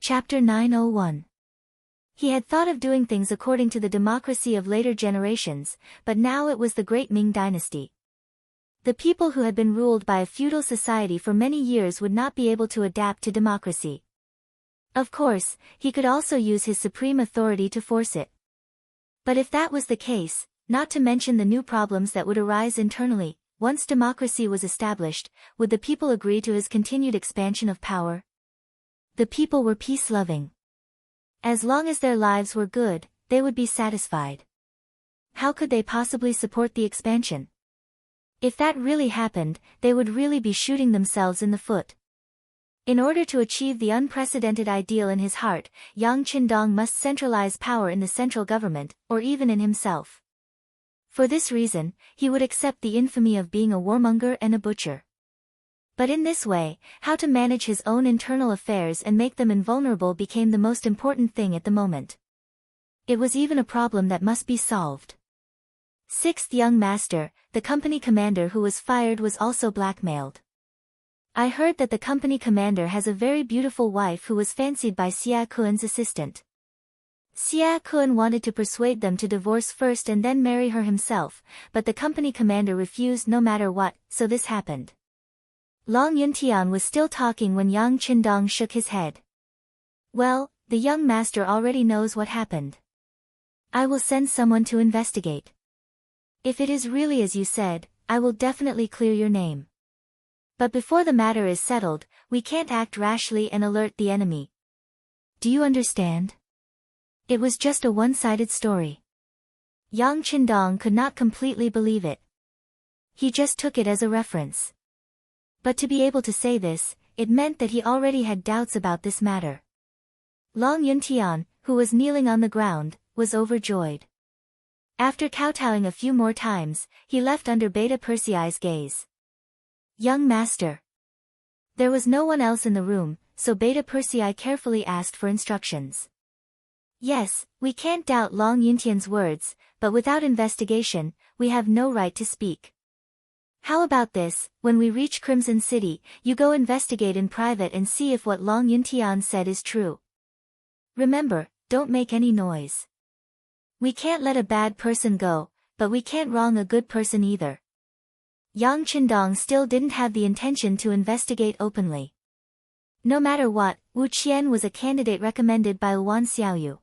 Chapter 901. He had thought of doing things according to the democracy of later generations, but now it was the great Ming dynasty. The people who had been ruled by a feudal society for many years would not be able to adapt to democracy. Of course, he could also use his supreme authority to force it. But if that was the case, not to mention the new problems that would arise internally, once democracy was established, would the people agree to his continued expansion of power? The people were peace-loving. As long as their lives were good, they would be satisfied. How could they possibly support the expansion? If that really happened, they would really be shooting themselves in the foot. In order to achieve the unprecedented ideal in his heart, Yang Qindong must centralize power in the central government, or even in himself. For this reason, he would accept the infamy of being a warmonger and a butcher. But in this way, how to manage his own internal affairs and make them invulnerable became the most important thing at the moment. It was even a problem that must be solved. Sixth young master, the company commander who was fired, was also blackmailed. I heard that the company commander has a very beautiful wife who was fancied by Xia Kuan's assistant. Xia Kuan wanted to persuade them to divorce first and then marry her himself, but the company commander refused no matter what, so this happened. Long Yuntian was still talking when Yang Qindong shook his head. Well, the young master already knows what happened. I will send someone to investigate. If it is really as you said, I will definitely clear your name. But before the matter is settled, we can't act rashly and alert the enemy. Do you understand? It was just a one-sided story. Yang Qindong could not completely believe it. He just took it as a reference. But to be able to say this, it meant that he already had doubts about this matter. Long Yuntian, who was kneeling on the ground, was overjoyed. After kowtowing a few more times, he left under Beta Persei's gaze. Young master. There was no one else in the room, so Beta Persei carefully asked for instructions. Yes, we can't doubt Long Yuntian's words, but without investigation, we have no right to speak. How about this, when we reach Crimson City, you go investigate in private and see if what Long Yuntian said is true. Remember, don't make any noise. We can't let a bad person go, but we can't wrong a good person either. Yang Qindong still didn't have the intention to investigate openly. No matter what, Wu Qian was a candidate recommended by Wan Xiaoyu.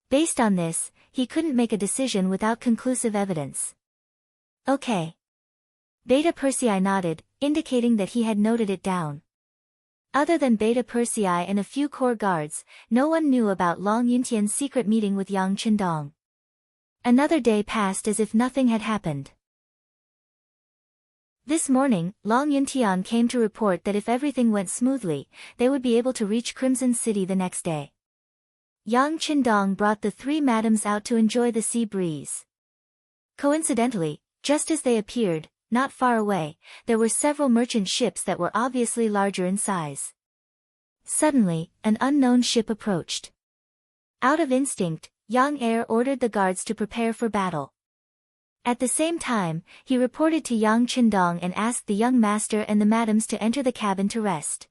Based on this, he couldn't make a decision without conclusive evidence. Okay. Beta Persei nodded, indicating that he had noted it down. Other than Beta Persei and a few core guards, no one knew about Long Yuntian's secret meeting with Yang Qindong. Another day passed as if nothing had happened. This morning, Long Yuntian came to report that if everything went smoothly, they would be able to reach Crimson City the next day. Yang Qindong brought the three madams out to enjoy the sea breeze. Coincidentally, just as they appeared, not far away, there were several merchant ships that were obviously larger in size. Suddenly, an unknown ship approached. Out of instinct, Yang Heir ordered the guards to prepare for battle. At the same time, he reported to Yang Qindong and asked the young master and the madams to enter the cabin to rest.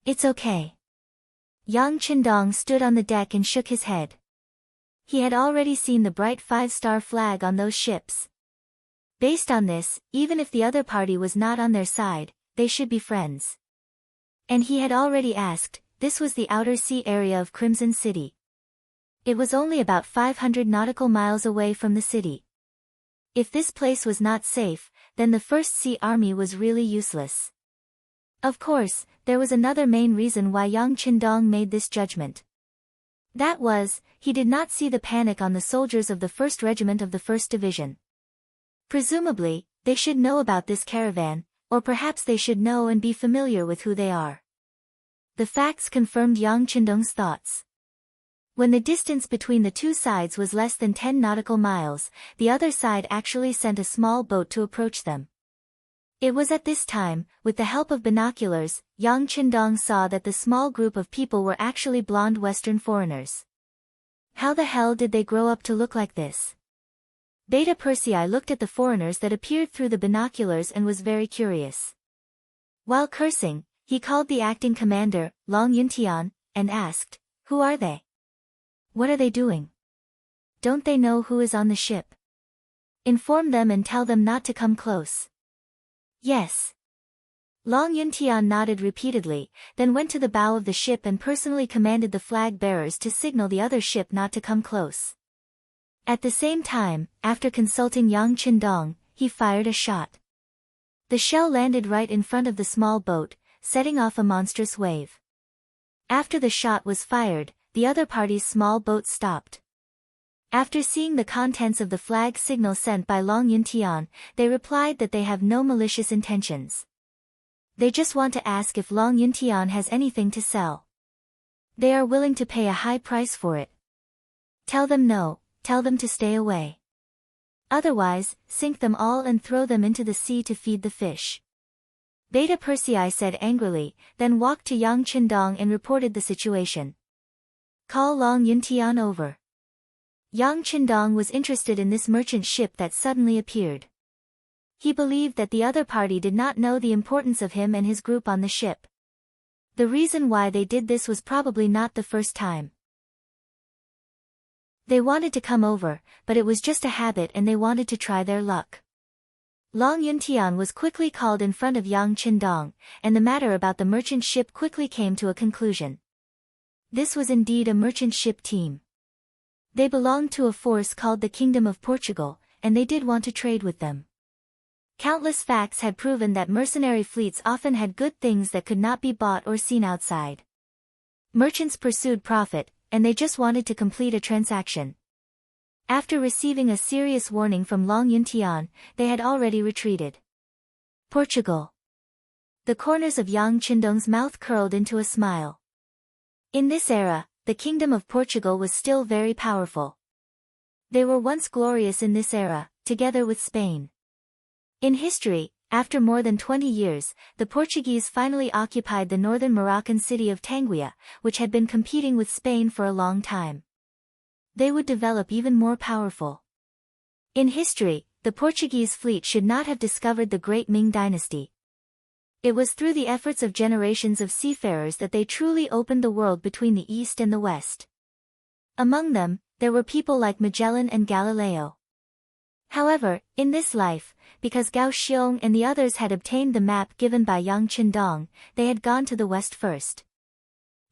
It's okay. Yang Qindong stood on the deck and shook his head. He had already seen the bright 5-star flag on those ships. Based on this, even if the other party was not on their side, they should be friends. And he had already asked, this was the outer sea area of Crimson City. It was only about 500 nautical miles away from the city. If this place was not safe, then the First Sea Army was really useless. Of course, there was another main reason why Yang Qindong made this judgment. That was, he did not see the panic on the soldiers of the 1st Regiment of the 1st Division. Presumably, they should know about this caravan, or perhaps they should know and be familiar with who they are. The facts confirmed Yang Qindong's thoughts. When the distance between the two sides was less than 10 nautical miles, the other side actually sent a small boat to approach them. It was at this time, with the help of binoculars, Yang Qindong saw that the small group of people were actually blonde Western foreigners. How the hell did they grow up to look like this? Beta Persei looked at the foreigners that appeared through the binoculars and was very curious. While cursing, he called the acting commander, Long Yuntian, and asked, "Who are they? What are they doing? Don't they know who is on the ship? Inform them and tell them not to come close." "Yes." Long Yuntian nodded repeatedly, then went to the bow of the ship and personally commanded the flag bearers to signal the other ship not to come close. At the same time, after consulting Yang Qindong, he fired a shot. The shell landed right in front of the small boat, setting off a monstrous wave. After the shot was fired, the other party's small boat stopped. After seeing the contents of the flag signal sent by Long Yuntian, they replied that they have no malicious intentions. They just want to ask if Long Yuntian has anything to sell. They are willing to pay a high price for it. Tell them no, tell them to stay away. Otherwise, sink them all and throw them into the sea to feed the fish. Beta Persei said angrily, then walked to Yang Qindong and reported the situation. "Call Long Yuntian over." Yang Qindong was interested in this merchant ship that suddenly appeared. He believed that the other party did not know the importance of him and his group on the ship. The reason why they did this was probably not the first time. They wanted to come over, but it was just a habit and they wanted to try their luck. Long Yuntian was quickly called in front of Yang Qindong, and the matter about the merchant ship quickly came to a conclusion. This was indeed a merchant ship team. They belonged to a force called the Kingdom of Portugal, and they did want to trade with them. Countless facts had proven that mercenary fleets often had good things that could not be bought or seen outside. Merchants pursued profit, and they just wanted to complete a transaction. After receiving a serious warning from Long Yuntian, they had already retreated. Portugal. The corners of Yang Qindong's mouth curled into a smile. In this era, the Kingdom of Portugal was still very powerful. They were once glorious in this era, together with Spain. In history, after more than 20 years, the Portuguese finally occupied the northern Moroccan city of Tangier, which had been competing with Spain for a long time. They would develop even more powerful. In history, the Portuguese fleet should not have discovered the great Ming dynasty. It was through the efforts of generations of seafarers that they truly opened the world between the East and the West. Among them, there were people like Magellan and Galileo. However, in this life, because Gao Xiong and the others had obtained the map given by Yang Qindong, they had gone to the West first.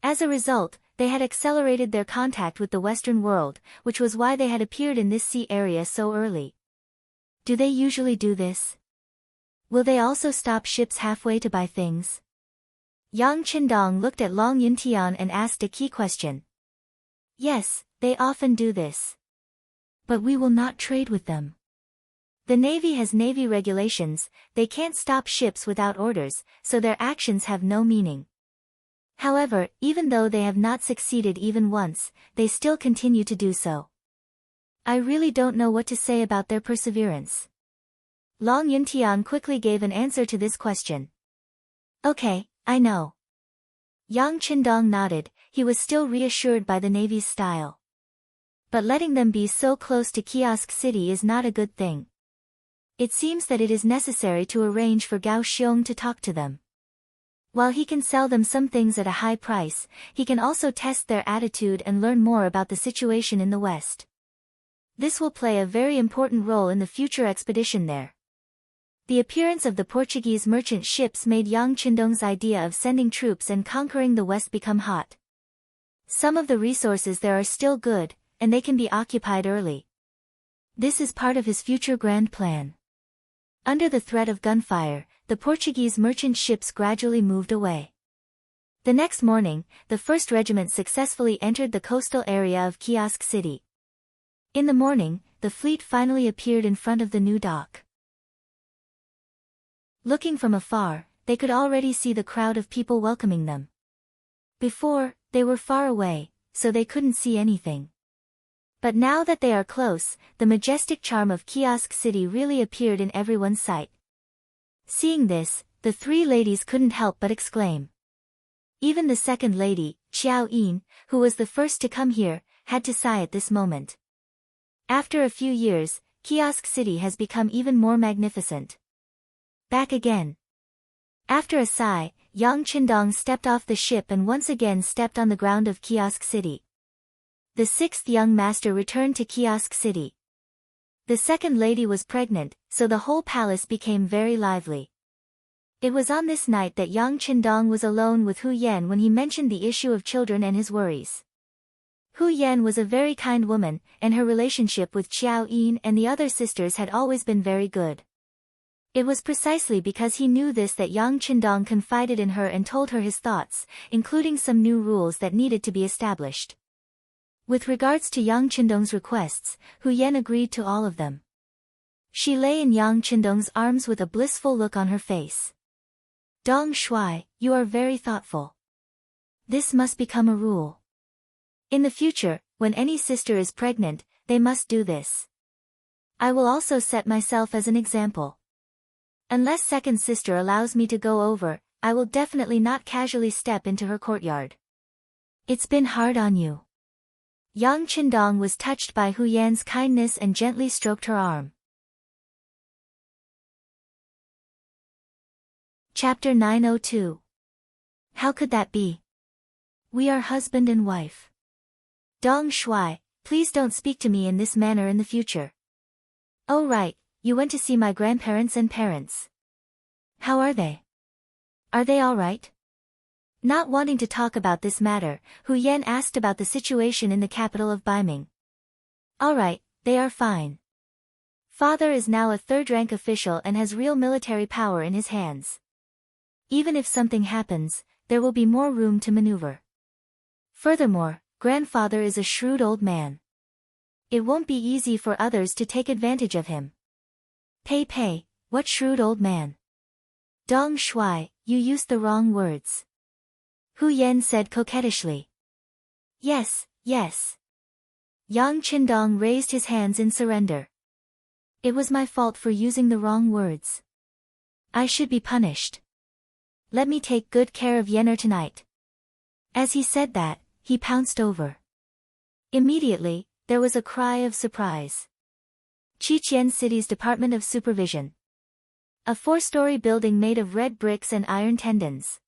As a result, they had accelerated their contact with the Western world, which was why they had appeared in this sea area so early. Do they usually do this? Will they also stop ships halfway to buy things? Yang Qindong looked at Long Yuntian and asked a key question. Yes, they often do this. But we will not trade with them. The Navy has Navy regulations, they can't stop ships without orders, so their actions have no meaning. However, even though they have not succeeded even once, they still continue to do so. I really don't know what to say about their perseverance. Long Yuntian quickly gave an answer to this question. Okay, I know. Yang Qindong nodded, he was still reassured by the Navy's style. But letting them be so close to Kiosk City is not a good thing. It seems that it is necessary to arrange for Gao Xiong to talk to them. While he can sell them some things at a high price, he can also test their attitude and learn more about the situation in the West. This will play a very important role in the future expedition there. The appearance of the Portuguese merchant ships made Yang Qindong's idea of sending troops and conquering the West become hot. Some of the resources there are still good, and they can be occupied early. This is part of his future grand plan. Under the threat of gunfire, the Portuguese merchant ships gradually moved away. The next morning, the 1st Regiment successfully entered the coastal area of Kiosk City. In the morning, the fleet finally appeared in front of the new dock. Looking from afar, they could already see the crowd of people welcoming them. Before, they were far away, so they couldn't see anything. But now that they are close, the majestic charm of Kiosk City really appeared in everyone's sight. Seeing this, the 3 ladies couldn't help but exclaim. Even the second lady, Xiao Yin, who was the first to come here, had to sigh at this moment. After a few years, Kiosk City has become even more magnificent. Back again. After a sigh, Yang Qindong stepped off the ship and once again stepped on the ground of Kiosk City. The sixth young master returned to Kiosk City. The second lady was pregnant, so the whole palace became very lively. It was on this night that Yang Qindong was alone with Hu Yan when he mentioned the issue of children and his worries. Hu Yan was a very kind woman, and her relationship with Qiao Yin and the other sisters had always been very good. It was precisely because he knew this that Yang Qindong confided in her and told her his thoughts, including some new rules that needed to be established. With regards to Yang Qindong's requests, Hu Yan agreed to all of them. She lay in Yang Qindong's arms with a blissful look on her face. Dong Shuai, you are very thoughtful. This must become a rule. In the future, when any sister is pregnant, they must do this. I will also set myself as an example. Unless second sister allows me to go over, I will definitely not casually step into her courtyard. It's been hard on you. Yang Qindong was touched by Hu Yan's kindness and gently stroked her arm. Chapter 902. How could that be? We are husband and wife. Dong Shuai, please don't speak to me in this manner in the future. Oh right, you went to see my grandparents and parents. How are they? Are they all right? Not wanting to talk about this matter, Hu Yan asked about the situation in the capital of Baiming. All right, they are fine. Father is now a third-rank official and has real military power in his hands. Even if something happens, there will be more room to maneuver. Furthermore, grandfather is a shrewd old man. It won't be easy for others to take advantage of him. Pei, what shrewd old man? Dong Shuai, you used the wrong words. Hu Yan said coquettishly. Yes. Yang Qindong raised his hands in surrender. It was my fault for using the wrong words. I should be punished. Let me take good care of Yenner tonight. As he said that, he pounced over. Immediately, there was a cry of surprise. Qiqian City's Department of Supervision. A 4-story building made of red bricks and iron tendons.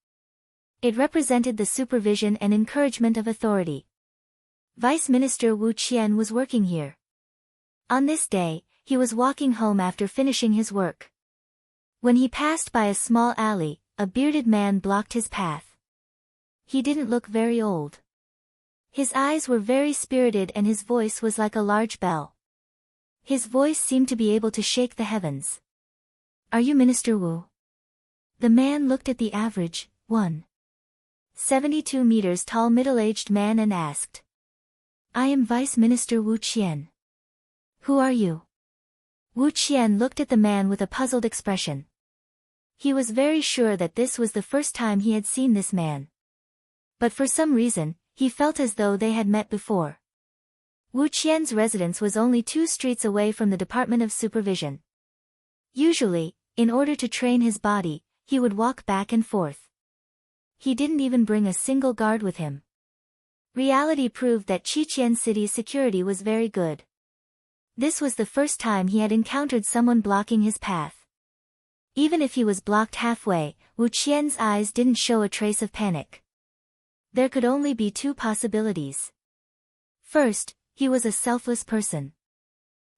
It represented the supervision and encouragement of authority. Vice Minister Wu Qian was working here. On this day, he was walking home after finishing his work. When he passed by a small alley, a bearded man blocked his path. He didn't look very old. His eyes were very spirited and his voice was like a large bell. His voice seemed to be able to shake the heavens. Are you Minister Wu? The man looked at the average, 1.72 meters tall middle-aged man and asked. I am Vice Minister Wu Qian. Who are you? Wu Qian looked at the man with a puzzled expression. He was very sure that this was the first time he had seen this man. But for some reason, he felt as though they had met before. Wu Qian's residence was only 2 streets away from the Department of Supervision. Usually, in order to train his body, he would walk back and forth. He didn't even bring a single guard with him. Reality proved that Qiqian City's security was very good. This was the first time he had encountered someone blocking his path. Even if he was blocked halfway, Wu Qian's eyes didn't show a trace of panic. There could only be 2 possibilities. First, he was a selfless person.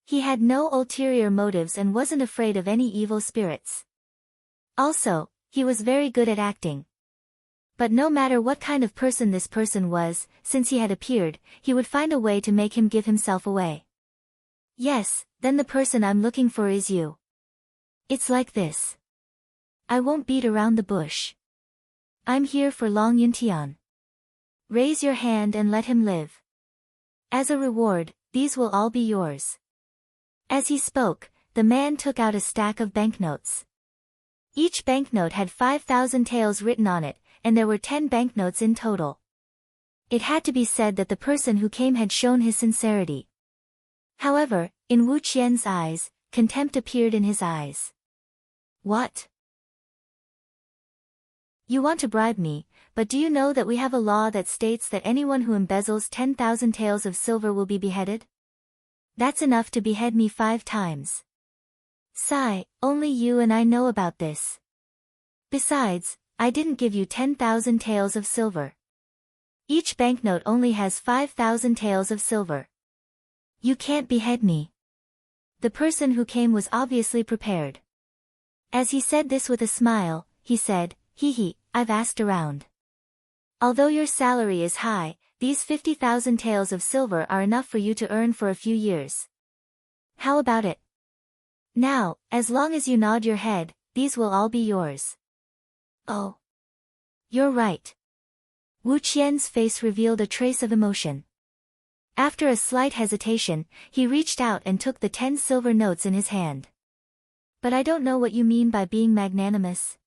He had no ulterior motives and wasn't afraid of any evil spirits. Also, he was very good at acting. But no matter what kind of person this person was, since he had appeared, he would find a way to make him give himself away. Yes, then the person I'm looking for is you. It's like this. I won't beat around the bush. I'm here for Long Yuntian. Raise your hand and let him live. As a reward, these will all be yours. As he spoke, the man took out a stack of banknotes. Each banknote had 5,000 taels written on it, and there were 10 banknotes in total. It had to be said that the person who came had shown his sincerity. However, in Wu Qian's eyes, contempt appeared in his eyes. What? You want to bribe me, but do you know that we have a law that states that anyone who embezzles 10,000 taels of silver will be beheaded? That's enough to behead me 5 times. Sigh, only you and I know about this. Besides, I didn't give you 10,000 taels of silver. Each banknote only has 5,000 taels of silver. You can't behead me. The person who came was obviously prepared. As he said this with a smile, he said, "Hee, I've asked around. Although your salary is high, these 50,000 taels of silver are enough for you to earn for a few years. How about it? Now, as long as you nod your head, these will all be yours." "Oh. You're right." Wu Qian's face revealed a trace of emotion. After a slight hesitation, he reached out and took the 10 silver notes in his hand. "But I don't know what you mean by being magnanimous."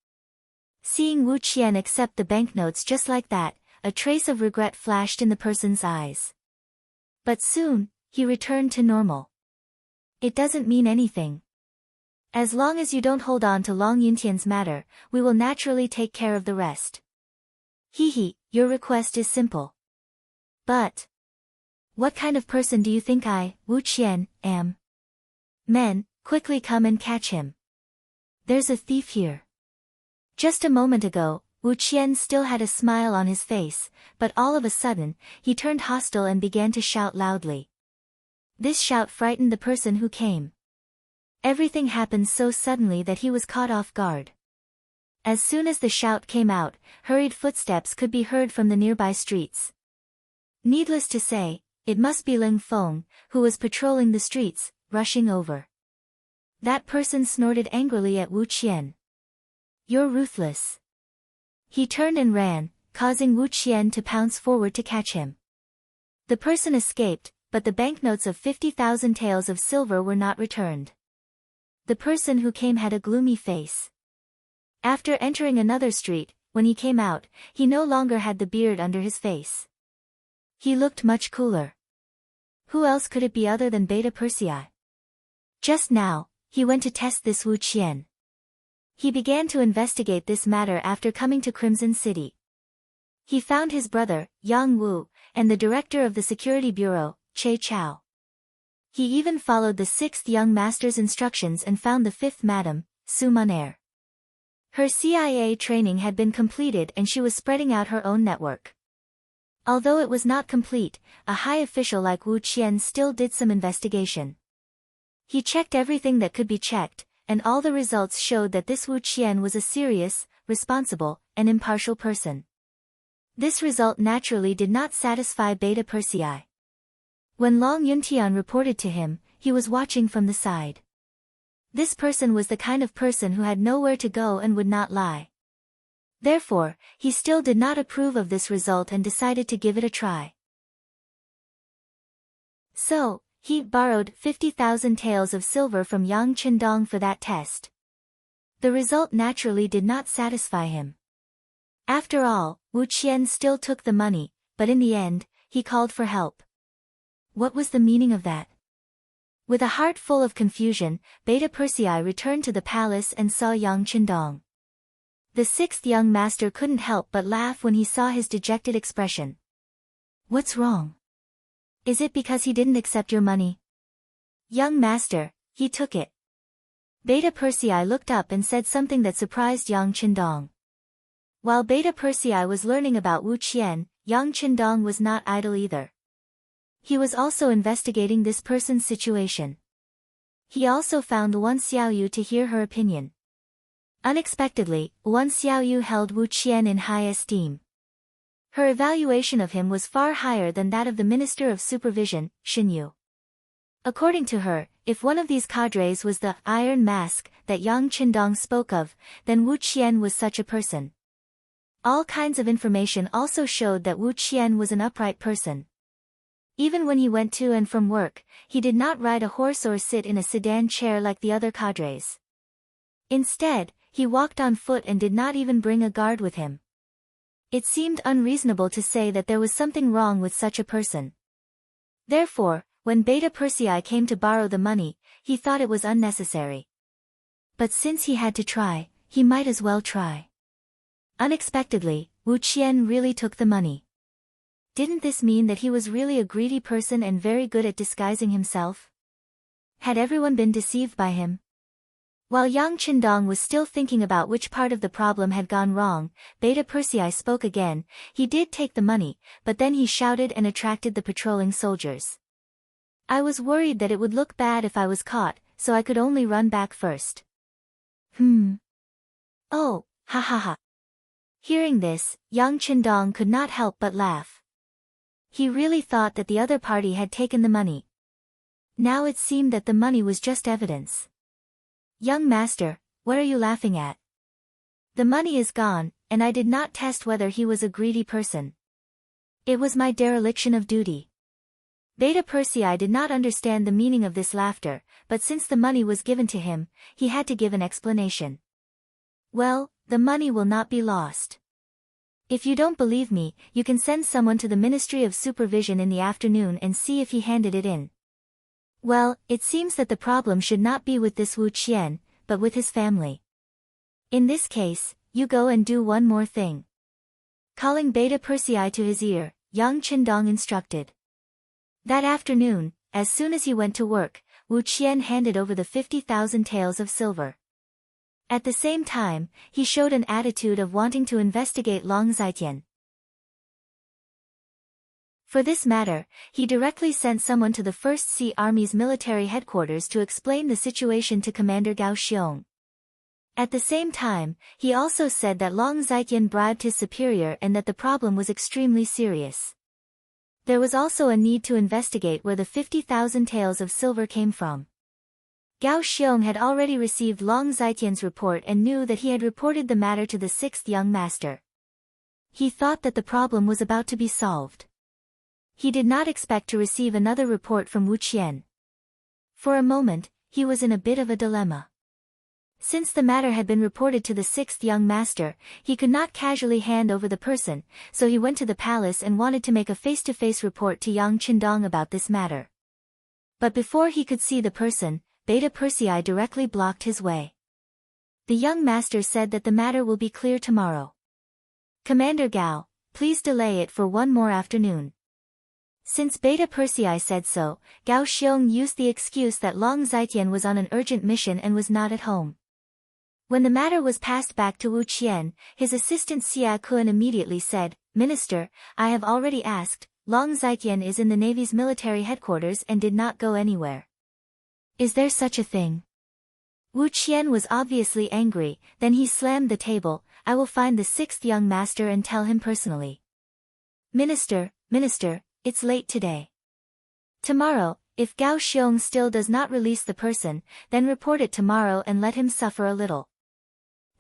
Seeing Wu Qian accept the banknotes just like that, a trace of regret flashed in the person's eyes. But soon, he returned to normal. "It doesn't mean anything. As long as you don't hold on to Long Yuntian's matter, we will naturally take care of the rest. Hee, your request is simple. But what kind of person do you think I, Wu Qian, am? Men, quickly come and catch him. There's a thief here." Just a moment ago, Wu Qian still had a smile on his face, but all of a sudden, he turned hostile and began to shout loudly. This shout frightened the person who came. Everything happened so suddenly that he was caught off guard. As soon as the shout came out, hurried footsteps could be heard from the nearby streets. Needless to say, it must be Ling Feng, who was patrolling the streets, rushing over. That person snorted angrily at Wu Qian. "You're ruthless." He turned and ran, causing Wu Qian to pounce forward to catch him. The person escaped, but the banknotes of 50,000 taels of silver were not returned. The person who came had a gloomy face. After entering another street, when he came out, he no longer had the beard under his face. He looked much cooler. Who else could it be other than Beta Persei? Just now, he went to test this Wu Qian. He began to investigate this matter after coming to Crimson City. He found his brother, Yang Wu, and the director of the security bureau, Che Chao. He even followed the 6th young master's instructions and found the 5th madam, Su Munair. Her CIA training had been completed and she was spreading out her own network. Although it was not complete, a high official like Wu Qian still did some investigation. He checked everything that could be checked, and all the results showed that this Wu Qian was a serious, responsible, and impartial person. This result naturally did not satisfy Beta Persei. When Long Yuntian reported to him, he was watching from the side. This person was the kind of person who had nowhere to go and would not lie. Therefore, he still did not approve of this result and decided to give it a try. So, he borrowed 50,000 taels of silver from Yang Qindong for that test. The result naturally did not satisfy him. After all, Wu Qian still took the money, but in the end, he called for help. What was the meaning of that? With a heart full of confusion, Beta Persei returned to the palace and saw Yang Qindong. The 6th young master couldn't help but laugh when he saw his dejected expression. "What's wrong? Is it because he didn't accept your money?" "Young master, he took it." Beta Persei looked up and said something that surprised Yang Qindong. While Beta Persei was learning about Wu Qian, Yang Qindong was not idle either. He was also investigating this person's situation. He also found Wan Xiaoyu to hear her opinion. Unexpectedly, Wan Xiaoyu held Wu Qian in high esteem. Her evaluation of him was far higher than that of the Minister of Supervision, Xinyu. According to her, if one of these cadres was the Iron Mask that Yang Qindong spoke of, then Wu Qian was such a person. All kinds of information also showed that Wu Qian was an upright person. Even when he went to and from work, he did not ride a horse or sit in a sedan chair like the other cadres. Instead, he walked on foot and did not even bring a guard with him. It seemed unreasonable to say that there was something wrong with such a person. Therefore, when Beta Persei came to borrow the money, he thought it was unnecessary. But since he had to try, he might as well try. Unexpectedly, Wu Qian really took the money. Didn't this mean that he was really a greedy person and very good at disguising himself? Had everyone been deceived by him? While Yang Qindong was still thinking about which part of the problem had gone wrong, Beta Persei spoke again. He did take the money, but then he shouted and attracted the patrolling soldiers. I was worried that it would look bad if I was caught, so I could only run back first. Oh, ha ha ha. Hearing this, Yang Qindong could not help but laugh. He really thought that the other party had taken the money. Now it seemed that the money was just evidence. Young master, what are you laughing at? The money is gone, and I did not test whether he was a greedy person. It was my dereliction of duty. Beta Persei did not understand the meaning of this laughter, but since the money was given to him, he had to give an explanation. Well, the money will not be lost. If you don't believe me, you can send someone to the Ministry of Supervision in the afternoon and see if he handed it in. Well, it seems that the problem should not be with this Wu Qian, but with his family. In this case, you go and do one more thing. Calling Beta Persei to his ear, Yang Qindong instructed. That afternoon, as soon as he went to work, Wu Qian handed over the 50,000 taels of silver. At the same time, he showed an attitude of wanting to investigate Long Zitian. For this matter, he directly sent someone to the First Sea Army's military headquarters to explain the situation to Commander Gao Xiong. At the same time, he also said that Long Zitian bribed his superior and that the problem was extremely serious. There was also a need to investigate where the 50,000 taels of silver came from. Gao Xiong had already received Long Zitian's report and knew that he had reported the matter to the sixth young master. He thought that the problem was about to be solved. He did not expect to receive another report from Wu Qian. For a moment, he was in a bit of a dilemma. Since the matter had been reported to the sixth young master, he could not casually hand over the person, so he went to the palace and wanted to make a face-to-face report to Yang Qindong about this matter. But before he could see the person, Beta Persei directly blocked his way. The young master said that the matter will be clear tomorrow. Commander Gao, please delay it for one more afternoon. Since Beta Persei said so, Gao Xiong used the excuse that Long Zitian was on an urgent mission and was not at home. When the matter was passed back to Wu Qian, his assistant Xia Kun immediately said, Minister, I have already asked, Long Zitian is in the Navy's military headquarters and did not go anywhere. Is there such a thing? Wu Qian was obviously angry, then he slammed the table. I will find the sixth young master and tell him personally. Minister, it's late today. Tomorrow, if Gao Xiong still does not release the person, then report it tomorrow and let him suffer a little.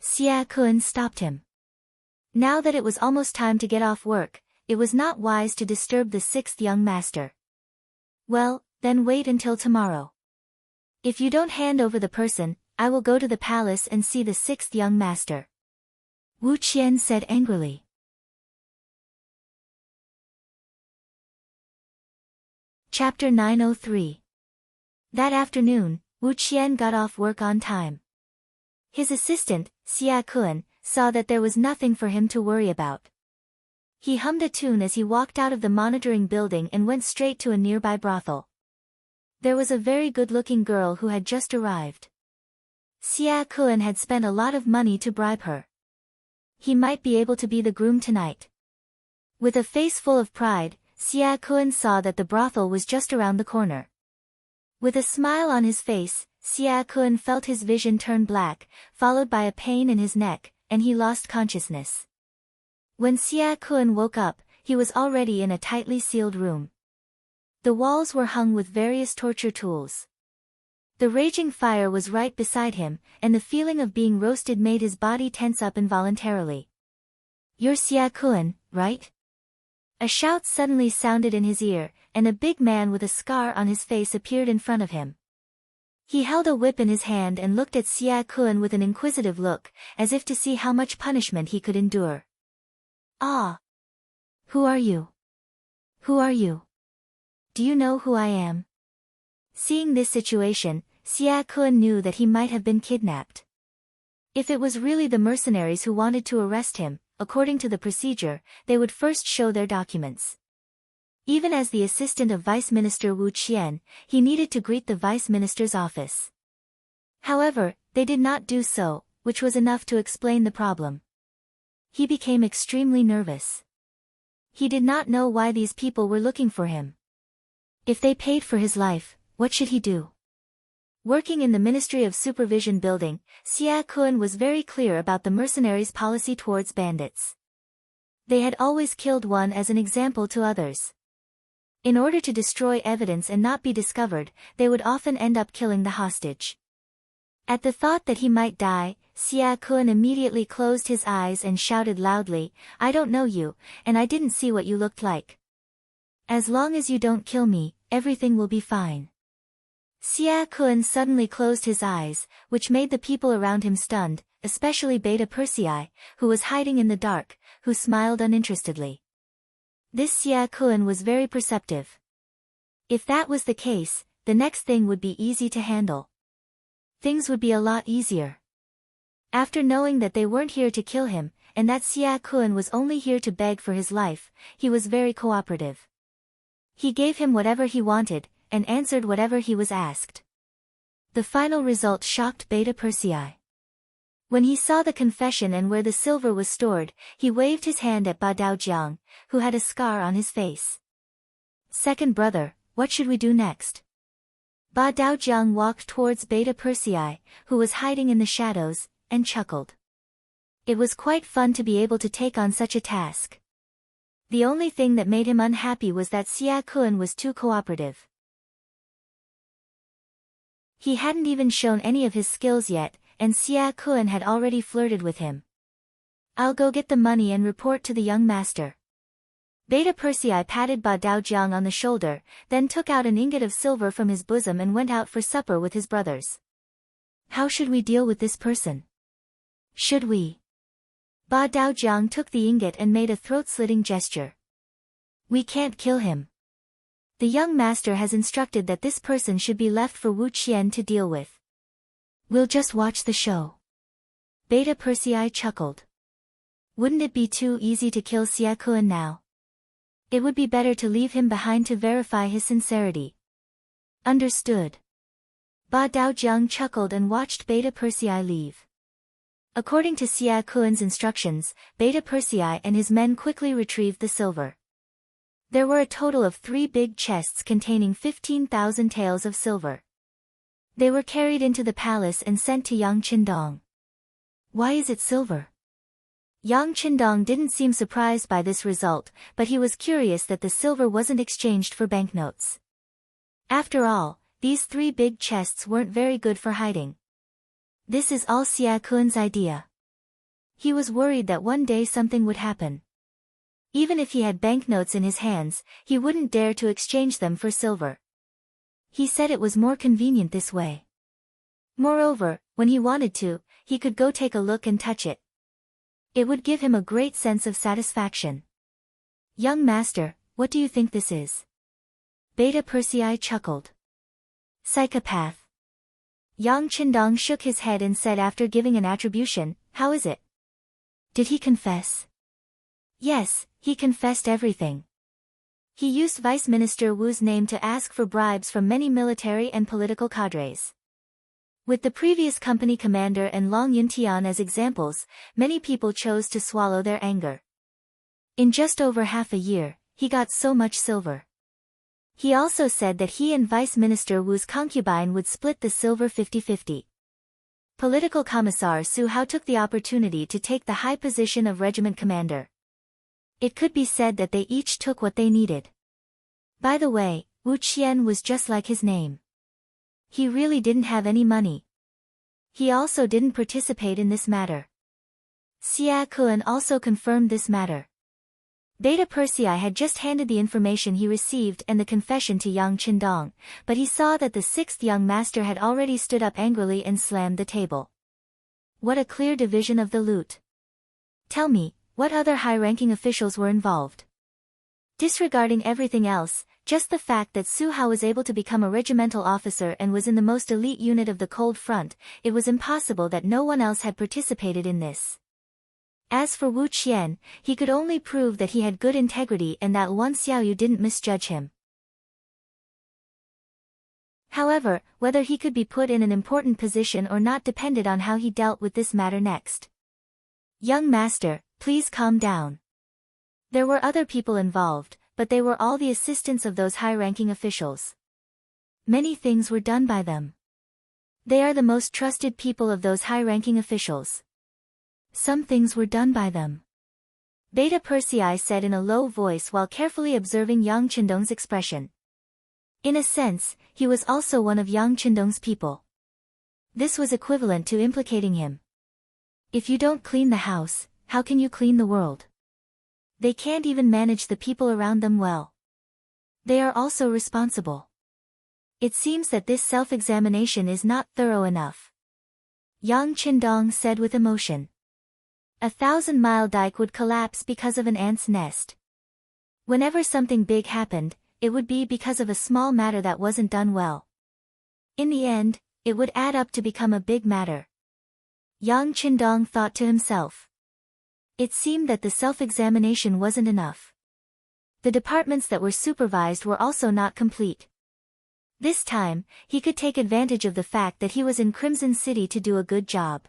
Xia Kun stopped him. Now that it was almost time to get off work, it was not wise to disturb the sixth young master. Well, then wait until tomorrow. If you don't hand over the person, I will go to the palace and see the sixth young master. Wu Qian said angrily. Chapter 903. That afternoon, Wu Qian got off work on time. His assistant, Xia Kun, saw that there was nothing for him to worry about. He hummed a tune as he walked out of the monitoring building and went straight to a nearby brothel. There was a very good-looking girl who had just arrived. Xia Kun had spent a lot of money to bribe her. He might be able to be the groom tonight. With a face full of pride, Xia Kun saw that the brothel was just around the corner. With a smile on his face, Xia Kun felt his vision turn black, followed by a pain in his neck, and he lost consciousness. When Xia Kun woke up, he was already in a tightly sealed room. The walls were hung with various torture tools. The raging fire was right beside him, and the feeling of being roasted made his body tense up involuntarily. You're Xia Kun, right? A shout suddenly sounded in his ear, and a big man with a scar on his face appeared in front of him. He held a whip in his hand and looked at Xia Kun with an inquisitive look, as if to see how much punishment he could endure. Ah! Who are you? Who are you? Do you know who I am? Seeing this situation, Xia Kun knew that he might have been kidnapped. If it was really the mercenaries who wanted to arrest him, according to the procedure, they would first show their documents. Even as the assistant of Vice Minister Wu Qian, he needed to greet the Vice Minister's office. However, they did not do so, which was enough to explain the problem. He became extremely nervous. He did not know why these people were looking for him. If they paid for his life, what should he do? Working in the Ministry of Supervision building, Xia Kun was very clear about the mercenaries' policy towards bandits. They had always killed one as an example to others. In order to destroy evidence and not be discovered, they would often end up killing the hostage. At the thought that he might die, Xia Kun immediately closed his eyes and shouted loudly, "I don't know you, and I didn't see what you looked like. As long as you don't kill me, everything will be fine." Xia Kun suddenly closed his eyes, which made the people around him stunned, especially Beta Persei, who was hiding in the dark, who smiled uninterestedly. This Xia Kun was very perceptive. If that was the case, the next thing would be easy to handle. Things would be a lot easier. After knowing that they weren't here to kill him, and that Xia Kun was only here to beg for his life, he was very cooperative. He gave him whatever he wanted, and answered whatever he was asked. The final result shocked Beta Persei. When he saw the confession and where the silver was stored, he waved his hand at Ba Daojiang, who had a scar on his face. "Second brother, what should we do next?" Ba Daojiang walked towards Beta Persei, who was hiding in the shadows, and chuckled. It was quite fun to be able to take on such a task. The only thing that made him unhappy was that Xia Kun was too cooperative. He hadn't even shown any of his skills yet, and Xia Kun had already flirted with him. "I'll go get the money and report to the young master." Beta Persei patted Ba Daojiang on the shoulder, then took out an ingot of silver from his bosom and went out for supper with his brothers. "How should we deal with this person? Should we?" Ba Daojiang took the ingot and made a throat-slitting gesture. "We can't kill him. The young master has instructed that this person should be left for Wu Qian to deal with. We'll just watch the show." Beta Persei chuckled. Wouldn't it be too easy to kill Xia Kun now? It would be better to leave him behind to verify his sincerity. Understood. Ba Daojiang chuckled and watched Beta Persei leave. According to Xia Kun's instructions, Beta Persei and his men quickly retrieved the silver. There were a total of 3 big chests containing 15,000 taels of silver. They were carried into the palace and sent to Yang Qindong. "Why is it silver?" Yang Qindong didn't seem surprised by this result, but he was curious that the silver wasn't exchanged for banknotes. After all, these 3 big chests weren't very good for hiding. This is all Xia Kun's idea. He was worried that one day something would happen. Even if he had banknotes in his hands, he wouldn't dare to exchange them for silver. He said it was more convenient this way. Moreover, when he wanted to, he could go take a look and touch it. It would give him a great sense of satisfaction. "Young master, what do you think this is?" Beta Persei chuckled. "Psychopath." Yang Qindong shook his head and said after giving an attribution, "How is it? Did he confess?" "Yes, he confessed everything. He used Vice Minister Wu's name to ask for bribes from many military and political cadres. With the previous company commander and Long Yintian as examples, many people chose to swallow their anger. In just over half a year, he got so much silver. He also said that he and Vice Minister Wu's concubine would split the silver 50-50. Political Commissar Su Hao took the opportunity to take the high position of regiment commander. It could be said that they each took what they needed. By the way, Wu Qian was just like his name. He really didn't have any money. He also didn't participate in this matter. Xia Kun also confirmed this matter. Beta Persei had just handed the information he received and the confession to Yang Qindong, but he saw that the 6th young master had already stood up angrily and slammed the table. What a clear division of the loot. Tell me, what other high-ranking officials were involved? Disregarding everything else, just the fact that Su Hao was able to become a regimental officer and was in the most elite unit of the Cold Front, it was impossible that no one else had participated in this. As for Wu Qian, he could only prove that he had good integrity and that Wan Xiaoyu didn't misjudge him. However, whether he could be put in an important position or not depended on how he dealt with this matter next. Young master, please calm down. There were other people involved, but they were all the assistants of those high-ranking officials. Many things were done by them. They are the most trusted people of those high-ranking officials. Some things were done by them. Beta Persei said in a low voice while carefully observing Yang Qindong's expression. In a sense, he was also one of Yang Qindong's people. This was equivalent to implicating him. If you don't clean the house, how can you clean the world? They can't even manage the people around them well. They are also responsible. It seems that this self-examination is not thorough enough. Yang Qindong said with emotion. 1,000-mile dike would collapse because of an ant's nest. Whenever something big happened, it would be because of a small matter that wasn't done well. In the end, it would add up to become a big matter. Yang Qindong thought to himself. It seemed that the self-examination wasn't enough. The departments that were supervised were also not complete. This time, he could take advantage of the fact that he was in Crimson City to do a good job.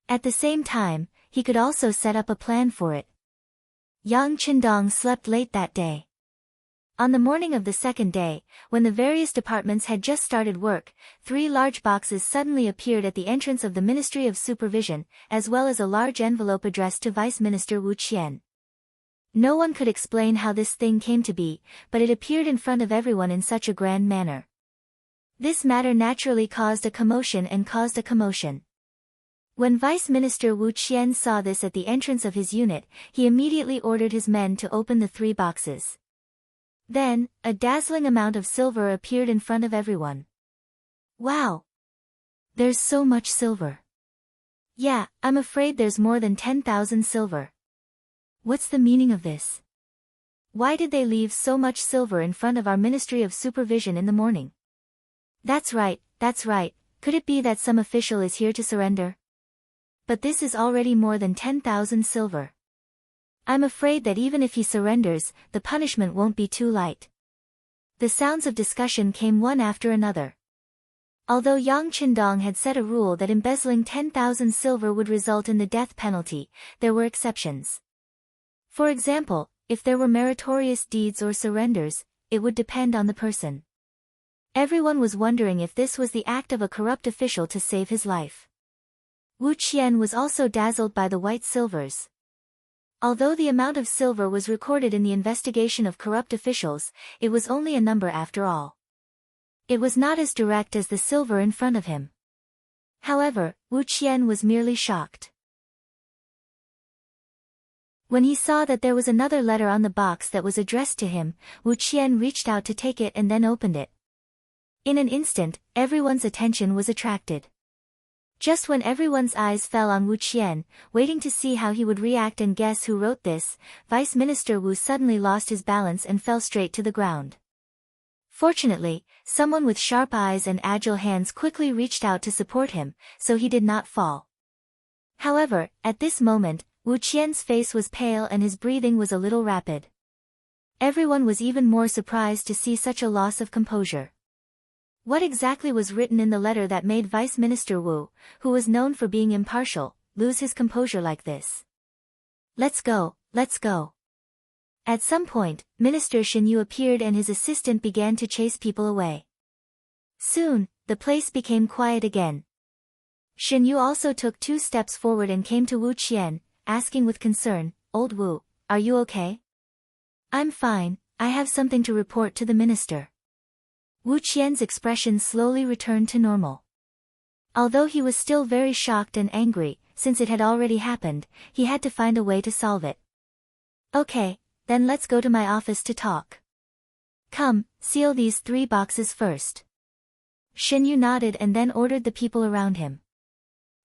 At the same time, he could also set up a plan for it. Yang Qindong slept late that day. On the morning of the second day, when the various departments had just started work, 3 large boxes suddenly appeared at the entrance of the Ministry of Supervision, as well as a large envelope addressed to Vice Minister Wu Qian. No one could explain how this thing came to be, but it appeared in front of everyone in such a grand manner. This matter naturally caused a commotion. When Vice Minister Wu Qian saw this at the entrance of his unit, he immediately ordered his men to open the 3 boxes. Then, a dazzling amount of silver appeared in front of everyone. Wow! There's so much silver. Yeah, I'm afraid there's more than 10,000 silver. What's the meaning of this? Why did they leave so much silver in front of our Ministry of Supervision in the morning? That's right. Could it be that some official is here to surrender? But this is already more than 10,000 silver. I'm afraid that even if he surrenders, the punishment won't be too light. The sounds of discussion came one after another. Although Yang Qindong had set a rule that embezzling 10,000 silver would result in the death penalty, there were exceptions. For example, if there were meritorious deeds or surrenders, it would depend on the person. Everyone was wondering if this was the act of a corrupt official to save his life. Wu Qian was also dazzled by the white silvers. Although the amount of silver was recorded in the investigation of corrupt officials, it was only a number after all. It was not as direct as the silver in front of him. However, Wu Qian was merely shocked. When he saw that there was another letter on the box that was addressed to him, Wu Qian reached out to take it and then opened it. In an instant, everyone's attention was attracted. Just when everyone's eyes fell on Wu Qian, waiting to see how he would react and guess who wrote this, Vice Minister Wu suddenly lost his balance and fell straight to the ground. Fortunately, someone with sharp eyes and agile hands quickly reached out to support him, so he did not fall. However, at this moment, Wu Qian's face was pale and his breathing was a little rapid. Everyone was even more surprised to see such a loss of composure. What exactly was written in the letter that made Vice Minister Wu, who was known for being impartial, lose his composure like this? Let's go. At some point, Minister Xinyu appeared and his assistant began to chase people away. Soon, the place became quiet again. Xinyu also took 2 steps forward and came to Wu Qian, asking with concern, "Old Wu, are you okay?" "I'm fine, I have something to report to the minister." Wu Qian's expression slowly returned to normal. Although he was still very shocked and angry, since it had already happened, he had to find a way to solve it. "Okay, then let's go to my office to talk. Come, seal these 3 boxes first." Xinyu nodded and then ordered the people around him.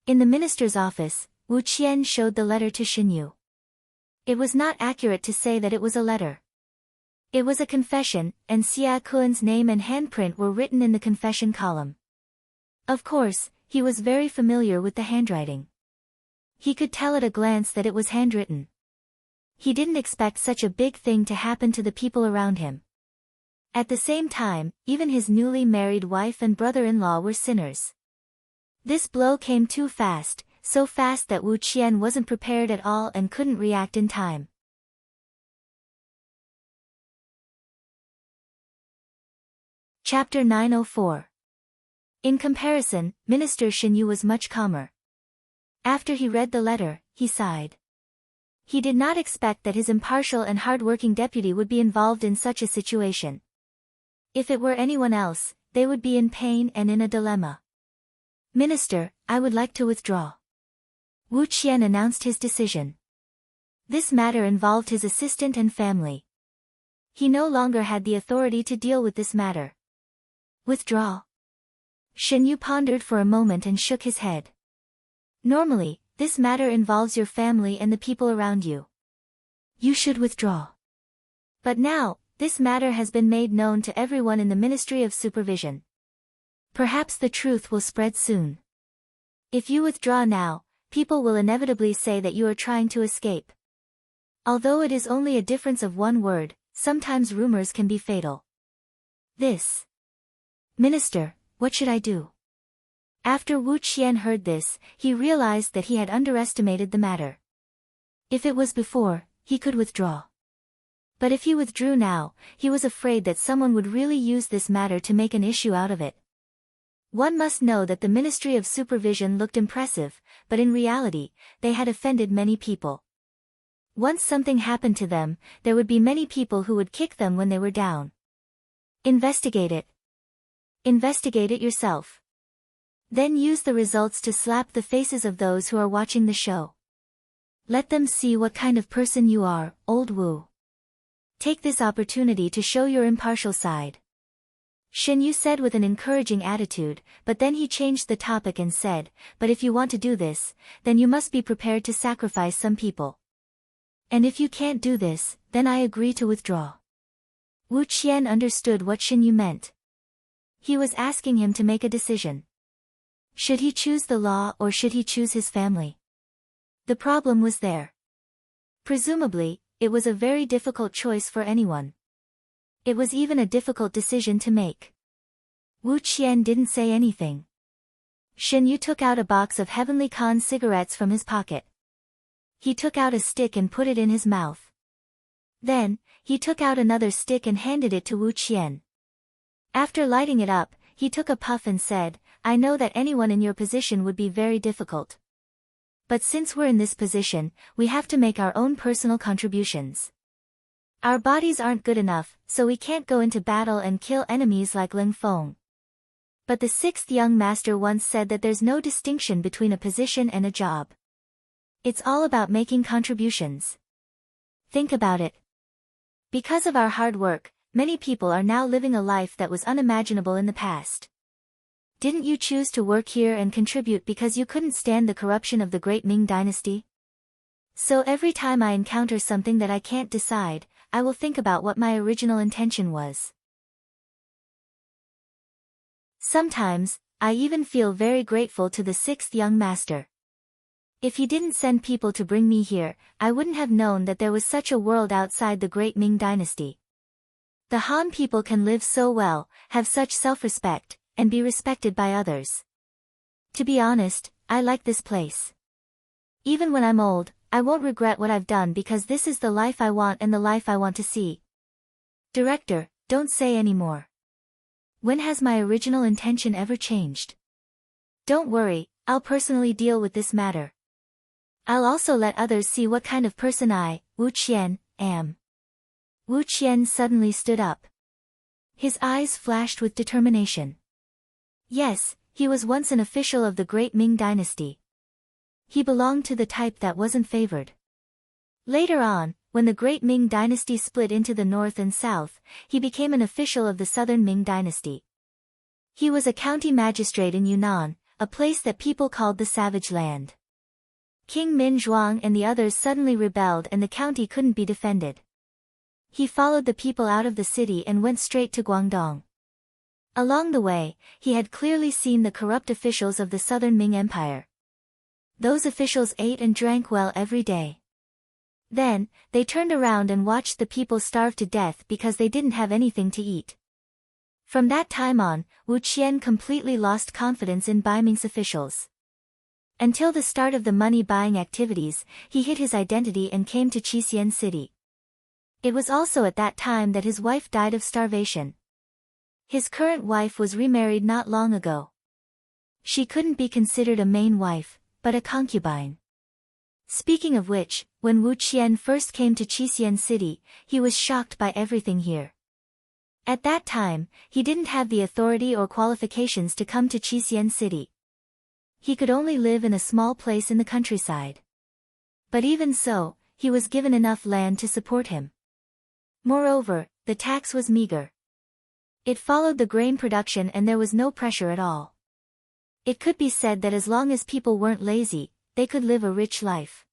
In the minister's office, Wu Qian showed the letter to Xinyu. It was not accurate to say that it was a letter. It was a confession, and Xia Kuan's name and handprint were written in the confession column. Of course, he was very familiar with the handwriting. He could tell at a glance that it was handwritten. He didn't expect such a big thing to happen to the people around him. At the same time, even his newly married wife and brother-in-law were sinners. This blow came too fast, so fast that Wu Qian wasn't prepared at all and couldn't react in time. Chapter 904. In comparison, Minister Shen Yu was much calmer. After he read the letter, he sighed. He did not expect that his impartial and hard-working deputy would be involved in such a situation. If it were anyone else, they would be in pain and in a dilemma. Minister, I would like to withdraw. Wu Qian announced his decision. This matter involved his assistant and family. He no longer had the authority to deal with this matter. Withdraw? Shen Yu pondered for a moment and shook his head. Normally, this matter involves your family and the people around you. You should withdraw. But now, this matter has been made known to everyone in the Ministry of Supervision. Perhaps the truth will spread soon. If you withdraw now, people will inevitably say that you are trying to escape. Although it is only a difference of one word, sometimes rumors can be fatal. Minister, what should I do? After Wu Qian heard this, he realized that he had underestimated the matter. If it was before, he could withdraw. But if he withdrew now, he was afraid that someone would really use this matter to make an issue out of it. One must know that the Ministry of Supervision looked impressive, but in reality, they had offended many people. Once something happened to them, there would be many people who would kick them when they were down. Investigate it. Investigate it yourself. Then use the results to slap the faces of those who are watching the show. Let them see what kind of person you are, old Wu. Take this opportunity to show your impartial side. Shen Yu said with an encouraging attitude, but then he changed the topic and said, but if you want to do this, then you must be prepared to sacrifice some people. And if you can't do this, then I agree to withdraw. Wu Qian understood what Shen Yu meant. He was asking him to make a decision. Should he choose the law or should he choose his family? The problem was there. Presumably, it was a very difficult choice for anyone. It was even a difficult decision to make. Wu Qian didn't say anything. Shen Yu took out a box of Heavenly Khan cigarettes from his pocket. He took out a stick and put it in his mouth. Then, he took out another stick and handed it to Wu Qian. After lighting it up, he took a puff and said, I know that anyone in your position would be very difficult. But since we're in this position, we have to make our own personal contributions. Our bodies aren't good enough, so we can't go into battle and kill enemies like Ling Feng. But the sixth young master once said that there's no distinction between a position and a job. It's all about making contributions. Think about it. Because of our hard work, many people are now living a life that was unimaginable in the past. Didn't you choose to work here and contribute because you couldn't stand the corruption of the great Ming dynasty? So every time I encounter something that I can't decide, I will think about what my original intention was. Sometimes, I even feel very grateful to the sixth young master. If he didn't send people to bring me here, I wouldn't have known that there was such a world outside the great Ming dynasty. The Han people can live so well, have such self-respect, and be respected by others. To be honest, I like this place. Even when I'm old, I won't regret what I've done because this is the life I want and the life I want to see. Director, don't say any more. When has my original intention ever changed? Don't worry, I'll personally deal with this matter. I'll also let others see what kind of person I, Wu Qian, am. Wu Qian suddenly stood up. His eyes flashed with determination. Yes, he was once an official of the great Ming dynasty. He belonged to the type that wasn't favored. Later on, when the great Ming dynasty split into the north and south, he became an official of the southern Ming dynasty. He was a county magistrate in Yunnan, a place that people called the Savage Land. King Min Zhuang and the others suddenly rebelled and the county couldn't be defended. He followed the people out of the city and went straight to Guangdong. Along the way, he had clearly seen the corrupt officials of the southern Ming Empire. Those officials ate and drank well every day. Then, they turned around and watched the people starve to death because they didn't have anything to eat. From that time on, Wu Qian completely lost confidence in Baiming's officials. Until the start of the money-buying activities, he hid his identity and came to Qixien City. It was also at that time that his wife died of starvation. His current wife was remarried not long ago. She couldn't be considered a main wife, but a concubine. Speaking of which, when Wu Qian first came to Qixien City, he was shocked by everything here. At that time, he didn't have the authority or qualifications to come to Qixien City. He could only live in a small place in the countryside. But even so, he was given enough land to support him. Moreover, the tax was meager. It followed the grain production and there was no pressure at all. It could be said that as long as people weren't lazy, they could live a rich life.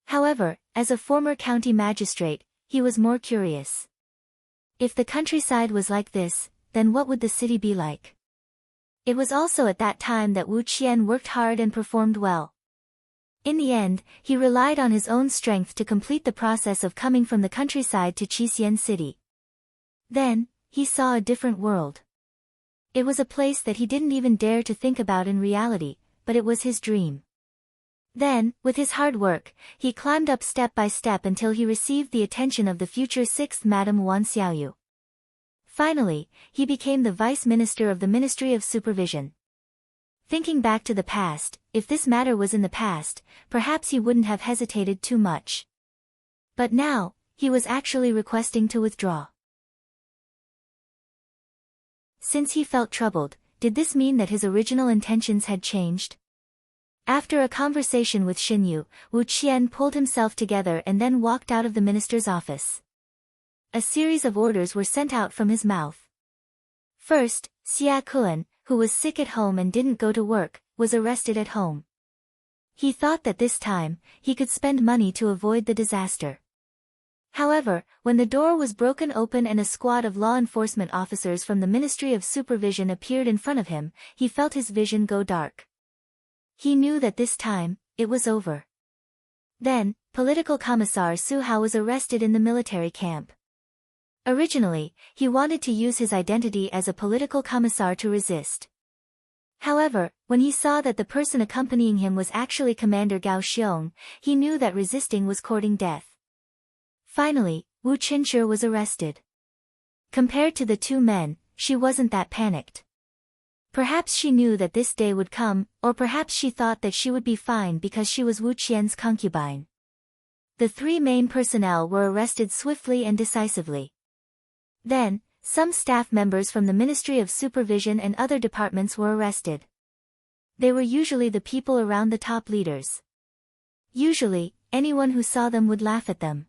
However, as a former county magistrate, he was more curious. If the countryside was like this, then what would the city be like? It was also at that time that Wu Qian worked hard and performed well. In the end, he relied on his own strength to complete the process of coming from the countryside to Qixien City. Then, he saw a different world. It was a place that he didn't even dare to think about in reality, but it was his dream. Then, with his hard work, he climbed up step by step until he received the attention of the future 6th Madam Wan Xiaoyu. Finally, he became the Vice Minister of the Ministry of Supervision. Thinking back to the past, if this matter was in the past, perhaps he wouldn't have hesitated too much. But now, he was actually requesting to withdraw. Since he felt troubled, did this mean that his original intentions had changed? After a conversation with Xinyu, Wu Qian pulled himself together and then walked out of the minister's office. A series of orders were sent out from his mouth. First, Xia Kuan, who was sick at home and didn't go to work, was arrested at home. He thought that this time, he could spend money to avoid the disaster. However, when the door was broken open and a squad of law enforcement officers from the Ministry of Supervision appeared in front of him, he felt his vision go dark. He knew that this time, it was over. Then, Political Commissar Su Hao was arrested in the military camp. Originally, he wanted to use his identity as a political commissar to resist. However, when he saw that the person accompanying him was actually Commander Gao Xiong, he knew that resisting was courting death. Finally, Wu Qinshi was arrested. Compared to the two men, she wasn't that panicked. Perhaps she knew that this day would come, or perhaps she thought that she would be fine because she was Wu Qian's concubine. The three main personnel were arrested swiftly and decisively. Then, some staff members from the Ministry of Supervision and other departments were arrested. They were usually the people around the top leaders. Usually, anyone who saw them would laugh at them.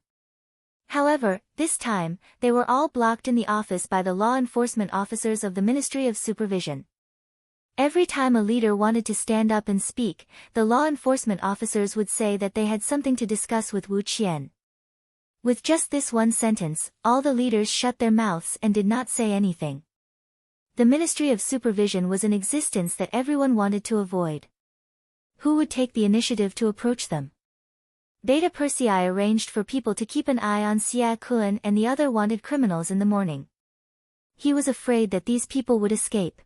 However, this time, they were all blocked in the office by the law enforcement officers of the Ministry of Supervision. Every time a leader wanted to stand up and speak, the law enforcement officers would say that they had something to discuss with Wu Qian. With just this one sentence, all the leaders shut their mouths and did not say anything. The Ministry of Supervision was an existence that everyone wanted to avoid. Who would take the initiative to approach them? Beta Persei arranged for people to keep an eye on Xia Kuan and the other wanted criminals in the morning. He was afraid that these people would escape.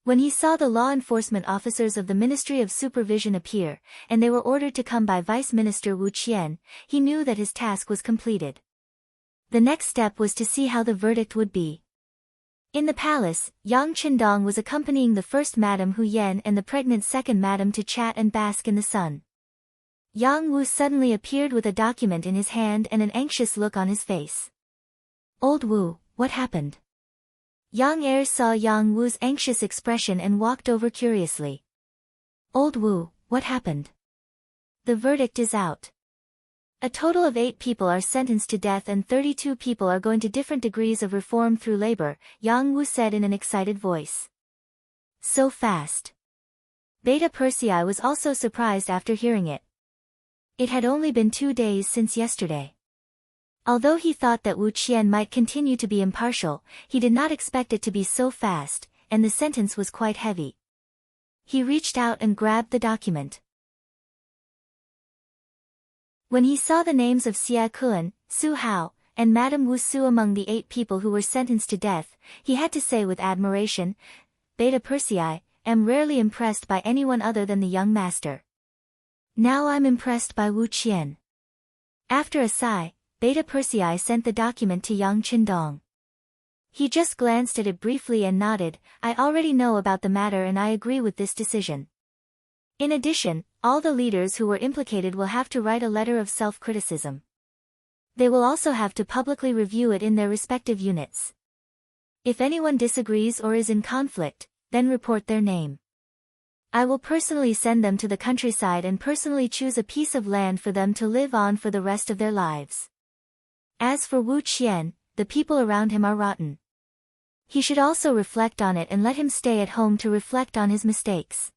When he saw the law enforcement officers of the Ministry of Supervision appear, and they were ordered to come by Vice Minister Wu Qian, he knew that his task was completed. The next step was to see how the verdict would be. In the palace, Yang Qindong was accompanying the first Madam Hu Yan and the pregnant second Madam to chat and bask in the sun. Yang Wu suddenly appeared with a document in his hand and an anxious look on his face. "Old Wu, what happened?" Yang Heir saw Yang Wu's anxious expression and walked over curiously. "Old Wu, what happened?" "The verdict is out. A total of 8 people are sentenced to death and 32 people are going to different degrees of reform through labor," Yang Wu said in an excited voice. "So fast." Beta Persei was also surprised after hearing it. It had only been 2 days since yesterday. Although he thought that Wu Qian might continue to be impartial, he did not expect it to be so fast, and the sentence was quite heavy. He reached out and grabbed the document. When he saw the names of Xia Kuan, Su Hao, and Madame Wusu among the 8 people who were sentenced to death, he had to say with admiration, Beta Persei, am rarely impressed by anyone other than the young master. Now I'm impressed by Wu Qian. After a sigh, Beta Persei sent the document to Yang Qindong. He just glanced at it briefly and nodded, I already know about the matter and I agree with this decision. In addition, all the leaders who were implicated will have to write a letter of self-criticism. They will also have to publicly review it in their respective units. If anyone disagrees or is in conflict, then report their name. I will personally send them to the countryside and personally choose a piece of land for them to live on for the rest of their lives. As for Wu Qian, the people around him are rotten. He should also reflect on it and let him stay at home to reflect on his mistakes.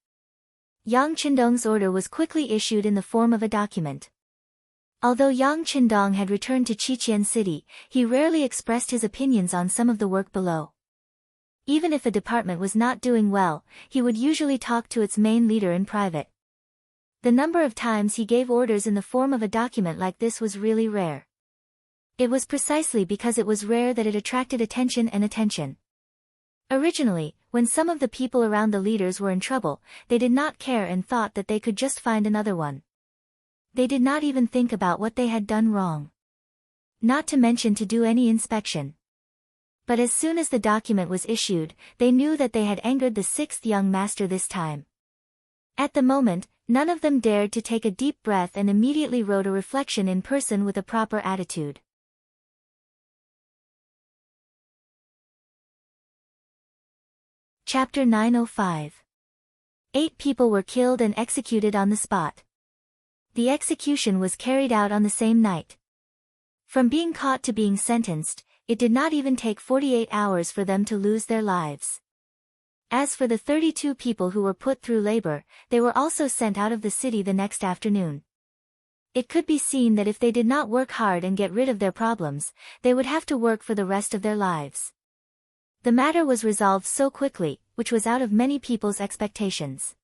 Yang Qindong's order was quickly issued in the form of a document. Although Yang Qindong had returned to Qiqian City, he rarely expressed his opinions on some of the work below. Even if a department was not doing well, he would usually talk to its main leader in private. The number of times he gave orders in the form of a document like this was really rare. It was precisely because it was rare that it attracted attention and attention. Originally, when some of the people around the leaders were in trouble, they did not care and thought that they could just find another one. They did not even think about what they had done wrong. Not to mention to do any inspection. But as soon as the document was issued, they knew that they had angered the 6th young master this time. At the moment, none of them dared to take a deep breath and immediately wrote a reflection in person with a proper attitude. Chapter 905. 8 people were killed and executed on the spot. The execution was carried out on the same night. From being caught to being sentenced, it did not even take 48 hours for them to lose their lives. As for the 32 people who were put through labor, they were also sent out of the city the next afternoon. It could be seen that if they did not work hard and get rid of their problems, they would have to work for the rest of their lives. The matter was resolved so quickly, which was out of many people's expectations.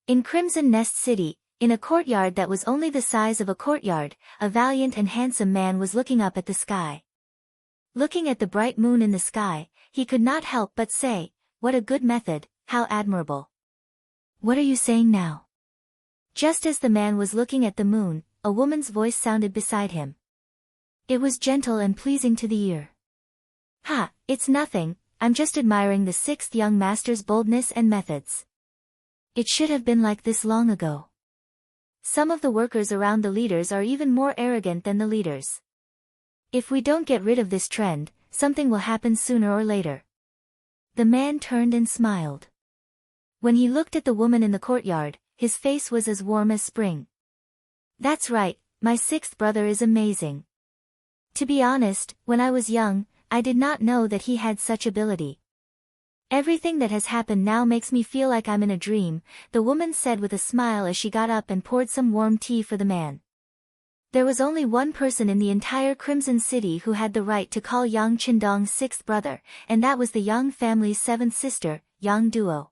In Crimson Nest City, in a courtyard that was only the size of a courtyard, a valiant and handsome man was looking up at the sky. Looking at the bright moon in the sky, he could not help but say, "What a good method, how admirable." "What are you saying now?" Just as the man was looking at the moon, a woman's voice sounded beside him. It was gentle and pleasing to the ear. "Ha, it's nothing, I'm just admiring the 6th young master's boldness and methods. It should have been like this long ago." Some of the workers around the leaders are even more arrogant than the leaders. If we don't get rid of this trend, something will happen sooner or later. The man turned and smiled. When he looked at the woman in the courtyard, his face was as warm as spring. "That's right, my 6th brother is amazing. To be honest, when I was young, I did not know that he had such ability. Everything that has happened now makes me feel like I'm in a dream," the woman said with a smile as she got up and poured some warm tea for the man. There was only one person in the entire Crimson City who had the right to call Yang Qindong's 6th brother, and that was the Yang family's 7th sister, Yang Duo.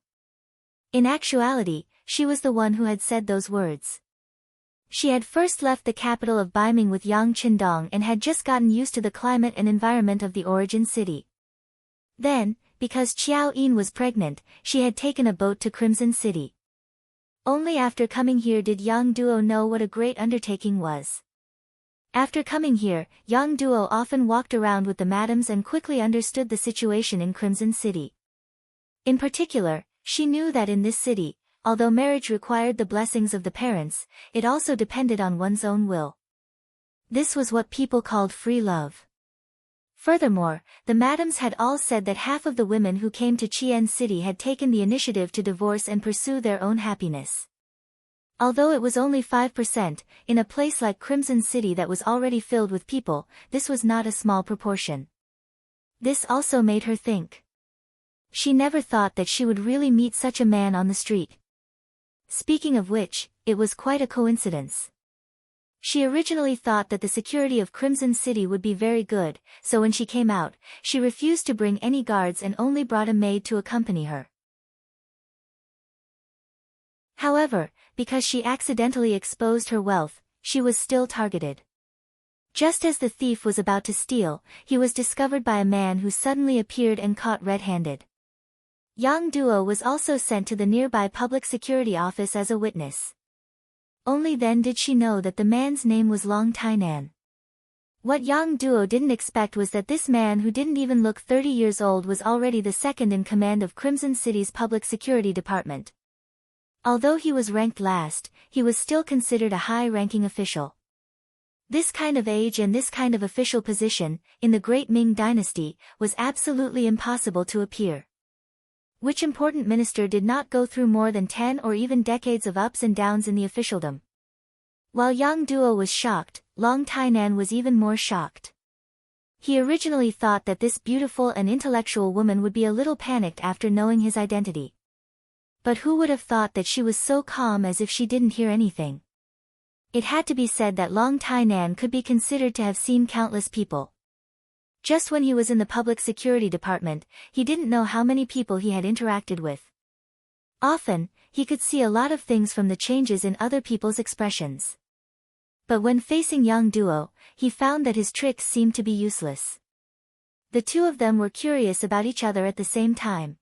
In actuality, she was the one who had said those words. She had first left the capital of Baiming with Yang Qindong and had just gotten used to the climate and environment of the origin city. Then, because Qiao Yin was pregnant, she had taken a boat to Crimson City. Only after coming here did Yang Duo know what a great undertaking was. After coming here, Yang Duo often walked around with the madams and quickly understood the situation in Crimson City. In particular, she knew that in this city, although marriage required the blessings of the parents, it also depended on one's own will. This was what people called free love. Furthermore, the madams had all said that half of the women who came to Qian City had taken the initiative to divorce and pursue their own happiness. Although it was only 5%, in a place like Crimson City that was already filled with people, this was not a small proportion. This also made her think. She never thought that she would really meet such a man on the street. Speaking of which, it was quite a coincidence. She originally thought that the security of Crimson City would be very good, so when she came out, she refused to bring any guards and only brought a maid to accompany her. However, because she accidentally exposed her wealth, she was still targeted. Just as the thief was about to steal, he was discovered by a man who suddenly appeared and caught red-handed. Yang Duo was also sent to the nearby public security office as a witness. Only then did she know that the man's name was Long Tainan. What Yang Duo didn't expect was that this man who didn't even look 30 years old was already the second in command of Crimson City's public security department. Although he was ranked last, he was still considered a high-ranking official. This kind of age and this kind of official position, in the Great Ming Dynasty, was absolutely impossible to appear. Which important minister did not go through more than 10 or even decades of ups and downs in the officialdom? While Yang Duo was shocked, Long Tainan was even more shocked. He originally thought that this beautiful and intellectual woman would be a little panicked after knowing his identity. But who would have thought that she was so calm as if she didn't hear anything? It had to be said that Long Tainan could be considered to have seen countless people. Just when he was in the public security department, he didn't know how many people he had interacted with. Often, he could see a lot of things from the changes in other people's expressions. But when facing Yang Duo, he found that his tricks seemed to be useless. The two of them were curious about each other at the same time.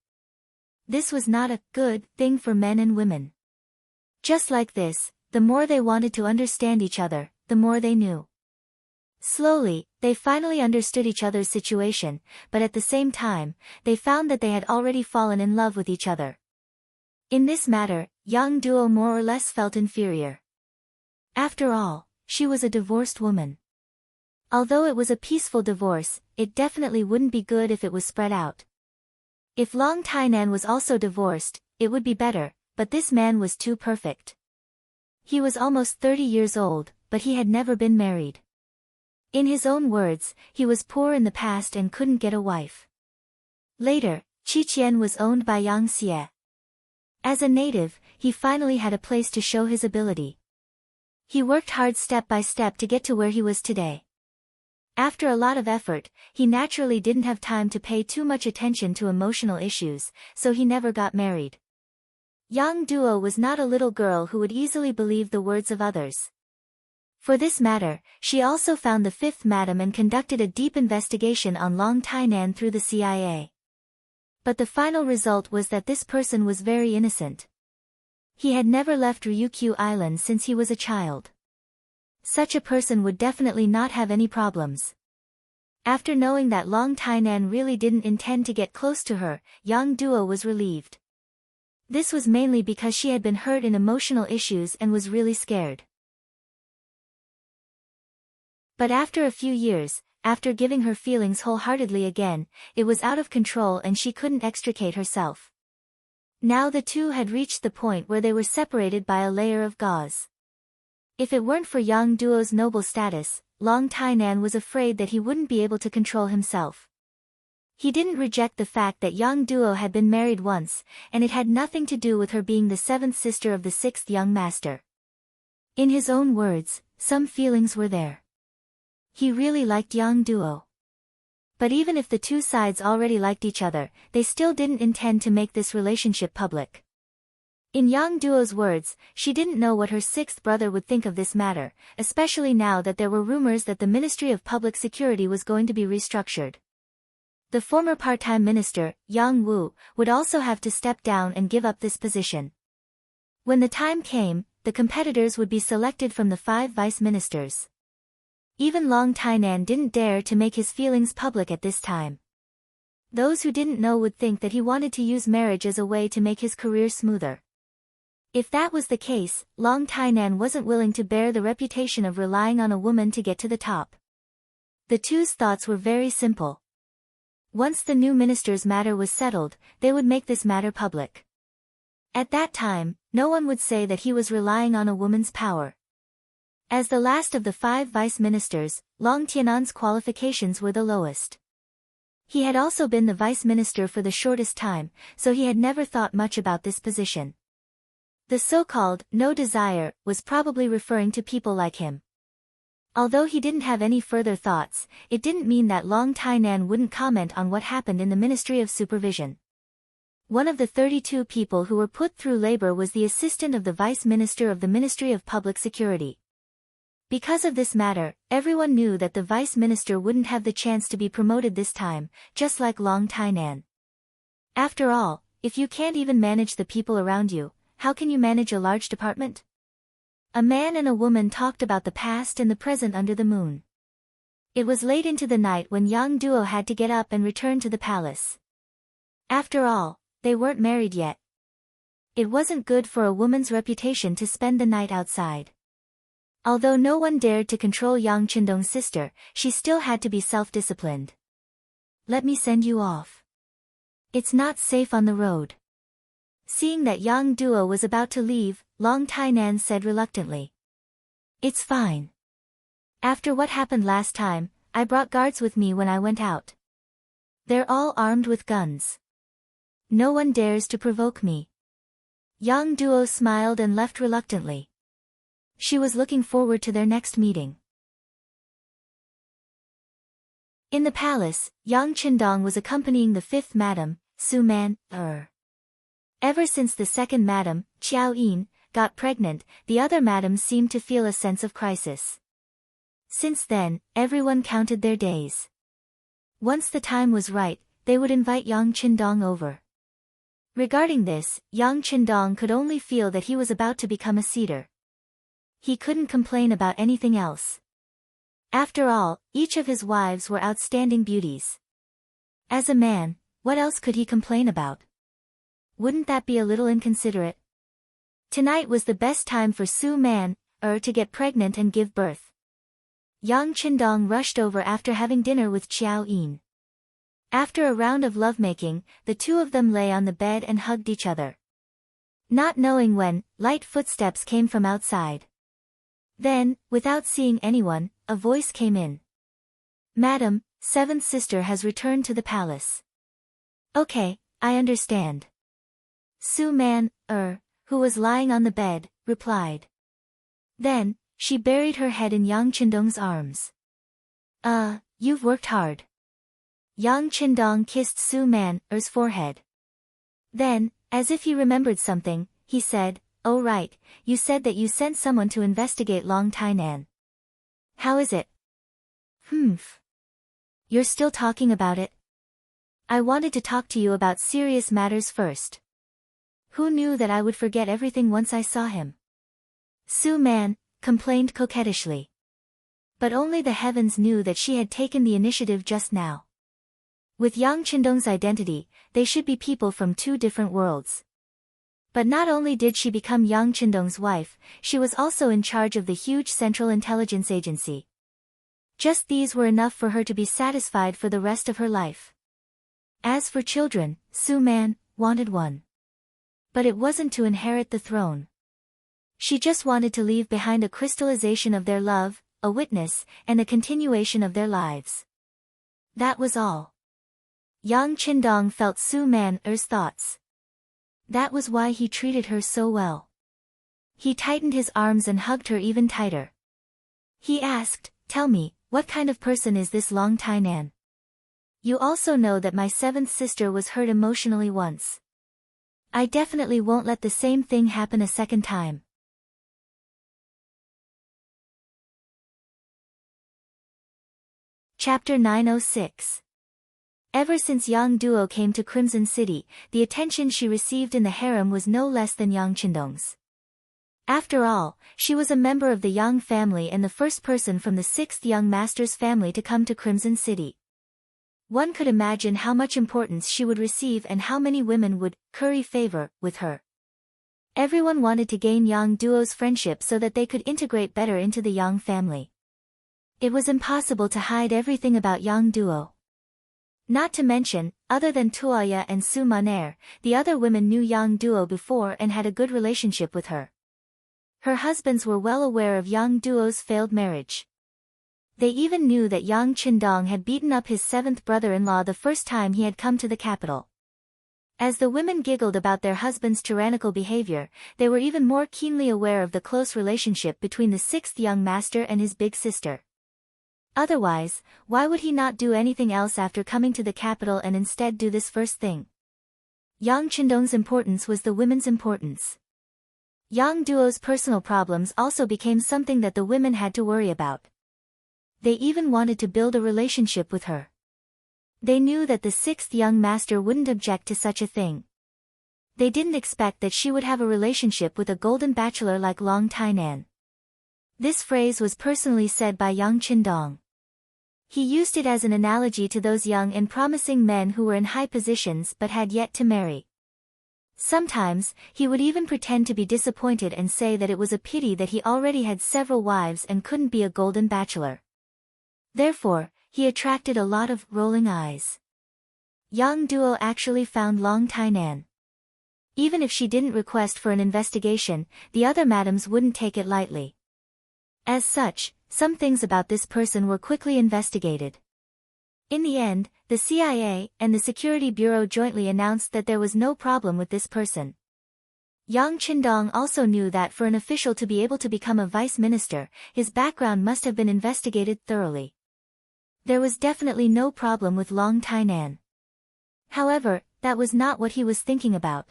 This was not a good thing for men and women. Just like this, the more they wanted to understand each other, the more they knew. Slowly, they finally understood each other's situation, but at the same time, they found that they had already fallen in love with each other. In this matter, Yang Duo more or less felt inferior. After all, she was a divorced woman. Although it was a peaceful divorce, it definitely wouldn't be good if it was spread out. If Long Tainan was also divorced, it would be better, but this man was too perfect. He was almost 30 years old, but he had never been married. In his own words, he was poor in the past and couldn't get a wife. Later, Qiqian was owned by Yang Xie. As a native, he finally had a place to show his ability. He worked hard step by step to get to where he was today. After a lot of effort, he naturally didn't have time to pay too much attention to emotional issues, so he never got married. Yang Duo was not a little girl who would easily believe the words of others. For this matter, she also found the fifth madam and conducted a deep investigation on Long Tainan through the CIA. But the final result was that this person was very innocent. He had never left Ryukyu Island since he was a child. Such a person would definitely not have any problems. After knowing that Long Tainan really didn't intend to get close to her, Yang Duo was relieved. This was mainly because she had been hurt in emotional issues and was really scared. But after a few years, after giving her feelings wholeheartedly again, it was out of control and she couldn't extricate herself. Now the two had reached the point where they were separated by a layer of gauze. If it weren't for Yang Duo's noble status, Long Tainan was afraid that he wouldn't be able to control himself. He didn't reject the fact that Yang Duo had been married once, and it had nothing to do with her being the seventh sister of the sixth young master. In his own words, some feelings were there. He really liked Yang Duo. But even if the two sides already liked each other, they still didn't intend to make this relationship public. In Yang Duo's words, she didn't know what her sixth brother would think of this matter, especially now that there were rumors that the Ministry of Public Security was going to be restructured. The former part-time minister, Yang Wu, would also have to step down and give up this position. When the time came, the competitors would be selected from the 5 vice ministers. Even Long Tainan didn't dare to make his feelings public at this time. Those who didn't know would think that he wanted to use marriage as a way to make his career smoother. If that was the case, Long Tainan wasn't willing to bear the reputation of relying on a woman to get to the top. The two's thoughts were very simple. Once the new minister's matter was settled, they would make this matter public. At that time, no one would say that he was relying on a woman's power. As the last of the 5 vice ministers, Long Tianan's qualifications were the lowest. He had also been the vice minister for the shortest time, so he had never thought much about this position. The so-called no desire was probably referring to people like him. Although he didn't have any further thoughts, it didn't mean that Long Tainan wouldn't comment on what happened in the Ministry of Supervision. One of the 32 people who were put through labor was the assistant of the Vice Minister of the Ministry of Public Security. Because of this matter, everyone knew that the vice minister wouldn't have the chance to be promoted this time, just like Long Tainan. After all, if you can't even manage the people around you, how can you manage a large department? A man and a woman talked about the past and the present under the moon. It was late into the night when young duo had to get up and return to the palace. After all, they weren't married yet. It wasn't good for a woman's reputation to spend the night outside. Although no one dared to control Yang Qindong's sister, she still had to be self-disciplined. Let me send you off. It's not safe on the road. Seeing that young duo was about to leave, Long Tainan said reluctantly. It's fine. After what happened last time, I brought guards with me when I went out. They're all armed with guns. No one dares to provoke me. Young duo smiled and left reluctantly. She was looking forward to their next meeting. In the palace, Yang Qindong was accompanying the fifth madam, Su Man. Ever since the second madam, Qiao Yin, got pregnant, the other madams seemed to feel a sense of crisis. Since then, everyone counted their days. Once the time was right, they would invite Yang Qindong over. Regarding this, Yang Qindong could only feel that he was about to become a cedar. He couldn't complain about anything else. After all, each of his wives were outstanding beauties. As a man, what else could he complain about? Wouldn't that be a little inconsiderate? Tonight was the best time for Su Man, to get pregnant and give birth. Yang Qindong rushed over after having dinner with Qiao Yin. After a round of lovemaking, the two of them lay on the bed and hugged each other. Not knowing when, light footsteps came from outside. Then, without seeing anyone, a voice came in. Madam, seventh sister has returned to the palace. Okay, I understand. Su Man, who was lying on the bed, replied. Then, she buried her head in Yang Qindong's arms. You've worked hard. Yang Qindong kissed Su Man's forehead. Then, as if he remembered something, he said, Oh right, you said that you sent someone to investigate Long Tainan. How is it? You're still talking about it? I wanted to talk to you about serious matters first. Who knew that I would forget everything once I saw him? Su Man complained coquettishly. But only the heavens knew that she had taken the initiative just now. With Yang Qindong's identity, they should be people from two different worlds. But not only did she become Yang Qindong's wife, she was also in charge of the huge Central Intelligence Agency. Just these were enough for her to be satisfied for the rest of her life. As for children, Su Man wanted one. But it wasn't to inherit the throne. She just wanted to leave behind a crystallization of their love, a witness, and a continuation of their lives. That was all. Yang Qindong felt Su Man's thoughts. That was why he treated her so well. He tightened his arms and hugged her even tighter. He asked, Tell me, what kind of person is this Long Tainan? You also know that my seventh sister was hurt emotionally once. I definitely won't let the same thing happen a second time. Chapter 906. Ever since Yang Duo came to Crimson City, the attention she received in the harem was no less than Yang Qindong's. After all, she was a member of the Yang family and the first person from the sixth young master's family to come to Crimson City. One could imagine how much importance she would receive and how many women would curry favor with her. Everyone wanted to gain Yang Duo's friendship so that they could integrate better into the Yang family. It was impossible to hide everything about Yang Duo. Not to mention, other than Tuoya and Su Maner, the other women knew Yang Duo before and had a good relationship with her. Her husbands were well aware of Yang Duo's failed marriage. They even knew that Yang Qindong had beaten up his seventh brother-in-law the first time he had come to the capital. As the women giggled about their husband's tyrannical behavior, they were even more keenly aware of the close relationship between the sixth young master and his big sister. Otherwise, why would he not do anything else after coming to the capital and instead do this first thing? Yang Qindong's importance was the women's importance. Yang Duo's personal problems also became something that the women had to worry about. They even wanted to build a relationship with her. They knew that the sixth young master wouldn't object to such a thing. They didn't expect that she would have a relationship with a golden bachelor like Long Tainan. This phrase was personally said by Yang Qindong. He used it as an analogy to those young and promising men who were in high positions but had yet to marry. Sometimes, he would even pretend to be disappointed and say that it was a pity that he already had several wives and couldn't be a golden bachelor. Therefore, he attracted a lot of rolling eyes. Yang Duo actually found Long Tainan. Even if she didn't request for an investigation, the other madams wouldn't take it lightly. As such, some things about this person were quickly investigated. In the end, the CIA and the Security Bureau jointly announced that there was no problem with this person. Yang Qindong also knew that for an official to be able to become a vice minister, his background must have been investigated thoroughly. There was definitely no problem with Long Tainan. However, that was not what he was thinking about.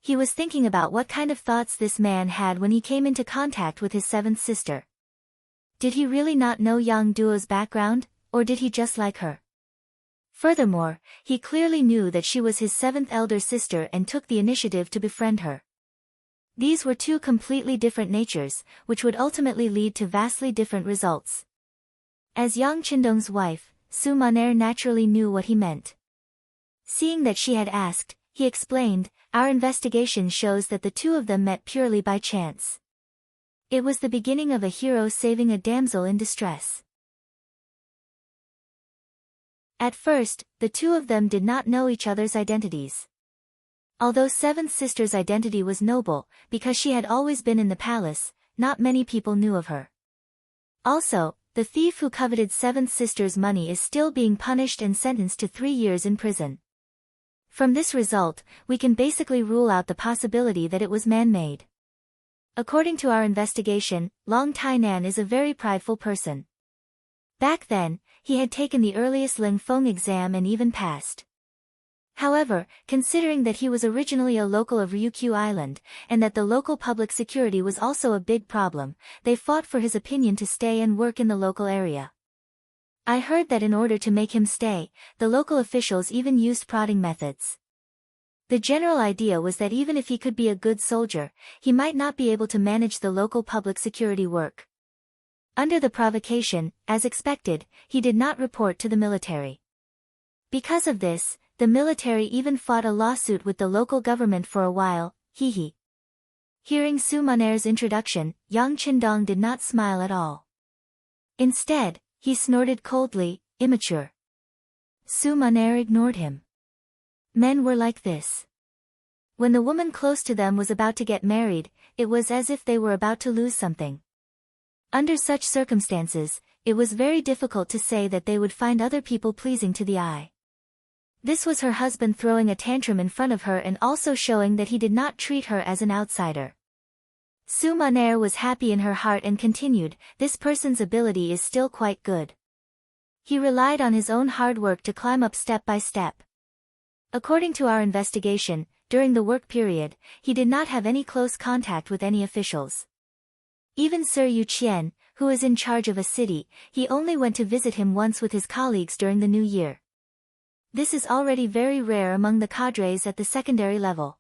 He was thinking about what kind of thoughts this man had when he came into contact with his seventh sister. Did he really not know Yang Duo's background, or did he just like her? Furthermore, he clearly knew that she was his seventh elder sister and took the initiative to befriend her. These were two completely different natures, which would ultimately lead to vastly different results. As Yang Qindong's wife, Su Maner naturally knew what he meant. Seeing that she had asked, he explained, "Our investigation shows that the two of them met purely by chance. It was the beginning of a hero saving a damsel in distress." At first, the two of them did not know each other's identities. Although Seventh Sister's identity was noble, because she had always been in the palace, not many people knew of her. Also, the thief who coveted Seventh Sister's money is still being punished and sentenced to 3 years in prison. From this result, we can basically rule out the possibility that it was man-made. According to our investigation, Long Tainan is a very prideful person. Back then, he had taken the earliest Ling Feng exam and even passed. However, considering that he was originally a local of Ryukyu Island, and that the local public security was also a big problem, they fought for his opinion to stay and work in the local area. I heard that in order to make him stay, the local officials even used prodding methods. The general idea was that even if he could be a good soldier, he might not be able to manage the local public security work. Under the provocation, as expected, he did not report to the military. Because of this, the military even fought a lawsuit with the local government for a while, hee. Hearing Su Maner's introduction, Yang Qindong did not smile at all. Instead, he snorted coldly, "Immature." Su Maner ignored him. Men were like this. When the woman close to them was about to get married, it was as if they were about to lose something. Under such circumstances, it was very difficult to say that they would find other people pleasing to the eye. This was her husband throwing a tantrum in front of her and also showing that he did not treat her as an outsider. Su Maner was happy in her heart and continued, "This person's ability is still quite good. He relied on his own hard work to climb up step by step. According to our investigation, during the work period, he did not have any close contact with any officials. Even Sir Yu Qian, who is in charge of a city, he only went to visit him once with his colleagues during the New Year. This is already very rare among the cadres at the secondary level.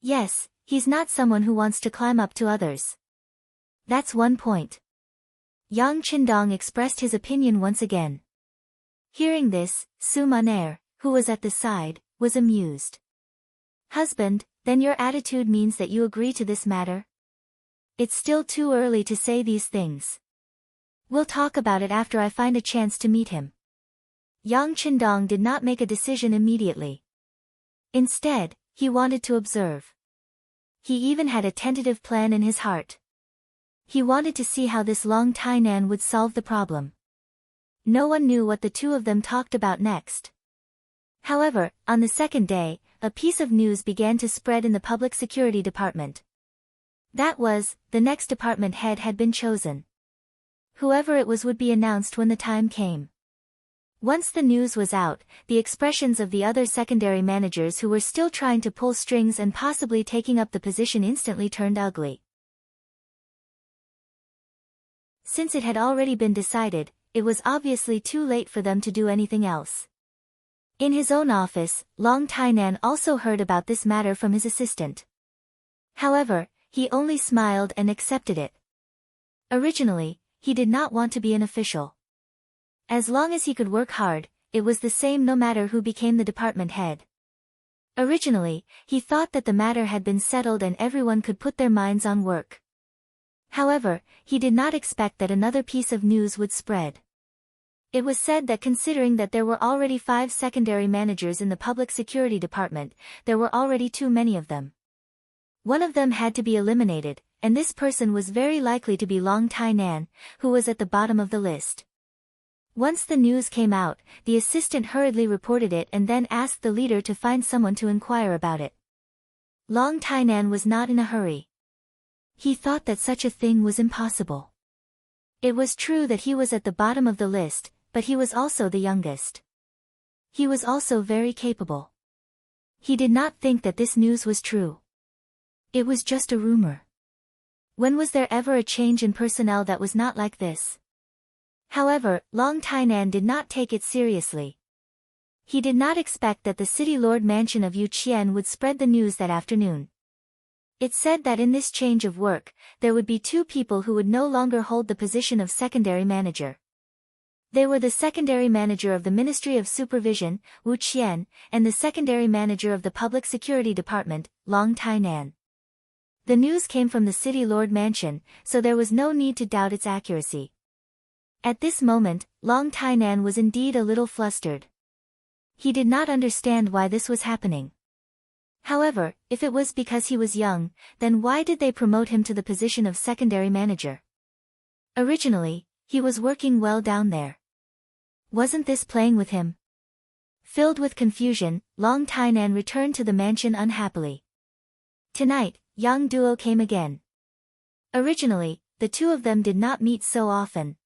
Yes, he's not someone who wants to climb up to others. That's one point." Yang Qindong expressed his opinion once again. Hearing this, Su Maner, who was at the side, was amused. "Husband, then your attitude means that you agree to this matter? It's still too early to say these things. We'll talk about it after I find a chance to meet him." Yang Qindong did not make a decision immediately. Instead, he wanted to observe. He even had a tentative plan in his heart. He wanted to see how this Long Tainan would solve the problem. No one knew what the two of them talked about next. However, on the second day, a piece of news began to spread in the Public Security Department. That was, the next department head had been chosen. Whoever it was would be announced when the time came. Once the news was out, the expressions of the other secondary managers who were still trying to pull strings and possibly taking up the position instantly turned ugly. Since it had already been decided, it was obviously too late for them to do anything else. In his own office, Long Tainan also heard about this matter from his assistant. However, he only smiled and accepted it. Originally, he did not want to be an official. As long as he could work hard, it was the same no matter who became the department head. Originally, he thought that the matter had been settled and everyone could put their minds on work. However, he did not expect that another piece of news would spread. It was said that considering that there were already 5 secondary managers in the public security department, there were already too many of them. One of them had to be eliminated, and this person was very likely to be Long Tainan, who was at the bottom of the list. Once the news came out, the assistant hurriedly reported it and then asked the leader to find someone to inquire about it. Long Tainan was not in a hurry. He thought that such a thing was impossible. It was true that he was at the bottom of the list, but he was also the youngest. He was also very capable. He did not think that this news was true. It was just a rumor. When was there ever a change in personnel that was not like this? However, Long Tainan did not take it seriously. He did not expect that the city lord mansion of Yuqian would spread the news that afternoon. It said that in this change of work, there would be 2 people who would no longer hold the position of secondary manager. They were the secondary manager of the Ministry of Supervision, Wu Qian, and the secondary manager of the Public Security Department, Long Tainan. The news came from the city lord mansion, so there was no need to doubt its accuracy. At this moment, Long Tainan was indeed a little flustered. He did not understand why this was happening. However, if it was because he was young, then why did they promote him to the position of secondary manager? Originally, he was working well down there. Wasn't this playing with him? Filled with confusion, Long Tainan returned to the mansion unhappily. Tonight, Yang Duo came again. Originally, the 2 of them did not meet so often.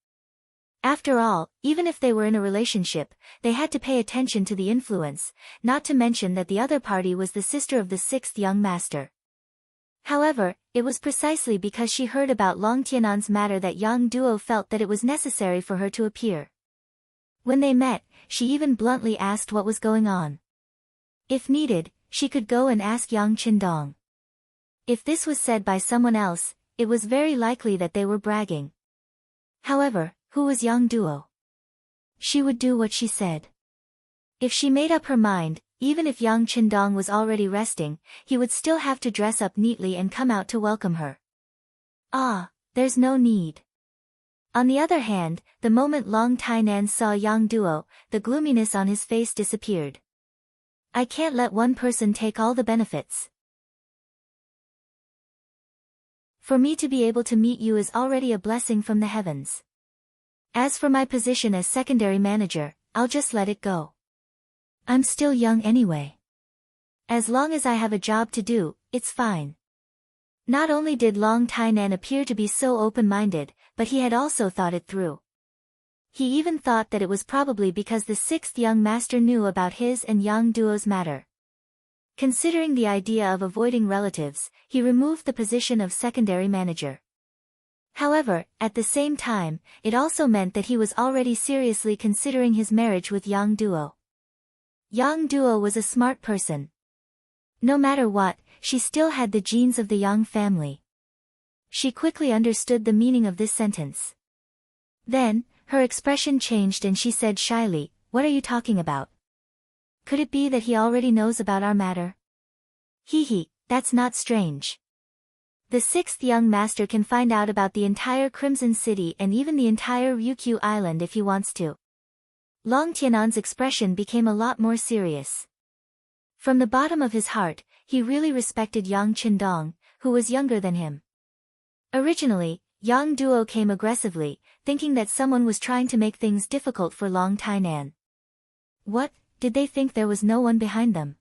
After all, even if they were in a relationship, they had to pay attention to the influence, not to mention that the other party was the sister of the 6th young master. However, it was precisely because she heard about Long Tianan's matter that Yang Duo felt that it was necessary for her to appear. When they met, she even bluntly asked what was going on. If needed, she could go and ask Yang Qindong. If this was said by someone else, it was very likely that they were bragging. However, who was Yang Duo? She would do what she said. If she made up her mind, even if Yang Qindong was already resting, he would still have to dress up neatly and come out to welcome her. Ah, there's no need. On the other hand, the moment Long Tainan saw Yang Duo, the gloominess on his face disappeared. I can't let one person take all the benefits. For me to be able to meet you is already a blessing from the heavens. As for my position as secondary manager, I'll just let it go. I'm still young anyway. As long as I have a job to do, it's fine. Not only did Long Tainan appear to be so open-minded, but he had also thought it through. He even thought that it was probably because the 6th young master knew about his and Yang Duo's matter. Considering the idea of avoiding relatives, he removed the position of secondary manager. However, at the same time, it also meant that he was already seriously considering his marriage with Yang Duo. Yang Duo was a smart person. No matter what, she still had the genes of the Yang family. She quickly understood the meaning of this sentence. Then, her expression changed and she said shyly, "What are you talking about? Could it be that he already knows about our matter?" Hee, that's not strange. The 6th young master can find out about the entire Crimson City and even the entire Ryukyu Island if he wants to. Long Tianan's expression became a lot more serious. From the bottom of his heart, he really respected Yang Qindong, who was younger than him. Originally, Yang Duo came aggressively, thinking that someone was trying to make things difficult for Long Tainan. What, did they think there was no one behind them?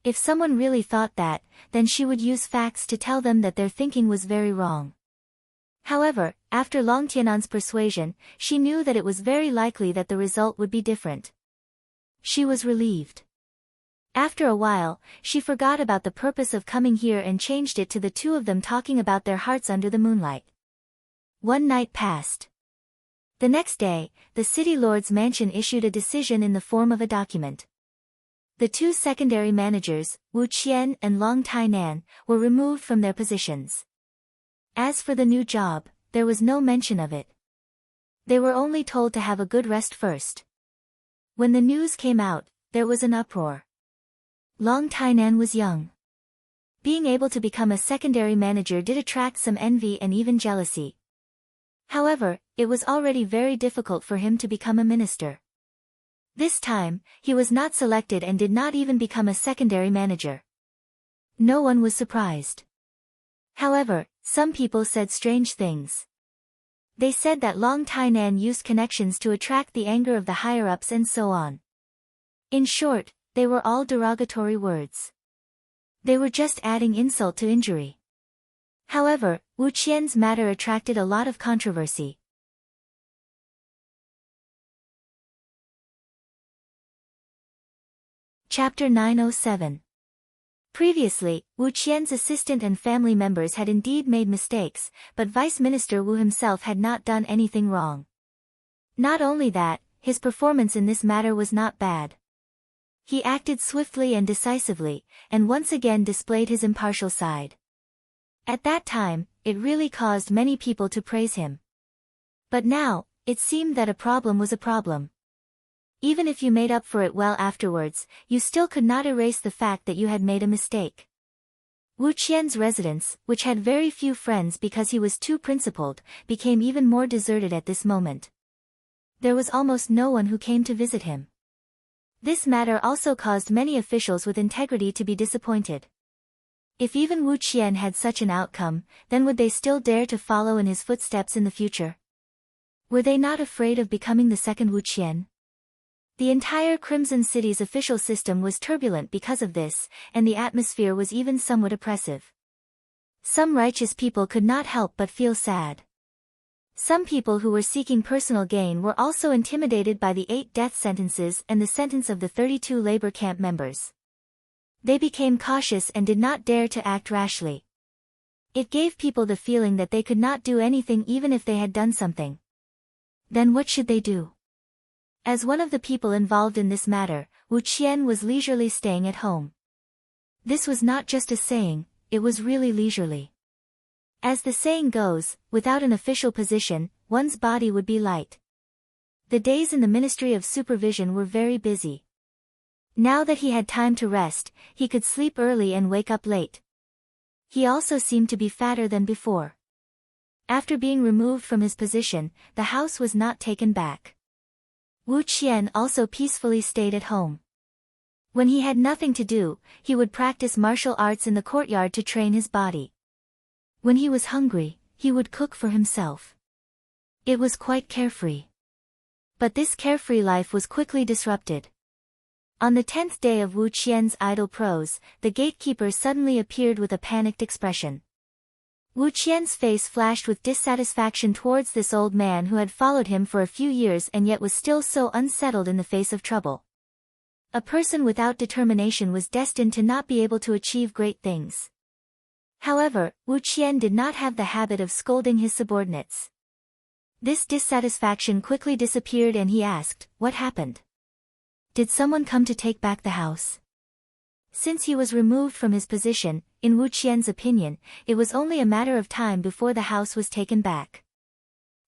If someone really thought that, then she would use facts to tell them that their thinking was very wrong. However, after Long Tianan's persuasion, she knew that it was very likely that the result would be different. She was relieved. After a while, she forgot about the purpose of coming here and changed it to the two of them talking about their hearts under the moonlight. One night passed. The next day, the city lord's mansion issued a decision in the form of a document. The two secondary managers, Wu Qian and Long Tainan, were removed from their positions. As for the new job, there was no mention of it. They were only told to have a good rest first. When the news came out, there was an uproar. Long Tainan was young. Being able to become a secondary manager did attract some envy and even jealousy. However, it was already very difficult for him to become a minister. This time, he was not selected and did not even become a secondary manager. No one was surprised. However, some people said strange things. They said that Long Tainan used connections to attract the anger of the higher-ups and so on. In short, they were all derogatory words. They were just adding insult to injury. However, Wu Qian's matter attracted a lot of controversy. Chapter 907. Previously, Wu Qian's assistant and family members had indeed made mistakes, but Vice Minister Wu himself had not done anything wrong. Not only that, his performance in this matter was not bad. He acted swiftly and decisively, and once again displayed his impartial side. At that time, it really caused many people to praise him. But now, it seemed that a problem was a problem. Even if you made up for it well afterwards, you still could not erase the fact that you had made a mistake. Wu Qian's residence, which had very few friends because he was too principled, became even more deserted at this moment. There was almost no one who came to visit him. This matter also caused many officials with integrity to be disappointed. If even Wu Qian had such an outcome, then would they still dare to follow in his footsteps in the future? Were they not afraid of becoming the second Wu Qian? The entire Crimson City's official system was turbulent because of this, and the atmosphere was even somewhat oppressive. Some righteous people could not help but feel sad. Some people who were seeking personal gain were also intimidated by the 8 death sentences and the sentence of the 32 labor camp members. They became cautious and did not dare to act rashly. It gave people the feeling that they could not do anything even if they had done something. Then what should they do? As one of the people involved in this matter, Wu Qian was leisurely staying at home. This was not just a saying, it was really leisurely. As the saying goes, without an official position, one's body would be light. The days in the Ministry of Supervision were very busy. Now that he had time to rest, he could sleep early and wake up late. He also seemed to be fatter than before. After being removed from his position, the house was not taken back. Wu Qian also peacefully stayed at home. When he had nothing to do, he would practice martial arts in the courtyard to train his body. When he was hungry, he would cook for himself. It was quite carefree. But this carefree life was quickly disrupted. On the 10th day of Wu Qian's idle prose, the gatekeeper suddenly appeared with a panicked expression. Wu Qian's face flashed with dissatisfaction towards this old man who had followed him for a few years and yet was still so unsettled in the face of trouble. A person without determination was destined to not be able to achieve great things. However, Wu Qian did not have the habit of scolding his subordinates. This dissatisfaction quickly disappeared and he asked, "What happened? Did someone come to take back the house?" Since he was removed from his position, in Wu Qian's opinion, it was only a matter of time before the house was taken back.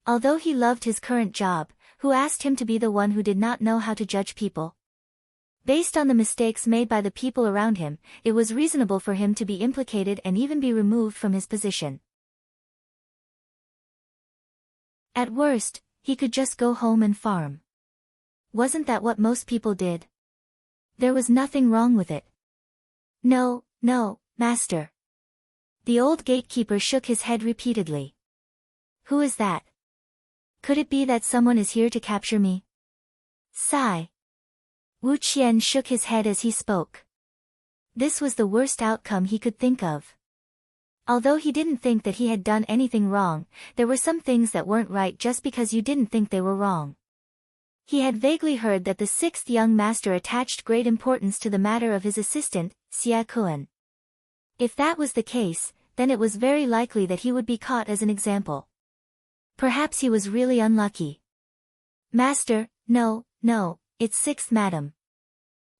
Although he loved his current job, who asked him to be the one who did not know how to judge people? Based on the mistakes made by the people around him, it was reasonable for him to be implicated and even be removed from his position. At worst, he could just go home and farm. Wasn't that what most people did? There was nothing wrong with it. No, no, master. The old gatekeeper shook his head repeatedly. Who is that? Could it be that someone is here to capture me? Sigh. Wu Qian shook his head as he spoke. This was the worst outcome he could think of. Although he didn't think that he had done anything wrong, there were some things that weren't right just because you didn't think they were wrong. He had vaguely heard that the sixth young master attached great importance to the matter of his assistant, Xie Kuan. If that was the case, then it was very likely that he would be caught as an example. Perhaps he was really unlucky. Master, no, it's sixth madam.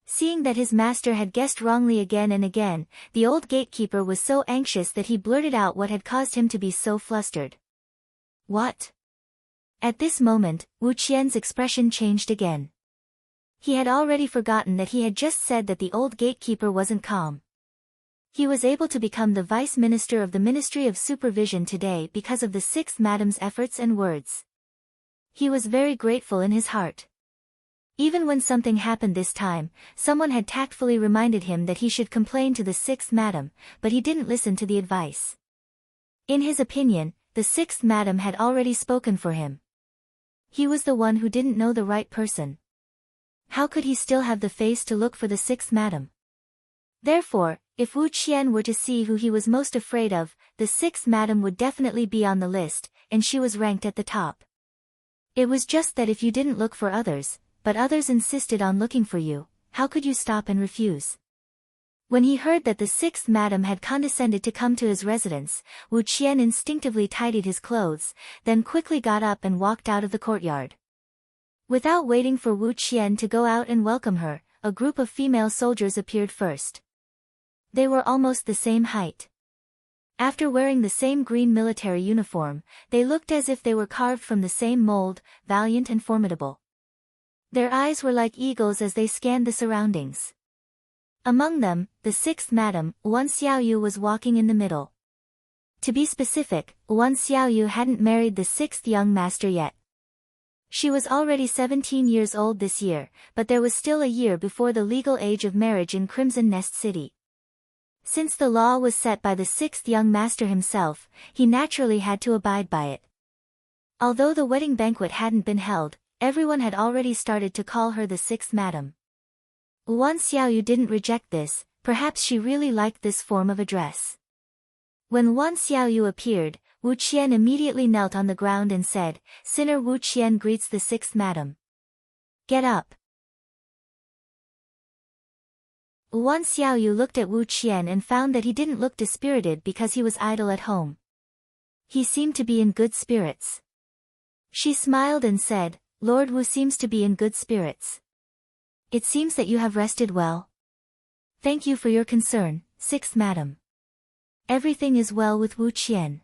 Seeing that his master had guessed wrongly again and again, the old gatekeeper was so anxious that he blurted out what had caused him to be so flustered. What? At this moment, Wu Qian's expression changed again. He had already forgotten that he had just said that the old gatekeeper wasn't calm. He was able to become the vice minister of the Ministry of Supervision today because of the sixth madam's efforts and words. He was very grateful in his heart. Even when something happened this time, someone had tactfully reminded him that he should complain to the sixth madam, but he didn't listen to the advice. In his opinion, the sixth madam had already spoken for him. He was the one who didn't know the right person. How could he still have the face to look for the sixth madam? Therefore, if Wu Qian were to see who he was most afraid of, the sixth madam would definitely be on the list, and she was ranked at the top. It was just that if you didn't look for others, but others insisted on looking for you, how could you stop and refuse? When he heard that the sixth madam had condescended to come to his residence, Wu Qian instinctively tidied his clothes, then quickly got up and walked out of the courtyard. Without waiting for Wu Qian to go out and welcome her, a group of female soldiers appeared first. They were almost the same height. After wearing the same green military uniform, they looked as if they were carved from the same mold, valiant and formidable. Their eyes were like eagles as they scanned the surroundings. Among them, the sixth madam, Wan Xiaoyu, was walking in the middle. To be specific, Wan Xiaoyu hadn't married the sixth young master yet. She was already 17 years old this year, but there was still a year before the legal age of marriage in Crimson Nest City. Since the law was set by the sixth young master himself, he naturally had to abide by it. Although the wedding banquet hadn't been held, everyone had already started to call her the sixth madam. Wan Xiaoyu didn't reject this, perhaps she really liked this form of address. When Wan Xiaoyu appeared, Wu Qian immediately knelt on the ground and said, "Sinner Wu Qian greets the sixth madam. Get up." Wan Xiaoyu looked at Wu Qian and found that he didn't look dispirited because he was idle at home. He seemed to be in good spirits. She smiled and said, "Lord Wu seems to be in good spirits. It seems that you have rested well. Thank you for your concern, sixth madam. Everything is well with Wu Qian."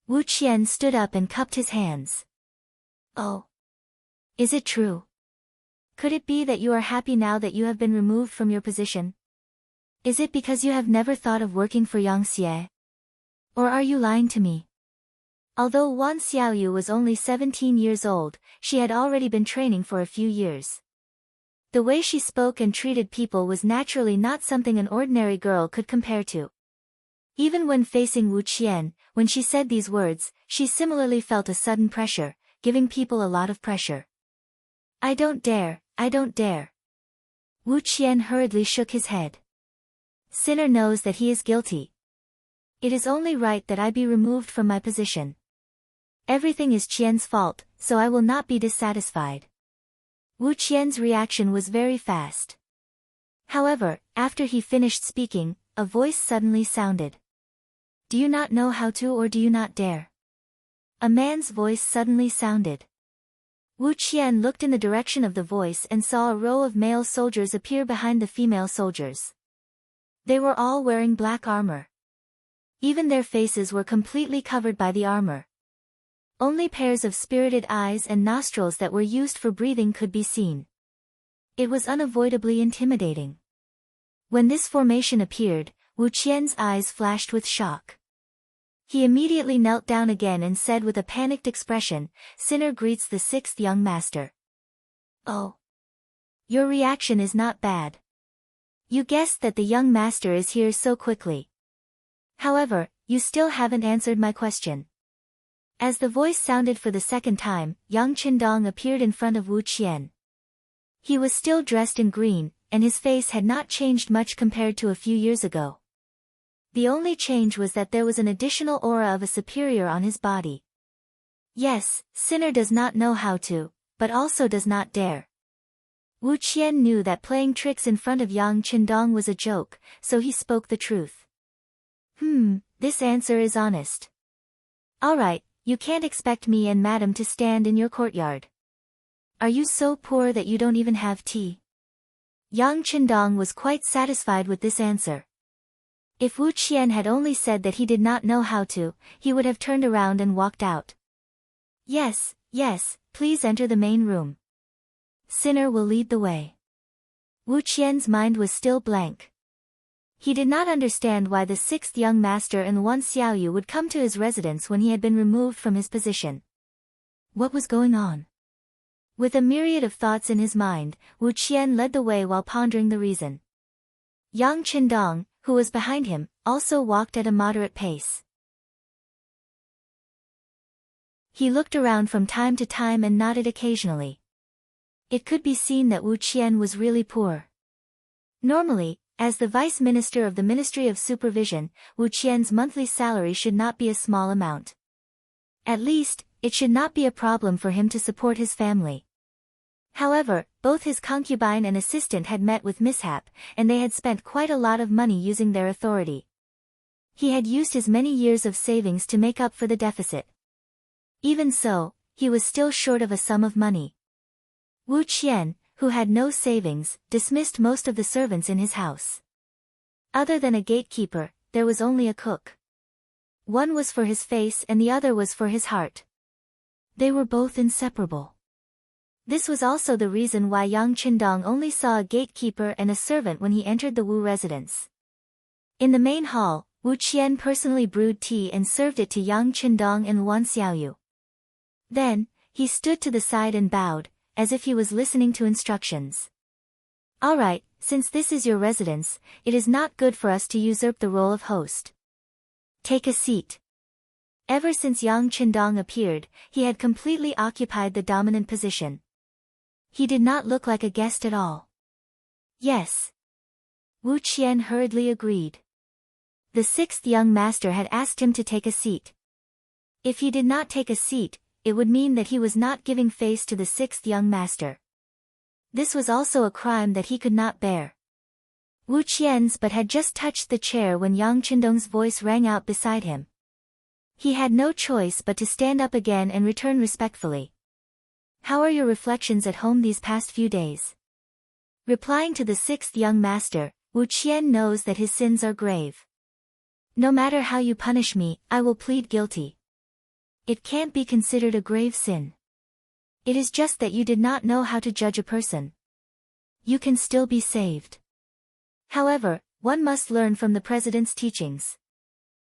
Wu Qian stood up and cupped his hands. "Oh. Is it true? Could it be that you are happy now that you have been removed from your position? Is it because you have never thought of working for Yang Xie? Or are you lying to me?" Although Wan Xiaoyu was only 17 years old, she had already been training for a few years. The way she spoke and treated people was naturally not something an ordinary girl could compare to. Even when facing Wu Qian, when she said these words, she similarly felt a sudden pressure, giving people a lot of pressure. I don't dare. Wu Qian hurriedly shook his head. Sinner knows that he is guilty. It is only right that I be removed from my position. Everything is Qian's fault, so I will not be dissatisfied. Wu Qian's reaction was very fast. However, after he finished speaking, a voice suddenly sounded. Do you not know how to, or do you not dare? A man's voice suddenly sounded. Wu Qian looked in the direction of the voice and saw a row of male soldiers appear behind the female soldiers. They were all wearing black armor. Even their faces were completely covered by the armor. Only pairs of spirited eyes and nostrils that were used for breathing could be seen. It was unavoidably intimidating. When this formation appeared, Wu Qian's eyes flashed with shock. He immediately knelt down again and said with a panicked expression, Sinner greets the sixth young master. Oh. Your reaction is not bad. You guessed that the young master is here so quickly. However, you still haven't answered my question. As the voice sounded for the second time, Yang Qindong appeared in front of Wu Qian. He was still dressed in green, and his face had not changed much compared to a few years ago. The only change was that there was an additional aura of a superior on his body. Yes, sinner does not know how to, but also does not dare. Wu Qian knew that playing tricks in front of Yang Qindong was a joke, so he spoke the truth. This answer is honest. Alright, you can't expect me and madam to stand in your courtyard. Are you so poor that you don't even have tea? Yang Qindong was quite satisfied with this answer. If Wu Qian had only said that he did not know how to, he would have turned around and walked out. Yes, please enter the main room. Sinner will lead the way. Wu Qian's mind was still blank. He did not understand why the sixth young master and Wan Xiaoyu would come to his residence when he had been removed from his position. What was going on? With a myriad of thoughts in his mind, Wu Qian led the way while pondering the reason. Yang Qindong, who was behind him, also walked at a moderate pace. He looked around from time to time and nodded occasionally. It could be seen that Wu Qian was really poor. Normally, as the Vice Minister of the Ministry of Supervision, Wu Qian's monthly salary should not be a small amount. At least, it should not be a problem for him to support his family. However, both his concubine and assistant had met with mishap, and they had spent quite a lot of money using their authority. He had used his many years of savings to make up for the deficit. Even so, he was still short of a sum of money. Wu Qian, who had no savings, dismissed most of the servants in his house. Other than a gatekeeper, there was only a cook. One was for his face and the other was for his heart. They were both inseparable. This was also the reason why Yang Qindong only saw a gatekeeper and a servant when he entered the Wu residence. In the main hall, Wu Qian personally brewed tea and served it to Yang Qindong and Wan Xiaoyu. Then, he stood to the side and bowed, as if he was listening to instructions. Alright, since this is your residence, it is not good for us to usurp the role of host. Take a seat. Ever since Yang Qindong appeared, he had completely occupied the dominant position. He did not look like a guest at all. Yes. Wu Qian hurriedly agreed. The sixth young master had asked him to take a seat. If he did not take a seat, it would mean that he was not giving face to the sixth young master. This was also a crime that he could not bear. Wu Qian's but had just touched the chair when Yang Qindong's voice rang out beside him. He had no choice but to stand up again and return respectfully. How are your reflections at home these past few days? Replying to the sixth young master, Wu Qian knows that his sins are grave. No matter how you punish me, I will plead guilty. It can't be considered a grave sin. It is just that you did not know how to judge a person. You can still be saved. However, one must learn from the president's teachings.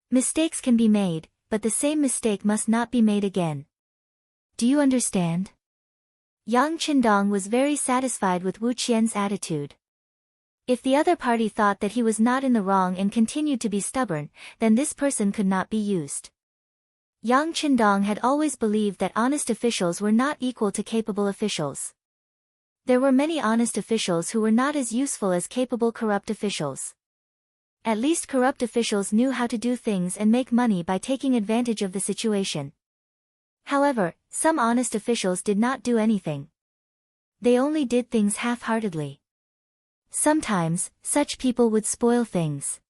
Mistakes can be made, but the same mistake must not be made again. Do you understand? Yang Qindong was very satisfied with Wu Qian's attitude. If the other party thought that he was not in the wrong and continued to be stubborn, then this person could not be used. Yang Qindong had always believed that honest officials were not equal to capable officials. There were many honest officials who were not as useful as capable corrupt officials. At least corrupt officials knew how to do things and make money by taking advantage of the situation. However, some honest officials did not do anything. They only did things half-heartedly. Sometimes, such people would spoil things.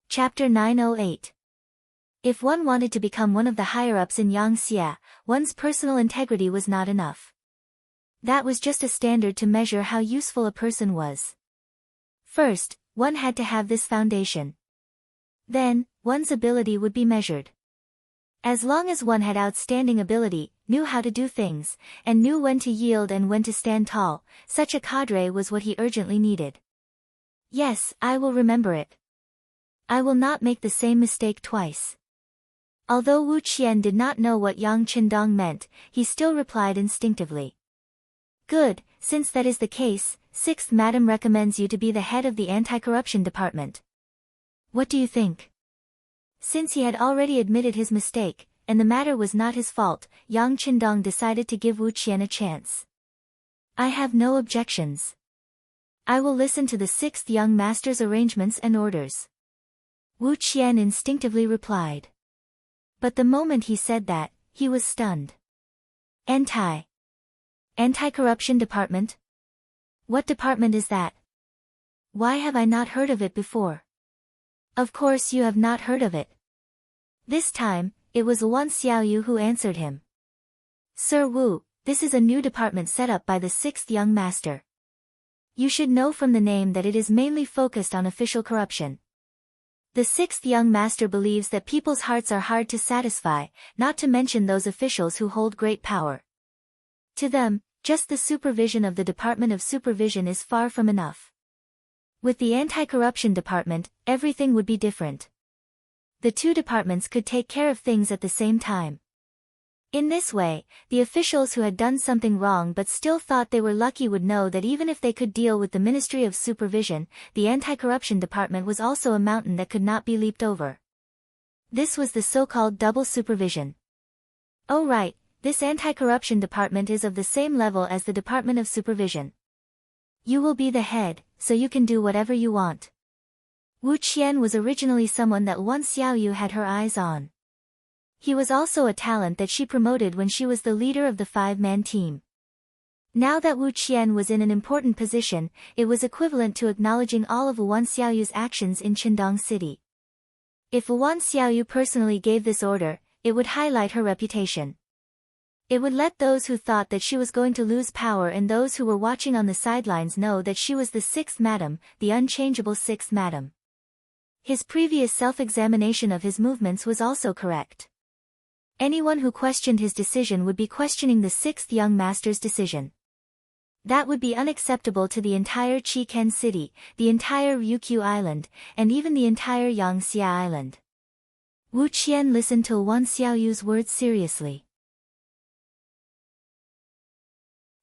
Chapter 908. If one wanted to become one of the higher-ups in Yangxia, one's personal integrity was not enough. That was just a standard to measure how useful a person was. First, one had to have this foundation. Then, one's ability would be measured. As long as one had outstanding ability, knew how to do things, and knew when to yield and when to stand tall, such a cadre was what he urgently needed. Yes, I will remember it. I will not make the same mistake twice. Although Wu Qian did not know what Yang Qindong meant, he still replied instinctively. Good, since that is the case, Sixth Madam recommends you to be the head of the anti-corruption department. What do you think? Since he had already admitted his mistake, and the matter was not his fault, Yang Qindong decided to give Wu Qian a chance. I have no objections. I will listen to the sixth young master's arrangements and orders. Wu Qian instinctively replied. But the moment he said that, he was stunned. Anti-corruption department? What department is that? Why have I not heard of it before? Of course you have not heard of it. This time, it was Wan Xiaoyu who answered him. Sir Wu, this is a new department set up by the sixth young master. You should know from the name that it is mainly focused on official corruption. The sixth young master believes that people's hearts are hard to satisfy, not to mention those officials who hold great power. To them, just the supervision of the Department of Supervision is far from enough. With the anti-corruption department, everything would be different. The two departments could take care of things at the same time. In this way, the officials who had done something wrong but still thought they were lucky would know that even if they could deal with the Ministry of Supervision, the anti-corruption department was also a mountain that could not be leaped over. This was the so-called double supervision. Oh right, this anti-corruption department is of the same level as the Department of Supervision. You will be the head, so you can do whatever you want. Wu Qian was originally someone that Wan Xiaoyu had her eyes on. He was also a talent that she promoted when she was the leader of the five-man team. Now that Wu Qian was in an important position, it was equivalent to acknowledging all of Wan Xiaoyu's actions in Qingdong City. If Wan Xiaoyu personally gave this order, it would highlight her reputation. It would let those who thought that she was going to lose power and those who were watching on the sidelines know that she was the sixth madam, the unchangeable sixth madam. His previous self-examination of his movements was also correct. Anyone who questioned his decision would be questioning the sixth young master's decision. That would be unacceptable to the entire Qing city, the entire Ryukyu Island, and even the entire Yangxia Island. Wu Qian listened to Wan Xiaoyu's words seriously.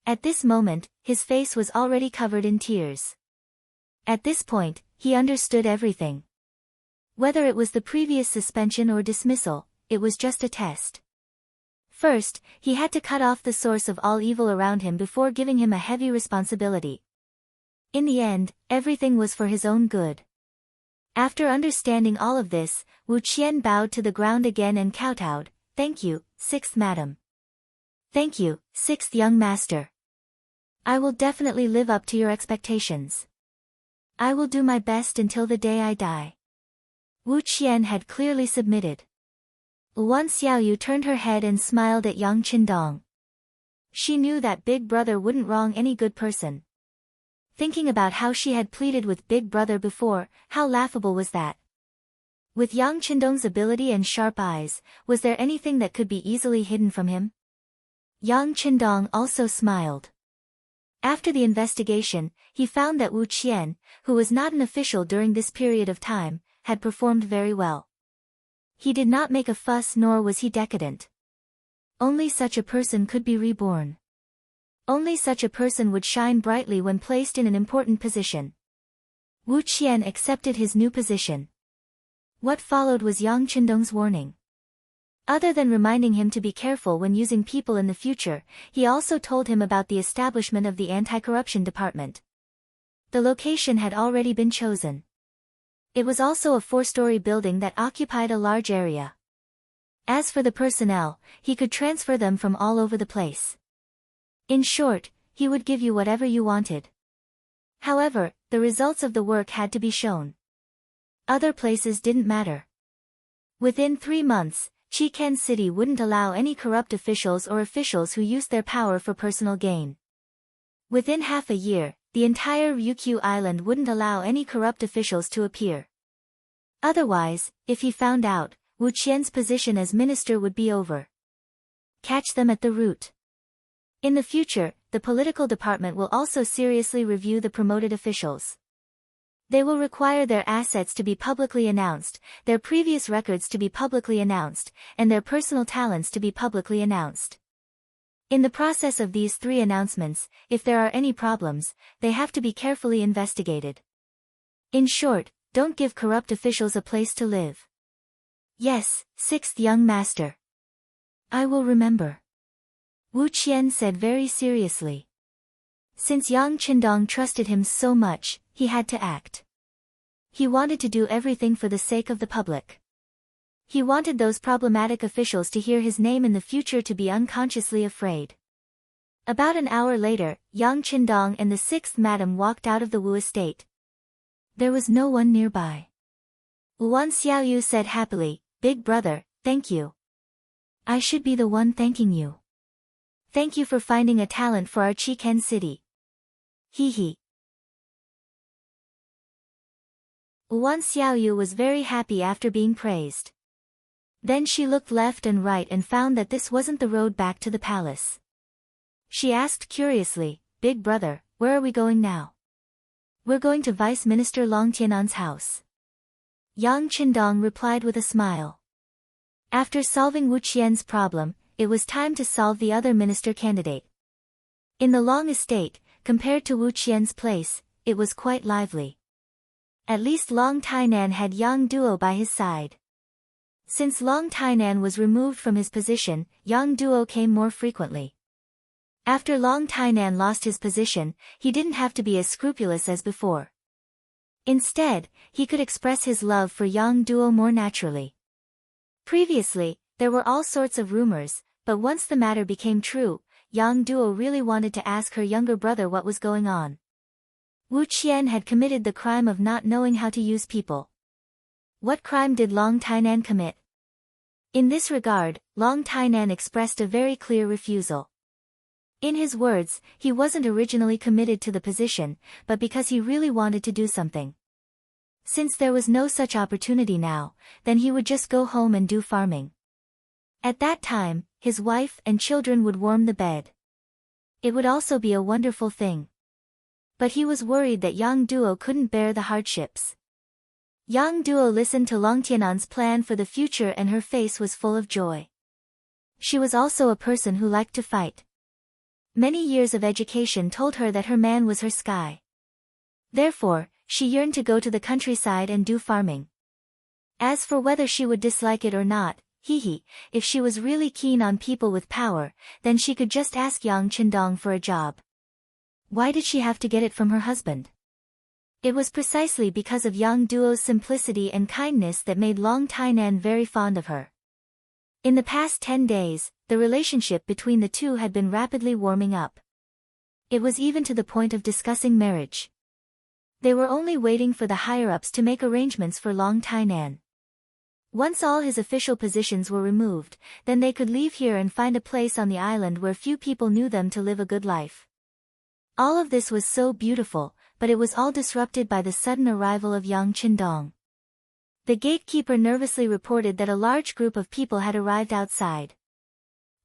At this moment, his face was already covered in tears. At this point, he understood everything. Whether it was the previous suspension or dismissal, it was just a test. First, he had to cut off the source of all evil around him before giving him a heavy responsibility. In the end, everything was for his own good. After understanding all of this, Wu Qian bowed to the ground again and kowtowed. Thank you, sixth madam. Thank you, sixth young master. I will definitely live up to your expectations. I will do my best until the day I die. Wu Qian had clearly submitted. Wan Xiaoyu turned her head and smiled at Yang Qindong. She knew that Big Brother wouldn't wrong any good person. Thinking about how she had pleaded with Big Brother before, how laughable was that? With Yang Qindong's ability and sharp eyes, was there anything that could be easily hidden from him? Yang Qindong also smiled. After the investigation, he found that Wu Qian, who was not an official during this period of time, had performed very well. He did not make a fuss nor was he decadent. Only such a person could be reborn. Only such a person would shine brightly when placed in an important position. Wu Qian accepted his new position. What followed was Yang Qindong's warning. Other than reminding him to be careful when using people in the future, he also told him about the establishment of the anti-corruption department. The location had already been chosen. It was also a 4-story building that occupied a large area. As for the personnel, he could transfer them from all over the place. In short, he would give you whatever you wanted. However, the results of the work had to be shown. Other places didn't matter. Within 3 months, Qing City wouldn't allow any corrupt officials or officials who used their power for personal gain. Within half a year, the entire Ryukyu Island wouldn't allow any corrupt officials to appear. Otherwise, if he found out, Wu Qian's position as minister would be over. Catch them at the root. In the future, the political department will also seriously review the promoted officials. They will require their assets to be publicly announced, their previous records to be publicly announced, and their personal talents to be publicly announced. In the process of these 3 announcements, if there are any problems, they have to be carefully investigated. In short, don't give corrupt officials a place to live. Yes, sixth young master. I will remember. Wu Qian said very seriously. Since Yang Qindong trusted him so much, he had to act. He wanted to do everything for the sake of the public. He wanted those problematic officials to hear his name in the future to be unconsciously afraid. About an hour later, Yang Qindong and the sixth madam walked out of the Wu estate. There was no one nearby. Wan Xiaoyu said happily, "Big brother, thank you. I should be the one thanking you. Thank you for finding a talent for our Qing city. Hee hee." Wan Xiaoyu was very happy after being praised. Then she looked left and right and found that this wasn't the road back to the palace. She asked curiously, "Big brother, where are we going now?" "We're going to Vice Minister Long Tianan's house." Yang Qindong replied with a smile. After solving Wu Qian's problem, it was time to solve the other minister candidate. In the Long estate, compared to Wu Qian's place, it was quite lively. At least Long Tainan had Yang Duo by his side. Since Long Tainan was removed from his position, Yang Duo came more frequently. After Long Tainan lost his position, he didn't have to be as scrupulous as before. Instead, he could express his love for Yang Duo more naturally. Previously, there were all sorts of rumors, but once the matter became true, Yang Duo really wanted to ask her younger brother what was going on. Wu Qian had committed the crime of not knowing how to use people. What crime did Long Tainan commit? In this regard, Long Tainan expressed a very clear refusal. In his words, he wasn't originally committed to the position, but because he really wanted to do something. Since there was no such opportunity now, then he would just go home and do farming. At that time, his wife and children would warm the bed. It would also be a wonderful thing. But he was worried that Yang Duo couldn't bear the hardships. Yang Duo listened to Long Tianan's plan for the future and her face was full of joy. She was also a person who liked to fight. Many years of education told her that her man was her sky. Therefore, she yearned to go to the countryside and do farming. As for whether she would dislike it or not, if she was really keen on people with power, then she could just ask Yang Qindong for a job. Why did she have to get it from her husband? It was precisely because of Yang Duo's simplicity and kindness that made Long Tainan very fond of her. In the past 10 days, the relationship between the two had been rapidly warming up. It was even to the point of discussing marriage. They were only waiting for the higher-ups to make arrangements for Long Tainan. Once all his official positions were removed, then they could leave here and find a place on the island where few people knew them to live a good life. All of this was so beautiful, but it was all disrupted by the sudden arrival of Yang Qindong. The gatekeeper nervously reported that a large group of people had arrived outside.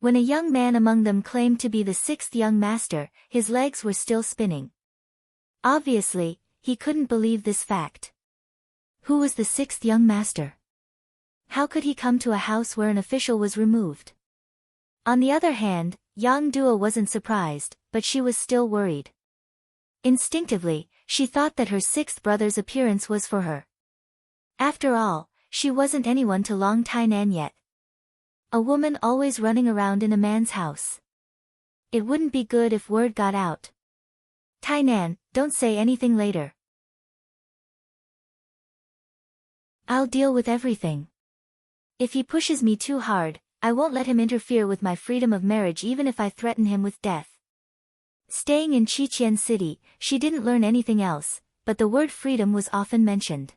When a young man among them claimed to be the sixth young master, his legs were still spinning. Obviously, he couldn't believe this fact. Who was the sixth young master? How could he come to a house where an official was removed? On the other hand, Yang Duo wasn't surprised, but she was still worried. Instinctively, she thought that her sixth brother's appearance was for her. After all, she wasn't anyone to Long Tainan yet. A woman always running around in a man's house. It wouldn't be good if word got out. "Tainan, don't say anything later. I'll deal with everything. If he pushes me too hard, I won't let him interfere with my freedom of marriage even if I threaten him with death." Staying in Qiqian City, she didn't learn anything else, but the word freedom was often mentioned.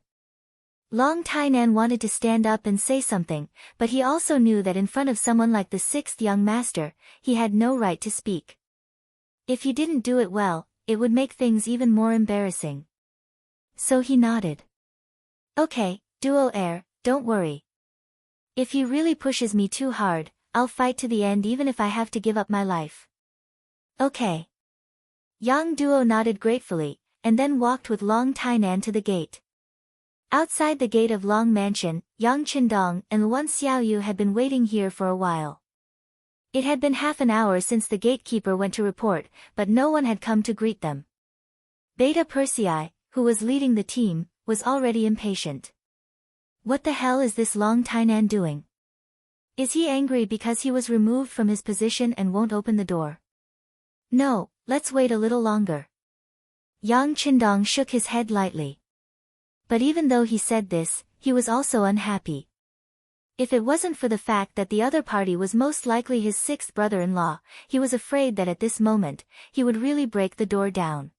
Long Tainan wanted to stand up and say something, but he also knew that in front of someone like the sixth young master, he had no right to speak. If he didn't do it well, it would make things even more embarrassing. So he nodded. "Okay, Duo heir, don't worry. If he really pushes me too hard, I'll fight to the end even if I have to give up my life." "Okay." Yang Duo nodded gratefully, and then walked with Long Tainan to the gate. Outside the gate of Long Mansion, Yang Qindong and Wan Xiaoyu had been waiting here for a while. It had been half an hour since the gatekeeper went to report, but no one had come to greet them. Beta Persei, who was leading the team, was already impatient. What the hell is this Long Tainan doing? Is he angry because he was removed from his position and won't open the door? No, Let's wait a little longer. Yang Qindong shook his head lightly. But even though he said this, he was also unhappy. If it wasn't for the fact that the other party was most likely his sixth brother-in-law, he was afraid that at this moment, he would really break the door down.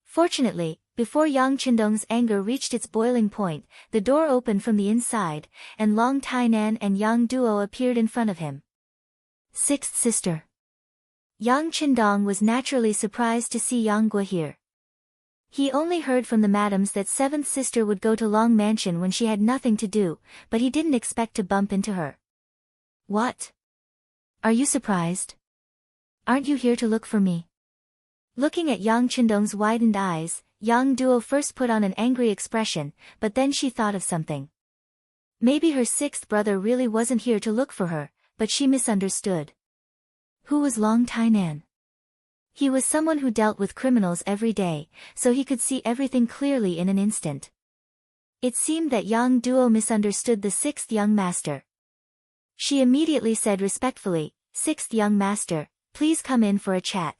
Fortunately, before Yang Qindong's anger reached its boiling point, the door opened from the inside, and Long Tainan and Yang Duo appeared in front of him. Sixth sister. Yang Qindong was naturally surprised to see Yang Gua here. He only heard from the madams that seventh sister would go to Long Mansion when she had nothing to do, but he didn't expect to bump into her. What? Are you surprised? Aren't you here to look for me? Looking at Yang Qindong's widened eyes, Yang Duo first put on an angry expression, but then she thought of something. Maybe her sixth brother really wasn't here to look for her, but she misunderstood. Who was Long Tainan? He was someone who dealt with criminals every day, so he could see everything clearly in an instant. It seemed that Yang Duo misunderstood the sixth young master. She immediately said respectfully, "Sixth young master, please come in for a chat."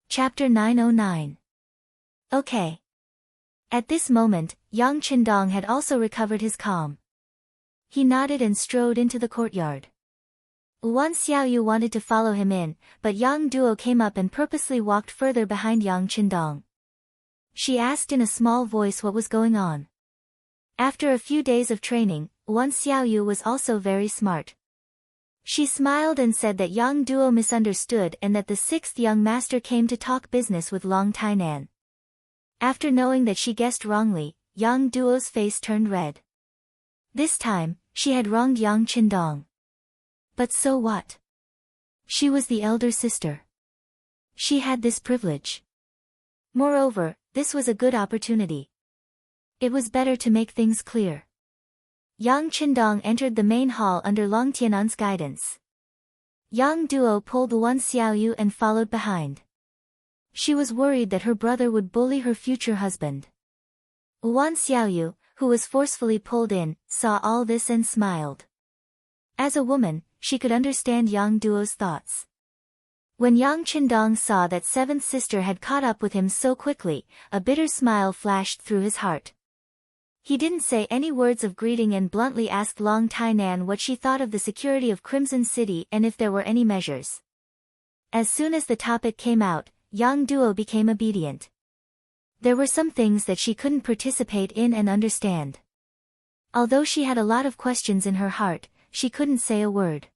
Chapter 909. Okay. At this moment, Yang Qindong had also recovered his calm. He nodded and strode into the courtyard. Wan Xiaoyu wanted to follow him in, but Yang Duo came up and purposely walked further behind Yang Qindong. She asked in a small voice what was going on. After a few days of training, Wan Xiaoyu was also very smart. She smiled and said that Yang Duo misunderstood and that the sixth young master came to talk business with Long Tainan. After knowing that she guessed wrongly, Yang Duo's face turned red. This time, she had wronged Yang Qindong. But so what? She was the elder sister. She had this privilege. Moreover, this was a good opportunity. It was better to make things clear. Yang Qindong entered the main hall under Long Tianan's guidance. Yang Duo pulled Wan Xiaoyu and followed behind. She was worried that her brother would bully her future husband. Wan Xiaoyu, who was forcefully pulled in, saw all this and smiled. As a woman, she could understand Yang Duo's thoughts. When Yang Qindong saw that seventh sister had caught up with him so quickly, a bitter smile flashed through his heart. He didn't say any words of greeting and bluntly asked Long Tainan what she thought of the security of Crimson City and if there were any measures. As soon as the topic came out, Yang Duo became obedient. There were some things that she couldn't participate in and understand. Although she had a lot of questions in her heart, she couldn't say a word.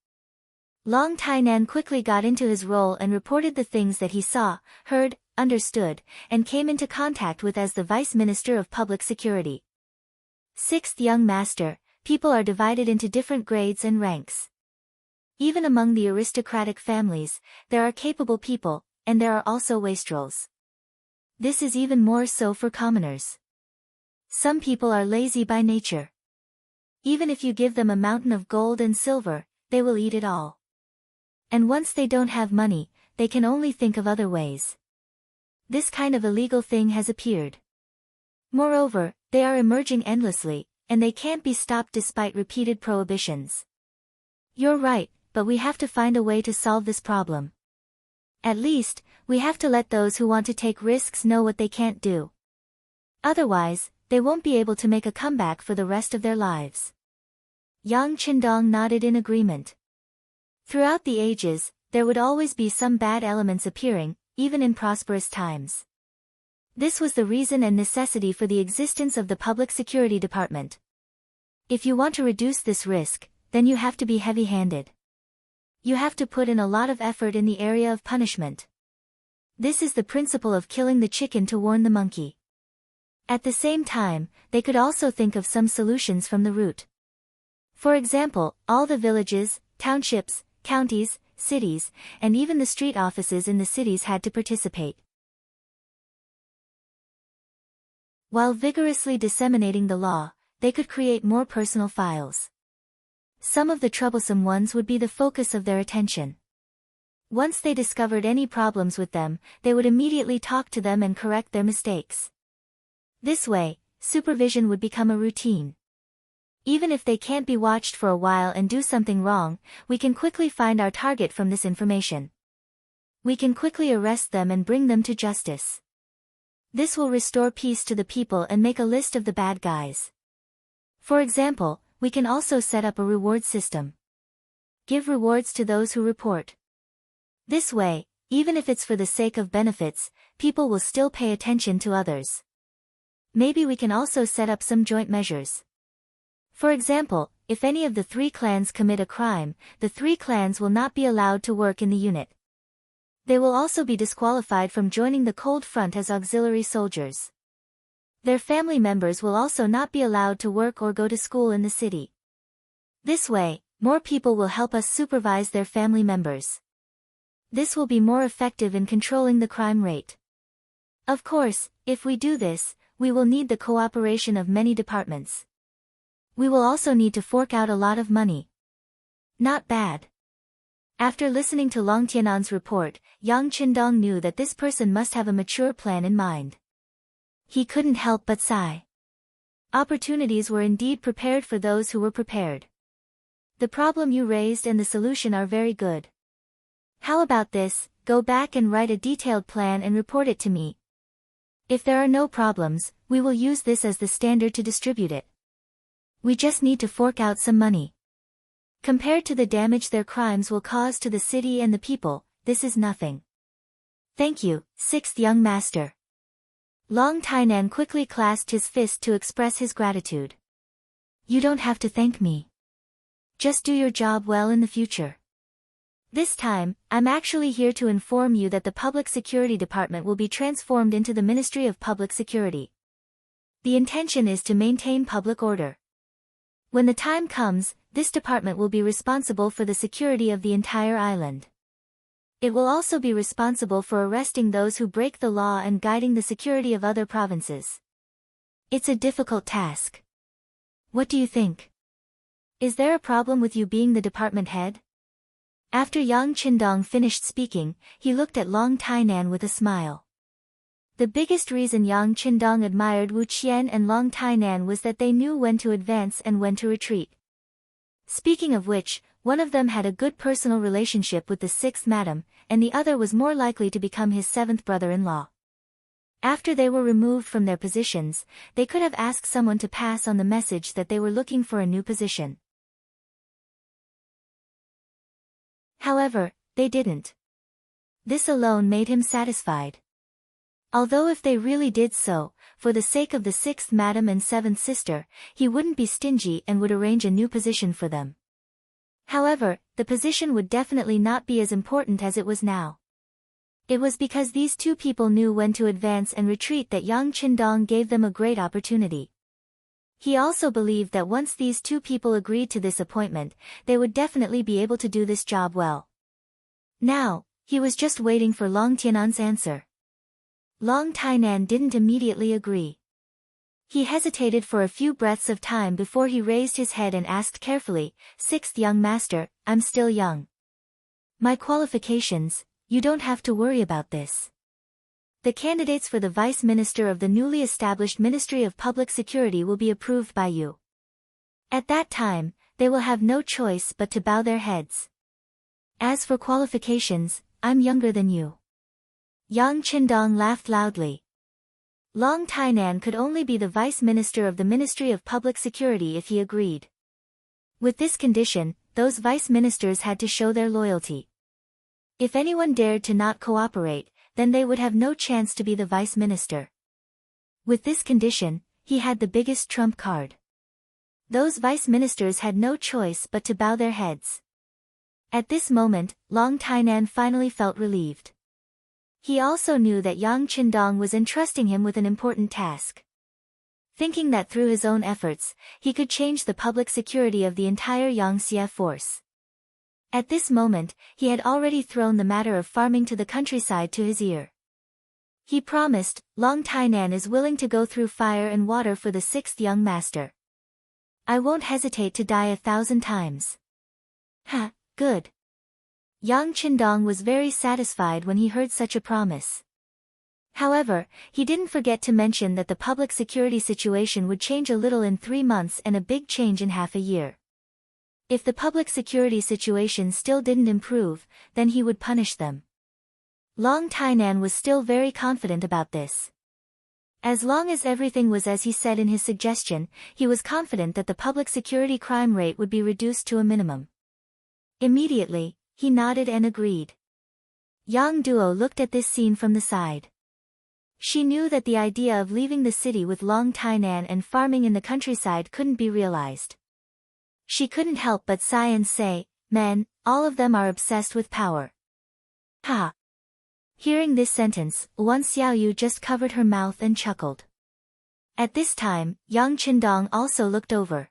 Long Tainan quickly got into his role and reported the things that he saw, heard, understood, and came into contact with as the Vice Minister of Public Security. Sixth young master, people are divided into different grades and ranks. Even among the aristocratic families, there are capable people, and there are also wastrels. This is even more so for commoners. Some people are lazy by nature. Even if you give them a mountain of gold and silver, they will eat it all. And once they don't have money, they can only think of other ways. This kind of illegal thing has appeared. Moreover, they are emerging endlessly, and they can't be stopped despite repeated prohibitions. You're right, but we have to find a way to solve this problem. At least, we have to let those who want to take risks know what they can't do. Otherwise, they won't be able to make a comeback for the rest of their lives. Yang Qindong nodded in agreement. Throughout the ages, there would always be some bad elements appearing, even in prosperous times. This was the reason and necessity for the existence of the Public Security Department. If you want to reduce this risk, then you have to be heavy-handed. You have to put in a lot of effort in the area of punishment. This is the principle of killing the chicken to warn the monkey. At the same time, they could also think of some solutions from the root. For example, all the villages, townships, counties, cities, and even the street offices in the cities had to participate. While vigorously disseminating the law, they could create more personal files. Some of the troublesome ones would be the focus of their attention. Once they discovered any problems with them, they would immediately talk to them and correct their mistakes. This way, supervision would become a routine. Even if they can't be watched for a while and do something wrong, we can quickly find our target from this information. We can quickly arrest them and bring them to justice. This will restore peace to the people and make a list of the bad guys. For example, we can also set up a reward system. Give rewards to those who report. This way, even if it's for the sake of benefits, people will still pay attention to others. Maybe we can also set up some joint measures. For example, if any of the 3 clans commit a crime, the 3 clans will not be allowed to work in the unit. They will also be disqualified from joining the Cold Front as auxiliary soldiers. Their family members will also not be allowed to work or go to school in the city. This way, more people will help us supervise their family members. This will be more effective in controlling the crime rate. Of course, if we do this, we will need the cooperation of many departments. We will also need to fork out a lot of money. Not bad. After listening to Long Tianan's report, Yang Qindong knew that this person must have a mature plan in mind. He couldn't help but sigh. Opportunities were indeed prepared for those who were prepared. The problem you raised and the solution are very good. How about this? Go back and write a detailed plan and report it to me. If there are no problems, we will use this as the standard to distribute it. We just need to fork out some money. Compared to the damage their crimes will cause to the city and the people, this is nothing. Thank you, 6th young master. Long Tainan quickly clasped his fist to express his gratitude. You don't have to thank me. Just do your job well in the future. This time, I'm actually here to inform you that the Public Security Department will be transformed into the Ministry of Public Security. The intention is to maintain public order. When the time comes, this department will be responsible for the security of the entire island. It will also be responsible for arresting those who break the law and guiding the security of other provinces. It's a difficult task. What do you think? Is there a problem with you being the department head? After Yang Qindong finished speaking, he looked at Long Tainan with a smile. The biggest reason Yang Qindong admired Wu Qian and Long Tainan was that they knew when to advance and when to retreat. Speaking of which, one of them had a good personal relationship with the 6th madam, and the other was more likely to become his 7th brother-in-law. After they were removed from their positions, they could have asked someone to pass on the message that they were looking for a new position. However, they didn't. This alone made him satisfied. Although if they really did so, for the sake of the 6th madam and 7th sister, he wouldn't be stingy and would arrange a new position for them. However, the position would definitely not be as important as it was now. It was because these 2 people knew when to advance and retreat that Yang Qindong gave them a great opportunity. He also believed that once these 2 people agreed to this appointment, they would definitely be able to do this job well. Now, he was just waiting for Long Tianan's answer. Long Tainan didn't immediately agree. He hesitated for a few breaths of time before he raised his head and asked carefully, 6th young master, I'm still young. My qualifications, you don't have to worry about this. The candidates for the Vice Minister of the newly established Ministry of Public Security will be approved by you. At that time, they will have no choice but to bow their heads. As for qualifications, I'm younger than you. Yang Qindong laughed loudly. Long Tainan could only be the Vice Minister of the Ministry of Public Security if he agreed. With this condition, those Vice Ministers had to show their loyalty. If anyone dared to not cooperate, then they would have no chance to be the Vice Minister. With this condition, he had the biggest trump card. Those Vice Ministers had no choice but to bow their heads. At this moment, Long Tainan finally felt relieved. He also knew that Yang Qindong was entrusting him with an important task. Thinking that through his own efforts, he could change the public security of the entire Yangxie force. At this moment, he had already thrown the matter of farming to the countryside to his ear. He promised, Long Tainan is willing to go through fire and water for the 6th young master. I won't hesitate to die 1,000 times. Ha, good. Yang Qindong was very satisfied when he heard such a promise. However, he didn't forget to mention that the public security situation would change a little in 3 months and a big change in half a year. If the public security situation still didn't improve, then he would punish them. Long Tainan was still very confident about this. As long as everything was as he said in his suggestion, he was confident that the public security crime rate would be reduced to a minimum. Immediately, he nodded and agreed. Yang Duo looked at this scene from the side. She knew that the idea of leaving the city with Long Tainan and farming in the countryside couldn't be realized. She couldn't help but sigh and say, "Men, all of them are obsessed with power." Ha! Hearing this sentence, Wan Xiaoyu just covered her mouth and chuckled. At this time, Yang Qindong also looked over.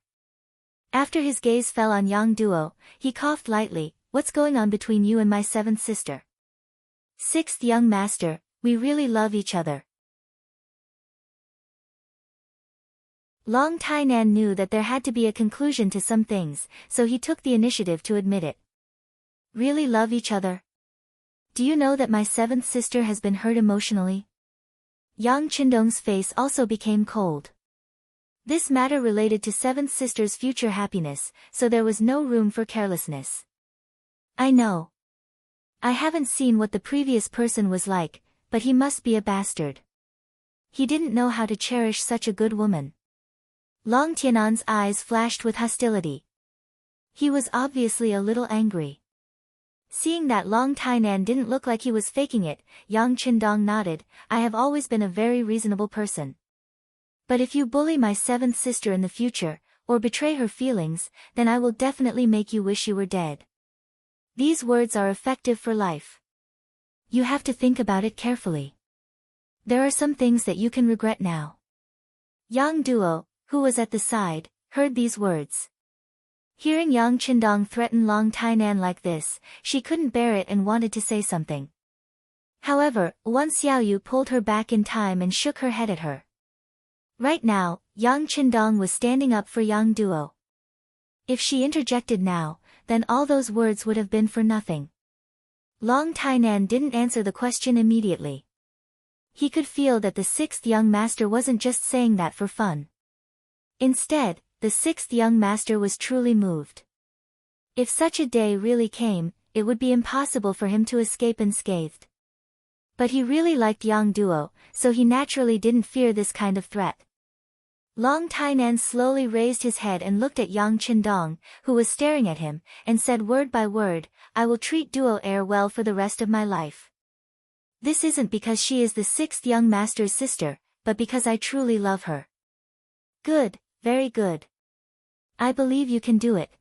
After his gaze fell on Yang Duo, he coughed lightly. "What's going on between you and my seventh sister?" "Sixth young master, we really love each other." Long Tainan knew that there had to be a conclusion to some things, so he took the initiative to admit it. "Really love each other? Do you know that my seventh sister has been hurt emotionally?" Yang Qindong's face also became cold. This matter related to seventh sister's future happiness, so there was no room for carelessness. "I know. I haven't seen what the previous person was like, but he must be a bastard. He didn't know how to cherish such a good woman." Long Tianan's eyes flashed with hostility. He was obviously a little angry. Seeing that Long Tainan didn't look like he was faking it, Yang Qindong nodded. "I have always been a very reasonable person. But if you bully my seventh sister in the future, or betray her feelings, then I will definitely make you wish you were dead." These words are effective for life. You have to think about it carefully. There are some things that you can regret now. Yang Duo, who was at the side, heard these words. Hearing Yang Qindong threaten Long Tainan like this, she couldn't bear it and wanted to say something. However, Wan Xiaoyu pulled her back in time and shook her head at her. Right now, Yang Qindong was standing up for Yang Duo. If she interjected now, then all those words would have been for nothing. Long Tainan didn't answer the question immediately. He could feel that the sixth young master wasn't just saying that for fun. Instead, the sixth young master was truly moved. If such a day really came, it would be impossible for him to escape unscathed. But he really liked Yang Duo, so he naturally didn't fear this kind of threat. Long Tainan slowly raised his head and looked at Yang Qindong, who was staring at him, and said word by word, "I will treat Duo heir well for the rest of my life. This isn't because she is the sixth young master's sister, but because I truly love her." "Good, very good. I believe you can do it.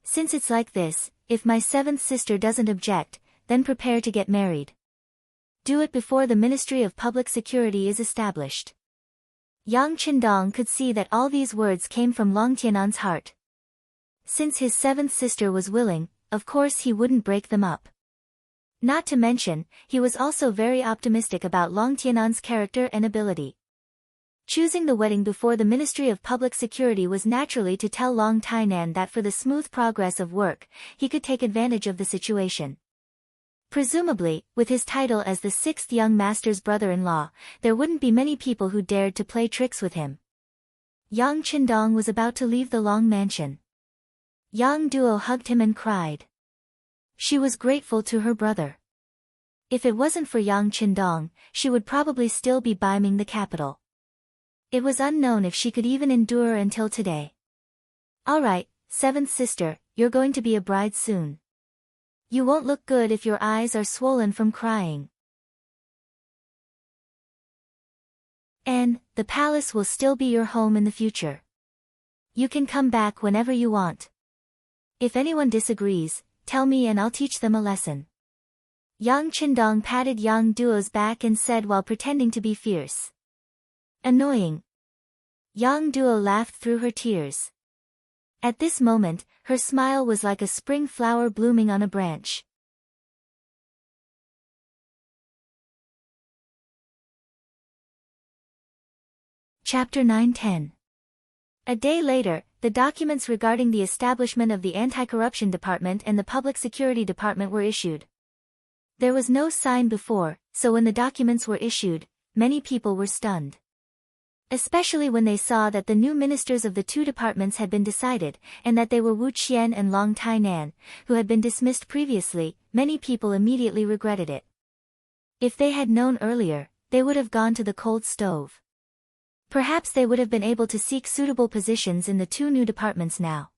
Since it's like this, if my seventh sister doesn't object, then prepare to get married. Do it before the Ministry of Public Security is established." Yang Qindong could see that all these words came from Long Tianan's heart. Since his seventh sister was willing, of course he wouldn't break them up. Not to mention, he was also very optimistic about Long Tianan's character and ability. Choosing the wedding before the Ministry of Public Security was naturally to tell Long Tainan that for the smooth progress of work, he could take advantage of the situation. Presumably, with his title as the sixth young master's brother-in-law, there wouldn't be many people who dared to play tricks with him. Yang Qindong was about to leave the Long mansion. Yang Duo hugged him and cried. She was grateful to her brother. If it wasn't for Yang Qindong, she would probably still be biming the capital. It was unknown if she could even endure until today. "Alright, seventh sister, you're going to be a bride soon. You won't look good if your eyes are swollen from crying. And, the palace will still be your home in the future. You can come back whenever you want. If anyone disagrees, tell me and I'll teach them a lesson." Yang Qindong patted Yang Duo's back and said while pretending to be fierce. "Annoying." Yang Duo laughed through her tears. At this moment, her smile was like a spring flower blooming on a branch. Chapter 9-10. A day later, the documents regarding the establishment of the Anti-Corruption Department and the Public Security Department were issued. There was no sign before, so when the documents were issued, many people were stunned. Especially when they saw that the new ministers of the two departments had been decided, and that they were Wu Qian and Long Tainan, who had been dismissed previously. Many people immediately regretted it. If they had known earlier, they would have gone to the cold stove. Perhaps they would have been able to seek suitable positions in the two new departments now.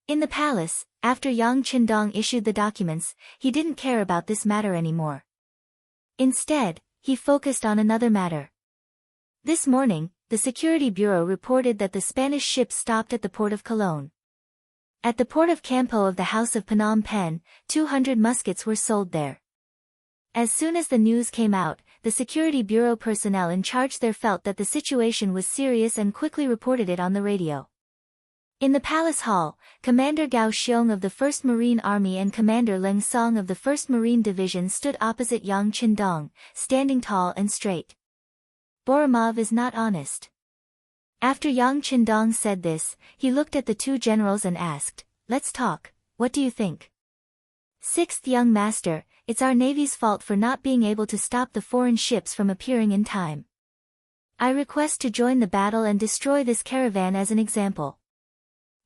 In the palace, after Yang Qindong issued the documents, he didn't care about this matter anymore. Instead, he focused on another matter. This morning, the Security Bureau reported that the Spanish ships stopped at the port of Cologne. At the port of Campo of the House of Phnom Penh, 200 muskets were sold there. As soon as the news came out, the Security Bureau personnel in charge there felt that the situation was serious and quickly reported it on the radio. In the palace hall, Commander Gao Xiong of the 1st Marine Army and Commander Leng Song of the 1st Marine Division stood opposite Yang Qindong, standing tall and straight. Borimov is not honest. After Yang Qindong said this, he looked at the two generals and asked, "Let's talk, what do you think?" Sixth young master, it's our Navy's fault for not being able to stop the foreign ships from appearing in time. I request to join the battle and destroy this caravan as an example.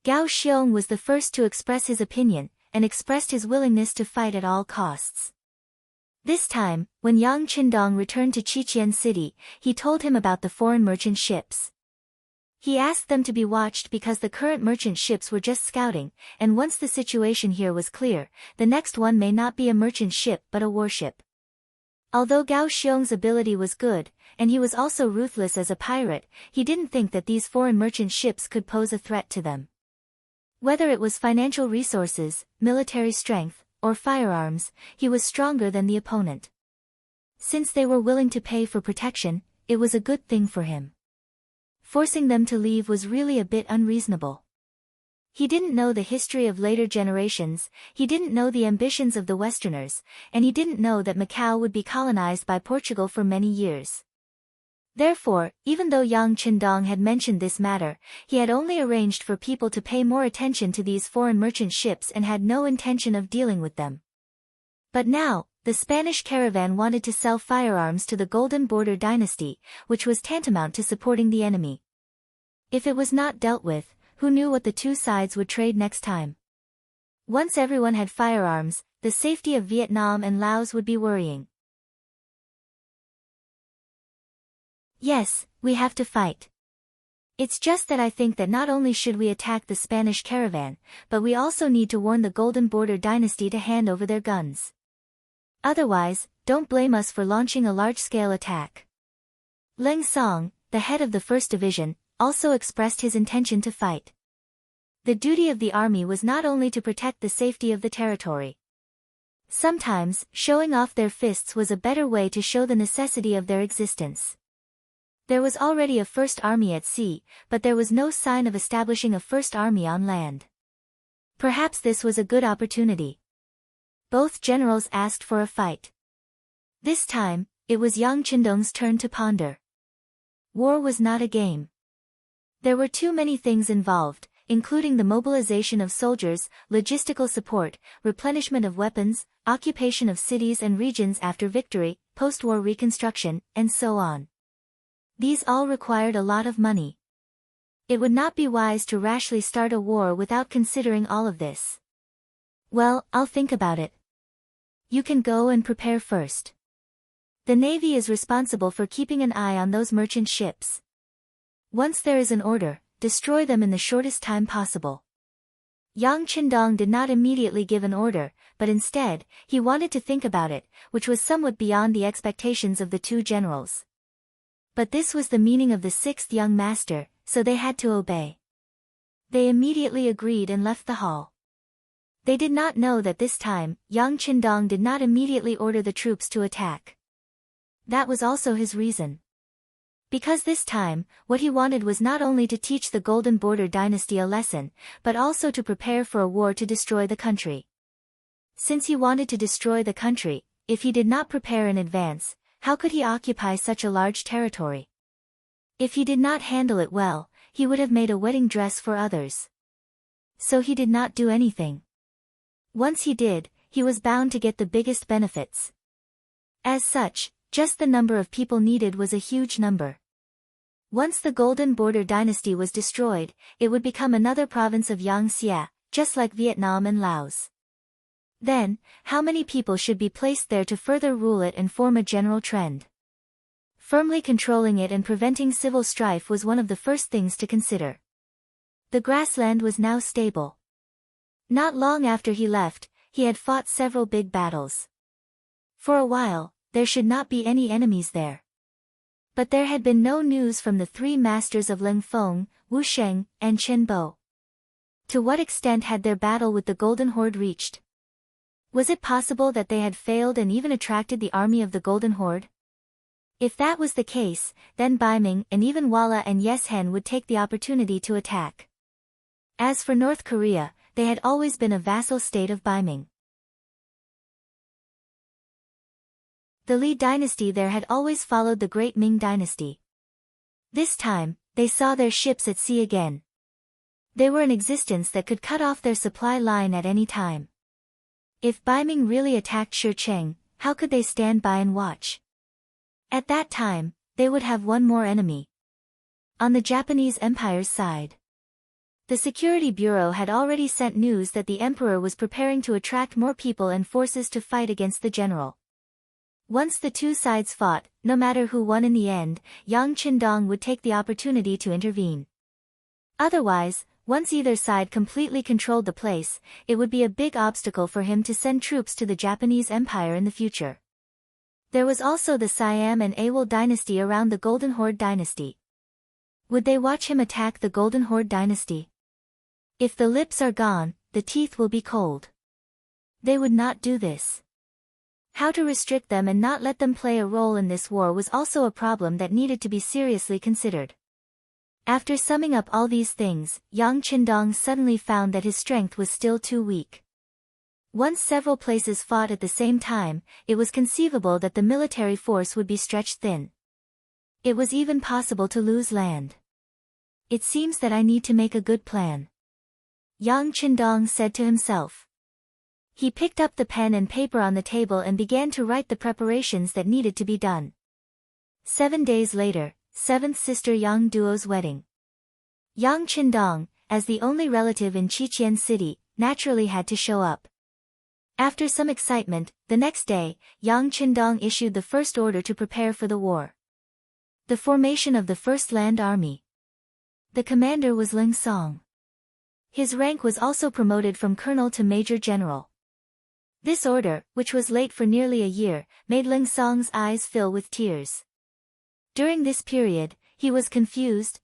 Gao Xiong was the first to express his opinion, and expressed his willingness to fight at all costs. This time, when Yang Qindong returned to Qiqian City, he told him about the foreign merchant ships. He asked them to be watched because the current merchant ships were just scouting, and once the situation here was clear, the next one may not be a merchant ship but a warship. Although Gao Xiong's ability was good, and he was also ruthless as a pirate, he didn't think that these foreign merchant ships could pose a threat to them. Whether it was financial resources, military strength, or firearms, he was stronger than the opponent. Since they were willing to pay for protection, it was a good thing for him. Forcing them to leave was really a bit unreasonable. He didn't know the history of later generations, he didn't know the ambitions of the Westerners, and he didn't know that Macau would be colonized by Portugal for many years. Therefore, even though Yang Qindong had mentioned this matter, he had only arranged for people to pay more attention to these foreign merchant ships and had no intention of dealing with them. But now, the Spanish caravan wanted to sell firearms to the Golden Border dynasty, which was tantamount to supporting the enemy. If it was not dealt with, who knew what the two sides would trade next time? Once everyone had firearms, the safety of Vietnam and Laos would be worrying. Yes, we have to fight. It's just that I think that not only should we attack the Spanish caravan, but we also need to warn the Golden Border dynasty to hand over their guns. Otherwise, don't blame us for launching a large-scale attack. Leng Song, the head of the 1st Division, also expressed his intention to fight. The duty of the army was not only to protect the safety of the territory. Sometimes, showing off their fists was a better way to show the necessity of their existence. There was already a 1st Army at sea, but there was no sign of establishing a 1st Army on land. Perhaps this was a good opportunity. Both generals asked for a fight. This time, it was Yang Qindong's turn to ponder. War was not a game. There were too many things involved, including the mobilization of soldiers, logistical support, replenishment of weapons, occupation of cities and regions after victory, post-war reconstruction, and so on. These all required a lot of money. It would not be wise to rashly start a war without considering all of this. Well, I'll think about it. You can go and prepare first. The Navy is responsible for keeping an eye on those merchant ships. Once there is an order, destroy them in the shortest time possible. Yang Qindong did not immediately give an order, but instead, he wanted to think about it, which was somewhat beyond the expectations of the two generals. But this was the meaning of the 6th young master, so they had to obey. They immediately agreed and left the hall. They did not know that this time, Yang Qindong did not immediately order the troops to attack. That was also his reason. Because this time, what he wanted was not only to teach the Golden Border dynasty a lesson, but also to prepare for a war to destroy the country. Since he wanted to destroy the country, if he did not prepare in advance, how could he occupy such a large territory? If he did not handle it well, he would have made a wedding dress for others. So he did not do anything. Once he did, he was bound to get the biggest benefits. As such, just the number of people needed was a huge number. Once the Golden Border dynasty was destroyed, it would become another province of Yangxia, just like Vietnam and Laos. Then, how many people should be placed there to further rule it and form a general trend? Firmly controlling it and preventing civil strife was one of the first things to consider. The grassland was now stable. Not long after he left, he had fought several big battles. For a while, there should not be any enemies there. But there had been no news from the three masters of Ling Feng, Wu Sheng, and Chen Bo. To what extent had their battle with the Golden Horde reached? Was it possible that they had failed and even attracted the army of the Golden Horde? If that was the case, then Bai Ming and even Walla and Yes Hen would take the opportunity to attack. As for North Korea, they had always been a vassal state of Bai Ming. The Li dynasty there had always followed the Great Ming dynasty. This time, they saw their ships at sea again. They were an existence that could cut off their supply line at any time. If Bai Ming really attacked Shecheng, how could they stand by and watch? At that time, they would have one more enemy. On the Japanese Empire's side, the Security Bureau had already sent news that the Emperor was preparing to attract more people and forces to fight against the general. Once the two sides fought, no matter who won in the end, Yang Qindong would take the opportunity to intervene. Otherwise, once either side completely controlled the place, it would be a big obstacle for him to send troops to the Japanese Empire in the future. There was also the Siam and Awol dynasty around the Golden Horde dynasty. Would they watch him attack the Golden Horde dynasty? If the lips are gone, the teeth will be cold. They would not do this. How to restrict them and not let them play a role in this war was also a problem that needed to be seriously considered. After summing up all these things, Yang Qindong suddenly found that his strength was still too weak. Once several places fought at the same time, it was conceivable that the military force would be stretched thin. It was even possible to lose land. It seems that I need to make a good plan, Yang Qindong said to himself. He picked up the pen and paper on the table and began to write the preparations that needed to be done. 7 days later, 7th sister Yang Duo's wedding. Yang Qindong, as the only relative in Qiqian City, naturally had to show up. After some excitement, the next day, Yang Qindong issued the first order to prepare for the war. The formation of the First Land Army. The commander was Ling Song. His rank was also promoted from colonel to major general. This order, which was late for nearly a year, made Ling Song's eyes fill with tears. During this period, he was confused,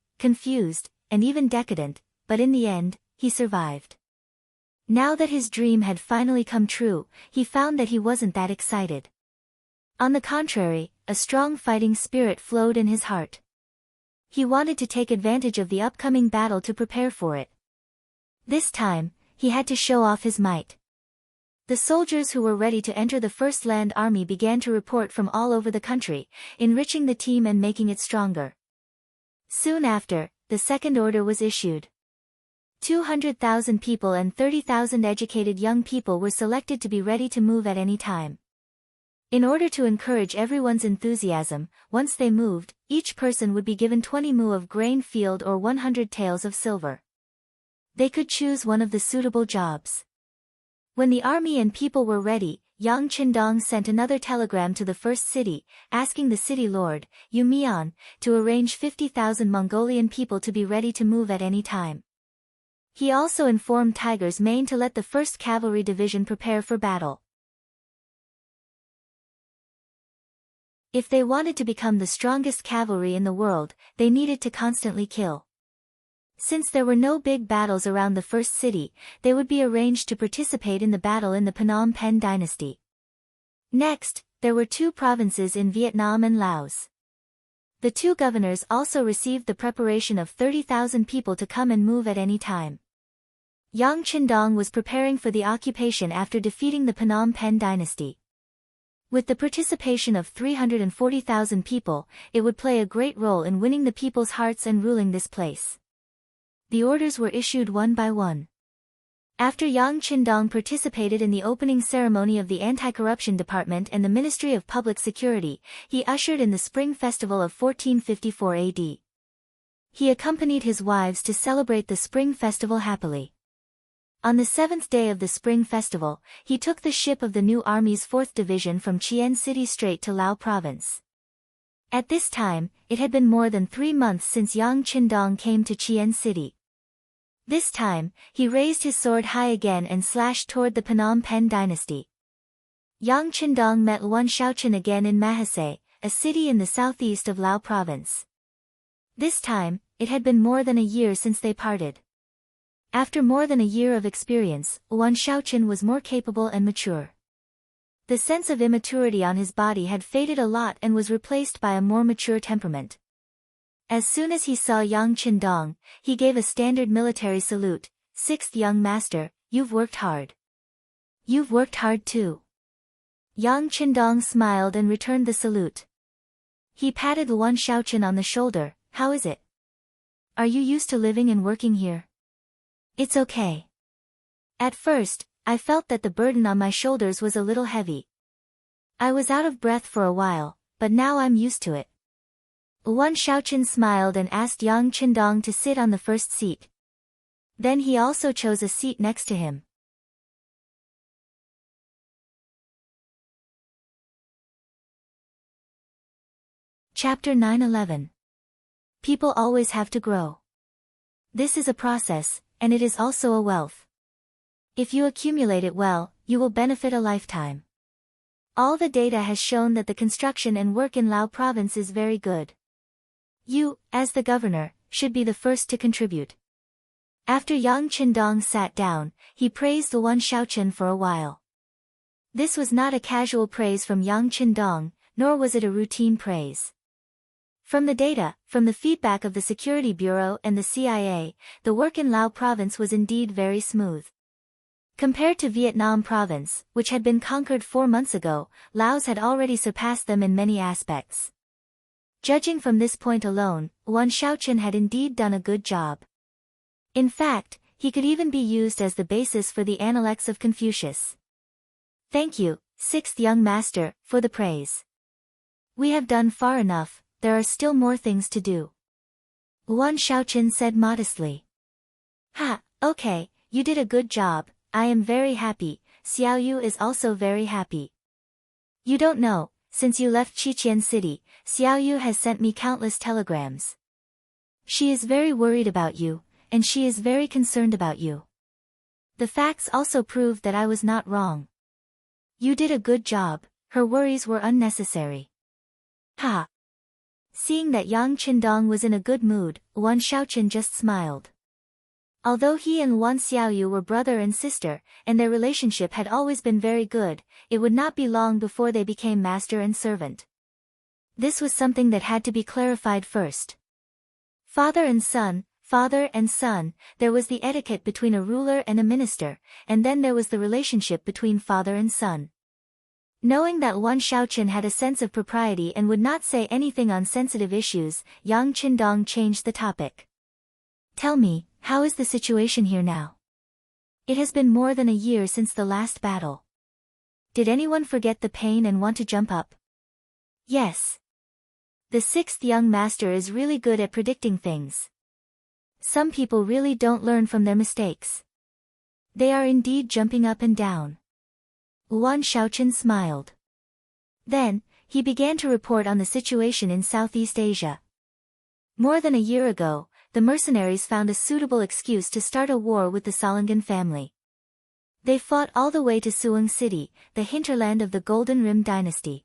and even decadent, but in the end, he survived. Now that his dream had finally come true, he found that he wasn't that excited. On the contrary, a strong fighting spirit flowed in his heart. He wanted to take advantage of the upcoming battle to prepare for it. This time, he had to show off his might. The soldiers who were ready to enter the First Land Army began to report from all over the country, enriching the team and making it stronger. Soon after, the second order was issued. 200,000 people and 30,000 educated young people were selected to be ready to move at any time. In order to encourage everyone's enthusiasm, once they moved, each person would be given 20 mu of grain field or 100 taels of silver. They could choose one of the suitable jobs. When the army and people were ready, Yang Qindong sent another telegram to the first city, asking the city lord, Yu Mian, to arrange 50,000 Mongolian people to be ready to move at any time. He also informed Tiger's Mane to let the 1st Cavalry Division prepare for battle. If they wanted to become the strongest cavalry in the world, they needed to constantly kill. Since there were no big battles around the first city, they would be arranged to participate in the battle in the Phnom Penh dynasty. Next, there were 2 provinces in Vietnam and Laos. The 2 governors also received the preparation of 30,000 people to come and move at any time. Yang Qindong was preparing for the occupation after defeating the Phnom Penh dynasty. With the participation of 340,000 people, it would play a great role in winning the people's hearts and ruling this place. The orders were issued one by one. After Yang Qindong participated in the opening ceremony of the Anti-Corruption Department and the Ministry of Public Security, he ushered in the Spring Festival of 1454 AD. He accompanied his wives to celebrate the Spring Festival happily. On the 7th day of the Spring Festival, he took the ship of the new army's 4th Division from Qing City straight to Lao Province. At this time, it had been more than 3 months since Yang Qindong came to Qing City. This time, he raised his sword high again and slashed toward the Phnom Penh dynasty. Yang Qindong met Yuan Shaoqian again in Mahase, a city in the southeast of Lao Province. This time, it had been more than a year since they parted. After more than a year of experience, Yuan Shaoqian was more capable and mature. The sense of immaturity on his body had faded a lot and was replaced by a more mature temperament. As soon as he saw Yang Qindong, he gave a standard military salute. "Sixth young master, you've worked hard." "You've worked hard too." Yang Qindong smiled and returned the salute. He patted Yuan Shaoqian on the shoulder. "How is it? Are you used to living and working here?" "It's okay. At first, I felt that the burden on my shoulders was a little heavy. I was out of breath for a while, but now I'm used to it." Yuan Shaoqian smiled and asked Yang Qindong to sit on the first seat. Then he also chose a seat next to him. Chapter 9-11. People always have to grow. This is a process, and it is also a wealth. If you accumulate it well, you will benefit a lifetime. All the data has shown that the construction and work in Lao Province is very good. You, as the governor, should be the first to contribute. After Yang Qindong sat down, he praised Yuan Shaoqian for a while. This was not a casual praise from Yang Qindong, nor was it a routine praise. From the data, from the feedback of the Security Bureau and the CIA, the work in Lao Province was indeed very smooth. Compared to Vietnam Province, which had been conquered 4 months ago, Laos had already surpassed them in many aspects. Judging from this point alone, Yuan Shaoqian had indeed done a good job. In fact, he could even be used as the basis for the Analects of Confucius. "Thank you, sixth young master, for the praise. We have done far enough, there are still more things to do." Yuan Shaoqian said modestly. "Ha, okay, you did a good job, I am very happy, Xiaoyu is also very happy. You don't know, since you left Qiqian City, Xiaoyu has sent me countless telegrams. She is very worried about you, and she is very concerned about you. The facts also proved that I was not wrong. You did a good job, her worries were unnecessary." Ha! Seeing that Yang Qindong was in a good mood, Yuan Shaoqian just smiled. Although he and Yuan Xiaoyu were brother and sister, and their relationship had always been very good, it would not be long before they became master and servant. This was something that had to be clarified first. Father and son, there was the etiquette between a ruler and a minister, and then there was the relationship between father and son. Knowing that Yuan Shaoqian had a sense of propriety and would not say anything on sensitive issues, Yang Qindong changed the topic. "Tell me, how is the situation here now? It has been more than a year since the last battle. Did anyone forget the pain and want to jump up?" "Yes. The sixth young master is really good at predicting things. Some people really don't learn from their mistakes. They are indeed jumping up and down." Yuan Shaoqian smiled. Then, he began to report on the situation in Southeast Asia. More than a year ago, the mercenaries found a suitable excuse to start a war with the Salangan family. They fought all the way to Suang City, the hinterland of the Golden Rim dynasty.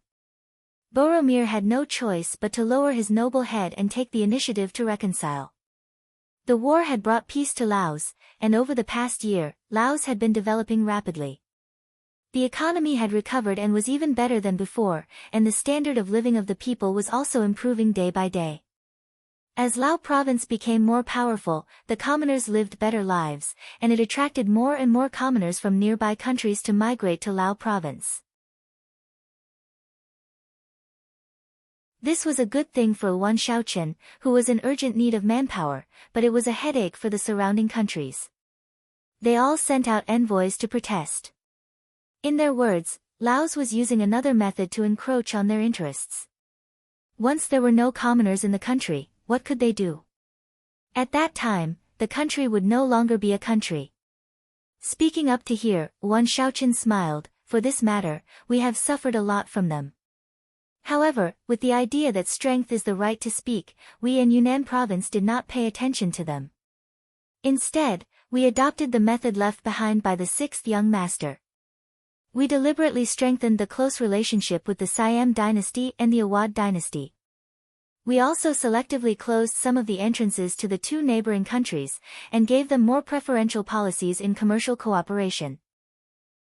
Boromir had no choice but to lower his noble head and take the initiative to reconcile. The war had brought peace to Laos, and over the past year, Laos had been developing rapidly. The economy had recovered and was even better than before, and the standard of living of the people was also improving day by day. As Lao Province became more powerful, the commoners lived better lives, and it attracted more and more commoners from nearby countries to migrate to Lao Province. This was a good thing for Yuan Shaoqian, who was in urgent need of manpower, but it was a headache for the surrounding countries. They all sent out envoys to protest. In their words, Laos was using another method to encroach on their interests. Once there were no commoners in the country, what could they do? At that time, the country would no longer be a country. Speaking up to hear, Yuan Shaoqian smiled, for this matter, we have suffered a lot from them. However, with the idea that strength is the right to speak, we in Yunnan province did not pay attention to them. Instead, we adopted the method left behind by the sixth young master. We deliberately strengthened the close relationship with the Siam dynasty and the Awad dynasty. We also selectively closed some of the entrances to the two neighboring countries, and gave them more preferential policies in commercial cooperation.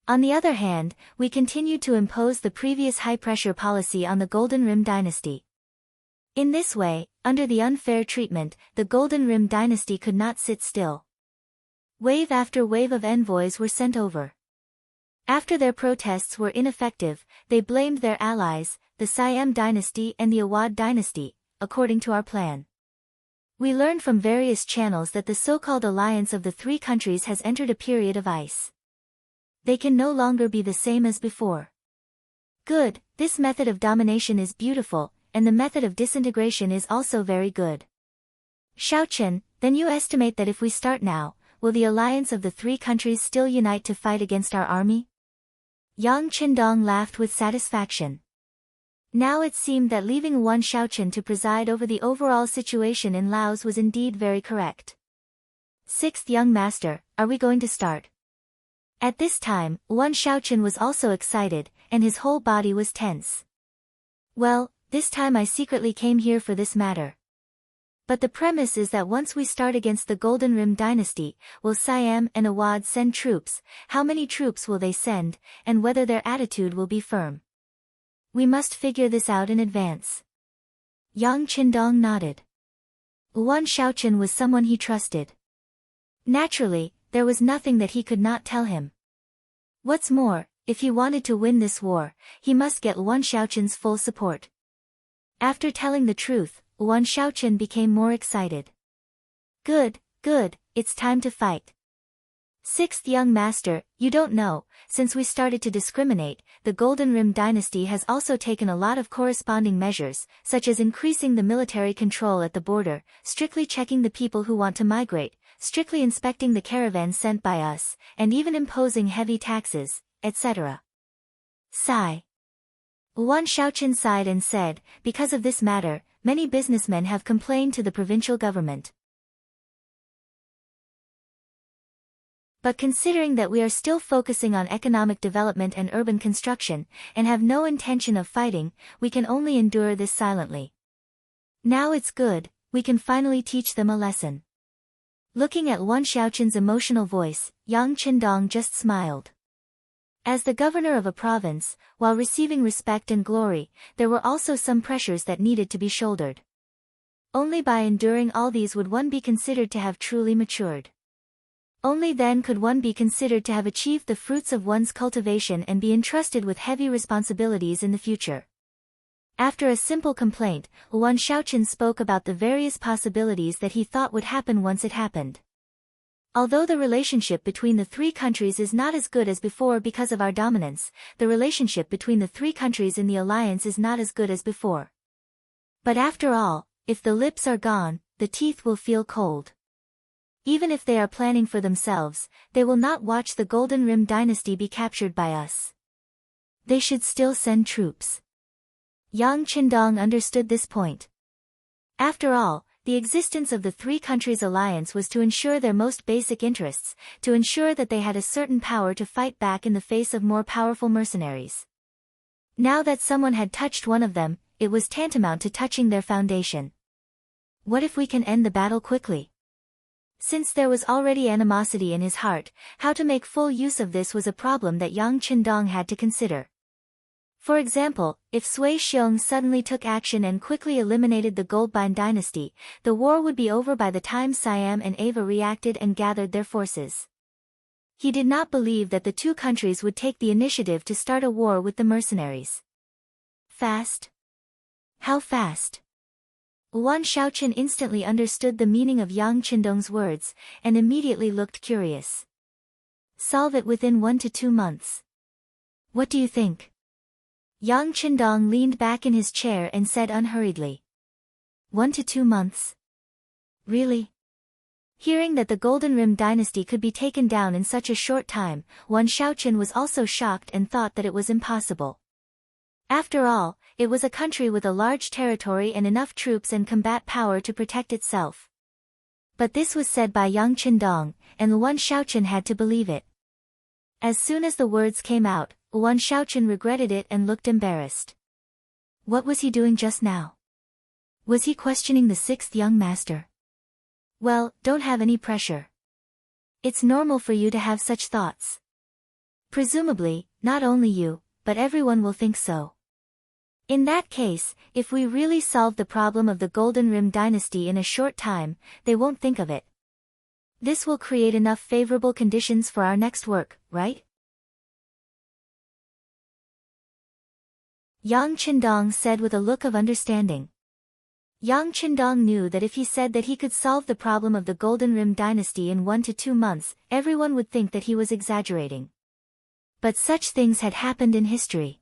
On the other hand, we continued to impose the previous high-pressure policy on the Golden Rim dynasty. In this way, under the unfair treatment, the Golden Rim dynasty could not sit still. Wave after wave of envoys were sent over. After their protests were ineffective, they blamed their allies, the Siam dynasty and the Awad dynasty, according to our plan. We learned from various channels that the so-called alliance of the three countries has entered a period of ice. They can no longer be the same as before. Good, this method of domination is beautiful, and the method of disintegration is also very good. Shaoqian, then you estimate that if we start now, will the alliance of the three countries still unite to fight against our army? Yang Qindong laughed with satisfaction. Now it seemed that leaving Yuan Shaoqian to preside over the overall situation in Laos was indeed very correct. Sixth young master, are we going to start? At this time, Yuan Shaoqian was also excited, and his whole body was tense. Well, this time I secretly came here for this matter. But the premise is that once we start against the Golden Rim dynasty, will Siam and Awad send troops, how many troops will they send, and whether their attitude will be firm. We must figure this out in advance. Yang Qindong nodded. Yuan Shaoqian was someone he trusted. Naturally, there was nothing that he could not tell him. What's more, if he wanted to win this war, he must get Yuan Shaoqian's full support. After telling the truth, Yuan Shaoqian became more excited. Good, it's time to fight. Sixth young master, you don't know, since we started to discriminate, the Golden Rim dynasty has also taken a lot of corresponding measures, such as increasing the military control at the border, strictly checking the people who want to migrate, strictly inspecting the caravans sent by us, and even imposing heavy taxes, etc. Sigh. Yuan Shaoqian sighed and said, because of this matter, many businessmen have complained to the provincial government. But considering that we are still focusing on economic development and urban construction, and have no intention of fighting, we can only endure this silently. Now it's good, we can finally teach them a lesson. Looking at Yuan Shaoqian's emotional voice, Yang Qindong just smiled. As the governor of a province, while receiving respect and glory, there were also some pressures that needed to be shouldered. Only by enduring all these would one be considered to have truly matured. Only then could one be considered to have achieved the fruits of one's cultivation and be entrusted with heavy responsibilities in the future. After a simple complaint, Yuan Shaoqian spoke about the various possibilities that he thought would happen once it happened. Although the relationship between the three countries is not as good as before because of our dominance, the relationship between the three countries in the alliance is not as good as before. But after all, if the lips are gone, the teeth will feel cold. Even if they are planning for themselves, they will not watch the Golden Rim dynasty be captured by us. They should still send troops. Yang Qindong understood this point. After all, the existence of the three countries' alliance was to ensure their most basic interests, to ensure that they had a certain power to fight back in the face of more powerful mercenaries. Now that someone had touched one of them, it was tantamount to touching their foundation. What if we can end the battle quickly? Since there was already animosity in his heart, how to make full use of this was a problem that Yang Qindong had to consider. For example, if Sui Xiong suddenly took action and quickly eliminated the Goldbein dynasty, the war would be over by the time Siam and Ava reacted and gathered their forces. He did not believe that the two countries would take the initiative to start a war with the mercenaries. Fast? How fast? Yuan Shaoqian instantly understood the meaning of Yang Qindong's words, and immediately looked curious. Solve it within 1 to 2 months. What do you think? Yang Qindong leaned back in his chair and said unhurriedly. 1 to 2 months? Really? Hearing that the Golden Rim dynasty could be taken down in such a short time, Wan Shaoqian was also shocked and thought that it was impossible. After all, it was a country with a large territory and enough troops and combat power to protect itself. But this was said by Yang Qindong, and Wan Shaoqian had to believe it. As soon as the words came out, Wan Shaoqian regretted it and looked embarrassed. What was he doing just now? Was he questioning the sixth young master? Well, don't have any pressure. It's normal for you to have such thoughts. Presumably, not only you, but everyone will think so. In that case, if we really solve the problem of the Golden Rim dynasty in a short time, they won't think of it. This will create enough favorable conditions for our next work, right? Yang Qindong said with a look of understanding. Yang Qindong knew that if he said that he could solve the problem of the Golden Rim dynasty in 1 to 2 months, everyone would think that he was exaggerating. But such things had happened in history.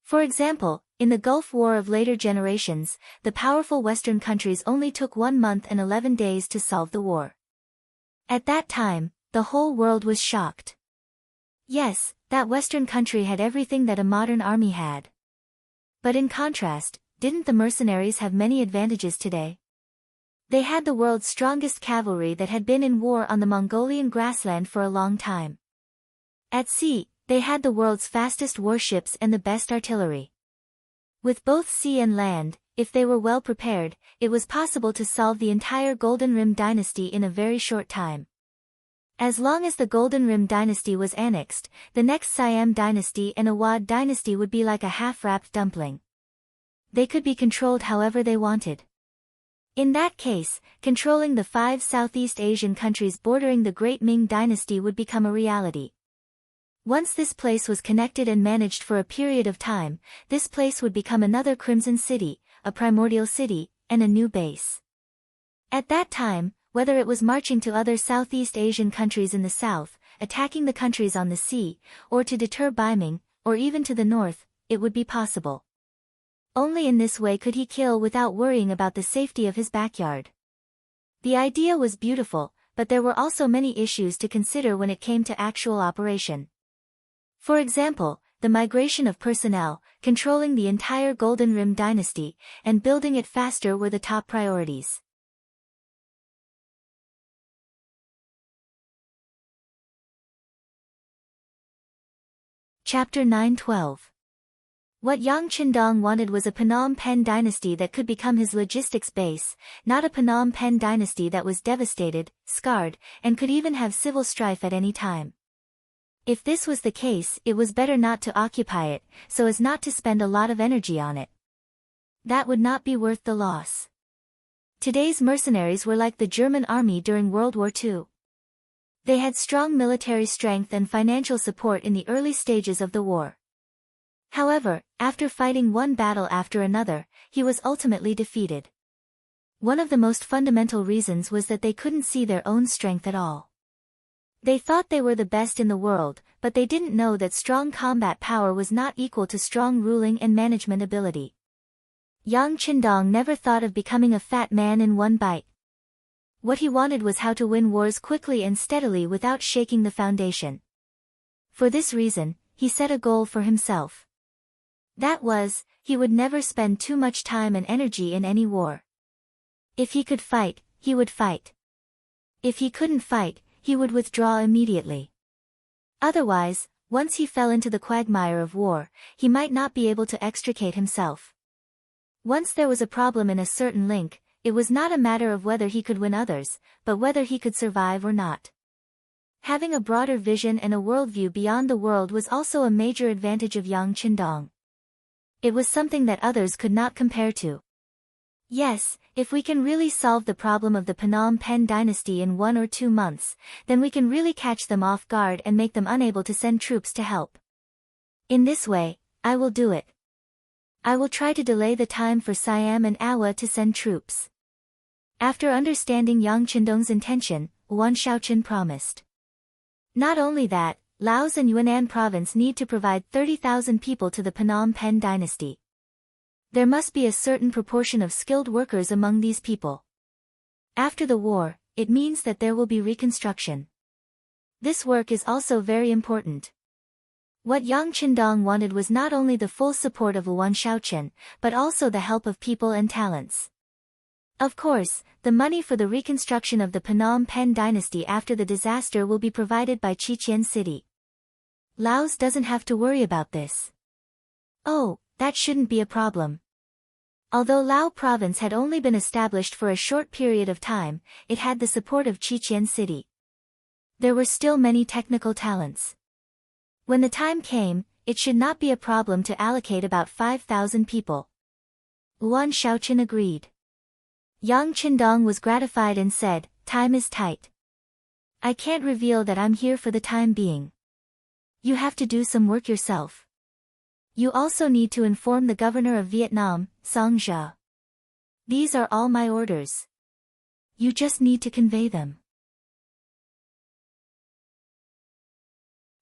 For example, in the Gulf War of later generations, the powerful Western countries only took 1 month and 11 days to solve the war. At that time, the whole world was shocked. Yes, that Western country had everything that a modern army had. But in contrast, didn't the mercenaries have many advantages today? They had the world's strongest cavalry that had been in war on the Mongolian grassland for a long time. At sea, they had the world's fastest warships and the best artillery. With both sea and land, if they were well prepared, it was possible to solve the entire Golden Rim dynasty in a very short time. As long as the Golden Rim dynasty was annexed, the next Siam dynasty and Awad dynasty would be like a half-wrapped dumpling. They could be controlled however they wanted. In that case, controlling the 5 Southeast Asian countries bordering the Great Ming dynasty would become a reality. Once this place was connected and managed for a period of time, this place would become another Crimson City, a primordial city, and a new base. At that time, whether it was marching to other Southeast Asian countries in the south, attacking the countries on the sea, or to deter Beiming, or even to the north, it would be possible. Only in this way could he kill without worrying about the safety of his backyard. The idea was beautiful, but there were also many issues to consider when it came to actual operation. For example, the migration of personnel, controlling the entire Golden Rim dynasty, and building it faster were the top priorities. Chapter 9-12. What Yang Qindong wanted was a Phnom Penh dynasty that could become his logistics base, not a Phnom Penh dynasty that was devastated, scarred, and could even have civil strife at any time. If this was the case, it was better not to occupy it, so as not to spend a lot of energy on it. That would not be worth the loss. Today's mercenaries were like the German army during World War II. They had strong military strength and financial support in the early stages of the war. However, after fighting one battle after another, he was ultimately defeated. One of the most fundamental reasons was that they couldn't see their own strength at all. They thought they were the best in the world, but they didn't know that strong combat power was not equal to strong ruling and management ability. Yang Qindong never thought of becoming a fat man in one bite. What he wanted was how to win wars quickly and steadily without shaking the foundation. For this reason, he set a goal for himself. That was, he would never spend too much time and energy in any war. If he could fight, he would fight. If he couldn't fight, he would withdraw immediately. Otherwise, once he fell into the quagmire of war, he might not be able to extricate himself. Once there was a problem in a certain link, it was not a matter of whether he could win others, but whether he could survive or not. Having a broader vision and a worldview beyond the world was also a major advantage of Yang Qindong. It was something that others could not compare to. Yes, if we can really solve the problem of the Phnom Penh dynasty in 1 or 2 months, then we can really catch them off guard and make them unable to send troops to help. In this way, I will do it. I will try to delay the time for Siam and Awa to send troops. After understanding Yang Qindong's intention, Wan Shaoqian promised. Not only that, Laos and Yunnan province need to provide 30,000 people to the Phnom Penh dynasty. There must be a certain proportion of skilled workers among these people. After the war, it means that there will be reconstruction. This work is also very important. What Yang Qindong wanted was not only the full support of Luan Shaoqian, but also the help of people and talents. Of course, the money for the reconstruction of the Phnom Penh dynasty after the disaster will be provided by Chichen City. Laos doesn't have to worry about this. Oh, that shouldn't be a problem. Although Lao province had only been established for a short period of time, it had the support of Chichen City. There were still many technical talents. When the time came, it should not be a problem to allocate about 5,000 people. Luan Shaoqian agreed. Yang Qindong was gratified and said, "Time is tight. I can't reveal that I'm here for the time being. You have to do some work yourself. You also need to inform the governor of Vietnam, Song Zhe. These are all my orders. You just need to convey them."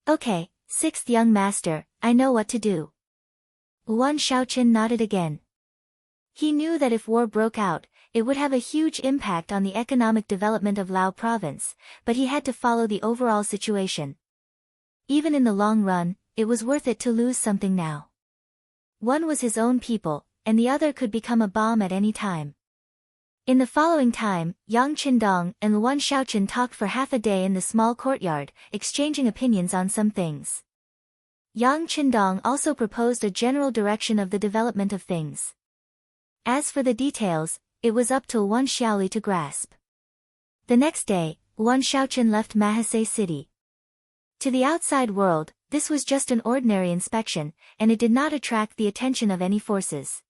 Okay, sixth young master, I know what to do. Luan Shaoqian nodded again. He knew that if war broke out, it would have a huge impact on the economic development of Lao province, but he had to follow the overall situation. Even in the long run, it was worth it to lose something now. One was his own people, and the other could become a bomb at any time. In the following time, Yang Qindong and Luan Shaoqian talked for half a day in the small courtyard, exchanging opinions on some things. Yang Qindong also proposed a general direction of the development of things. As for the details, it was up to Luan Xiaoli to grasp. The next day, Luan Shaoqian left Mahase City. To the outside world, this was just an ordinary inspection, and it did not attract the attention of any forces.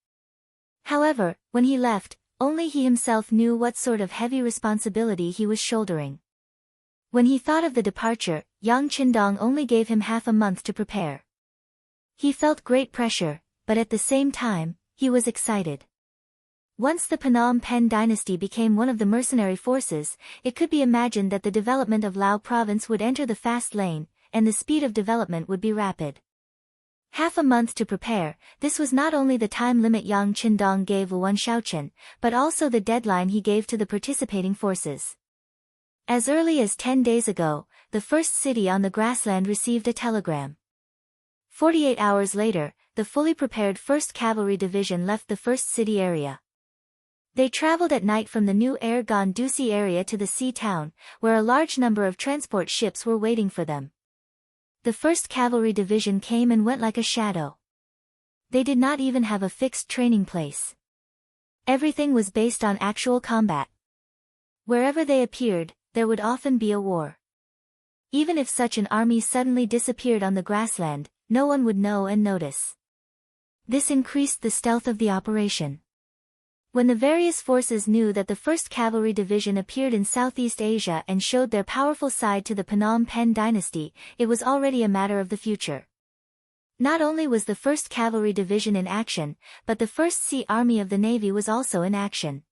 However, when he left, only he himself knew what sort of heavy responsibility he was shouldering. When he thought of the departure, Yang Qindong only gave him half a month to prepare. He felt great pressure, but at the same time, he was excited. Once the Phnom Penh dynasty became one of the mercenary forces, it could be imagined that the development of Lao province would enter the fast lane, and the speed of development would be rapid. Half a month to prepare, this was not only the time limit Yang Qindong gave Luan Shaoqian, but also the deadline he gave to the participating forces. As early as 10 days ago, the first city on the grassland received a telegram. 48 hours later, the fully prepared 1st Cavalry Division left the first city area. They traveled at night from the new Air-Gon Dusi area to the sea town, where a large number of transport ships were waiting for them. The 1st Cavalry Division came and went like a shadow. They did not even have a fixed training place. Everything was based on actual combat. Wherever they appeared, there would often be a war. Even if such an army suddenly disappeared on the grassland, no one would know and notice. This increased the stealth of the operation. When the various forces knew that the 1st Cavalry Division appeared in Southeast Asia and showed their powerful side to the Phnom Penh dynasty, it was already a matter of the future. Not only was the 1st Cavalry Division in action, but the 1st Sea Army of the Navy was also in action.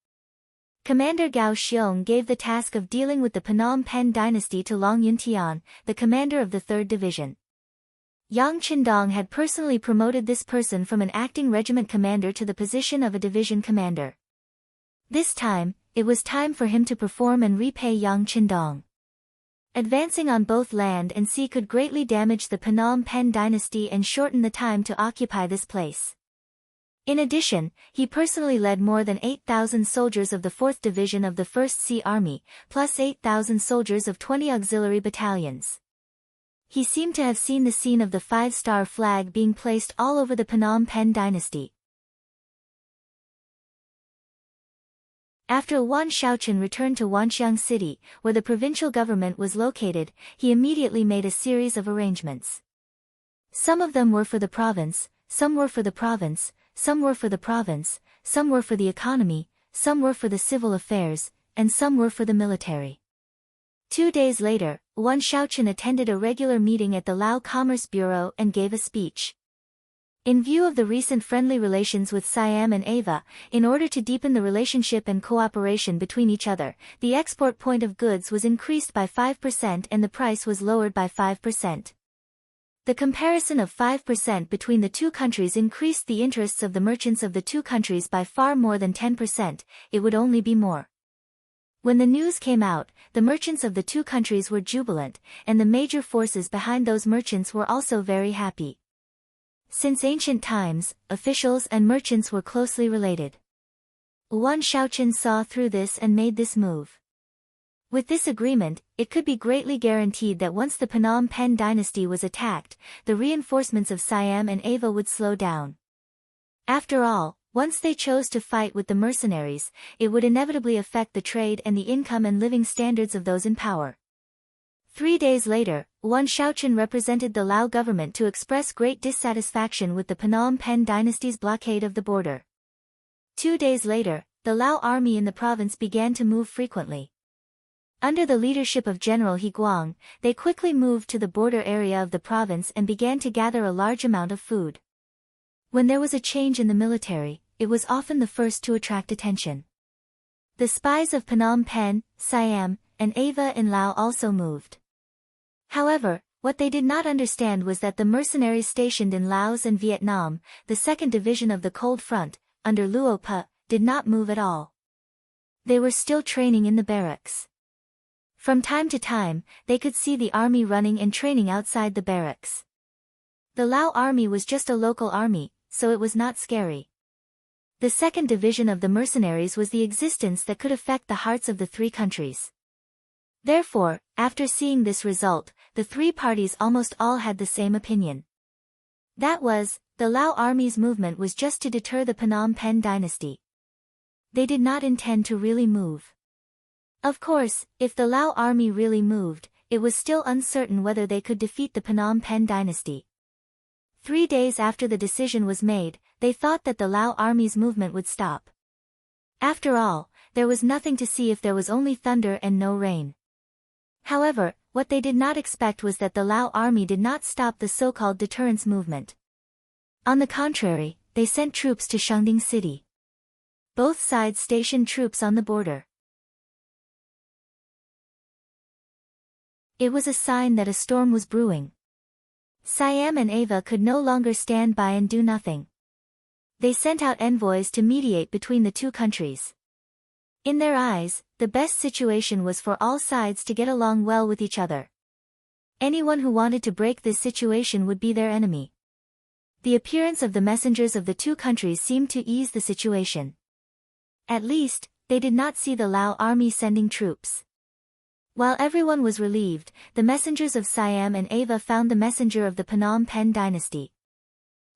Commander Gao Xiong gave the task of dealing with the Phnom Penh dynasty to Long Yuntian, the commander of the 3rd Division. Yang Qindong had personally promoted this person from an acting regiment commander to the position of a division commander. This time, it was time for him to perform and repay Yang Qindong. Advancing on both land and sea could greatly damage the Phnom Penh dynasty and shorten the time to occupy this place. In addition, he personally led more than 8,000 soldiers of the 4th Division of the 1st Sea Army, plus 8,000 soldiers of 20 auxiliary battalions. He seemed to have seen the scene of the 5-star flag being placed all over the Phnom Penh dynasty. After Luan Shaoqian returned to Wanxiang City, where the provincial government was located, he immediately made a series of arrangements. Some of them were for the province, some were for the province, some were for the province, some were for the economy, some were for the civil affairs, and some were for the military. 2 days later, Luan Shaoqian attended a regular meeting at the Lao Commerce Bureau and gave a speech. In view of the recent friendly relations with Siam and Ava, in order to deepen the relationship and cooperation between each other, the export point of goods was increased by 5% and the price was lowered by 5%. The comparison of 5% between the two countries increased the interests of the merchants of the two countries by far more than 10%, it would only be more. When the news came out, the merchants of the two countries were jubilant, and the major forces behind those merchants were also very happy. Since ancient times, officials and merchants were closely related. Yuan Shaoqian saw through this and made this move. With this agreement, it could be greatly guaranteed that once the Phnom Penh dynasty was attacked, the reinforcements of Siam and Ava would slow down. After all, once they chose to fight with the mercenaries, it would inevitably affect the trade and the income and living standards of those in power. 3 days later, Yuan Shaoqian represented the Lao government to express great dissatisfaction with the Phnom Penh dynasty's blockade of the border. 2 days later, the Lao army in the province began to move frequently. Under the leadership of General He Guang, they quickly moved to the border area of the province and began to gather a large amount of food. When there was a change in the military, it was often the first to attract attention. The spies of Phnom Penh, Siam, and Ava in Lao also moved. However, what they did not understand was that the mercenaries stationed in Laos and Vietnam, the second division of the Cold Front, under Luo Pu, did not move at all. They were still training in the barracks. From time to time, they could see the army running and training outside the barracks. The Lao army was just a local army, so it was not scary. The second division of the mercenaries was the existence that could affect the hearts of the three countries. Therefore, after seeing this result, the three parties almost all had the same opinion. That was, the Lao army's movement was just to deter the Phnom Penh dynasty. They did not intend to really move. Of course, if the Lao army really moved, it was still uncertain whether they could defeat the Phnom Penh dynasty. 3 days after the decision was made, they thought that the Lao army's movement would stop. After all, there was nothing to see if there was only thunder and no rain. However, what they did not expect was that the Lao army did not stop the so-called deterrence movement. On the contrary, they sent troops to Shangding city. Both sides stationed troops on the border. It was a sign that a storm was brewing. Siam and Ava could no longer stand by and do nothing. They sent out envoys to mediate between the two countries. In their eyes, the best situation was for all sides to get along well with each other. Anyone who wanted to break this situation would be their enemy. The appearance of the messengers of the two countries seemed to ease the situation. At least, they did not see the Lao army sending troops. While everyone was relieved, the messengers of Siam and Ava found the messenger of the Phnom Penh dynasty.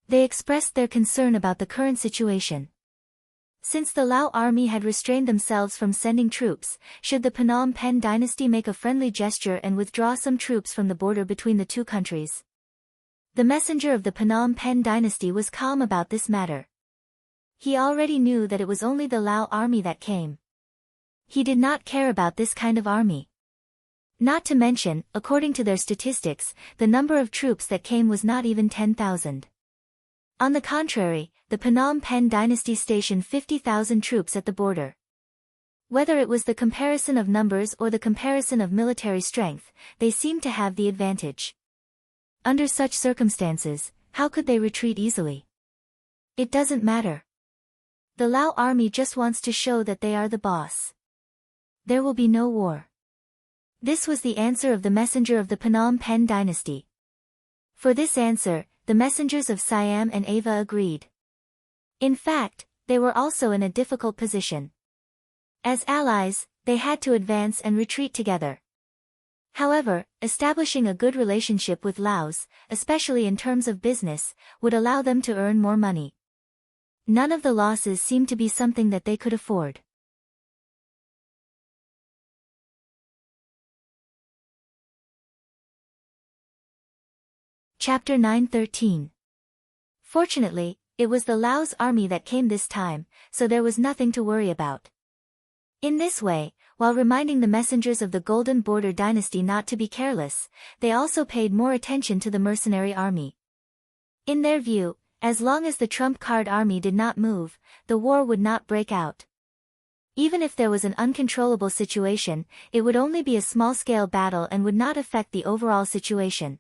They expressed their concern about the current situation. Since the Lao army had restrained themselves from sending troops, should the Phnom Penh dynasty make a friendly gesture and withdraw some troops from the border between the two countries? The messenger of the Phnom Penh dynasty was calm about this matter. He already knew that it was only the Lao army that came. He did not care about this kind of army. Not to mention, according to their statistics, the number of troops that came was not even 10,000. On the contrary, the Phnom Penh dynasty stationed 50,000 troops at the border. Whether it was the comparison of numbers or the comparison of military strength, they seemed to have the advantage. Under such circumstances, how could they retreat easily? It doesn't matter. The Lao army just wants to show that they are the boss. There will be no war. This was the answer of the messenger of the Phnom Penh dynasty. For this answer, the messengers of Siam and Ava agreed. In fact, they were also in a difficult position. As allies, they had to advance and retreat together. However, establishing a good relationship with Laos, especially in terms of business, would allow them to earn more money. None of the losses seemed to be something that they could afford. Chapter 9:13. Fortunately, it was the Laos army that came this time, so there was nothing to worry about. In this way, while reminding the messengers of the Golden Border dynasty not to be careless, they also paid more attention to the mercenary army. In their view, as long as the trump card army did not move, the war would not break out. Even if there was an uncontrollable situation, it would only be a small-scale battle and would not affect the overall situation.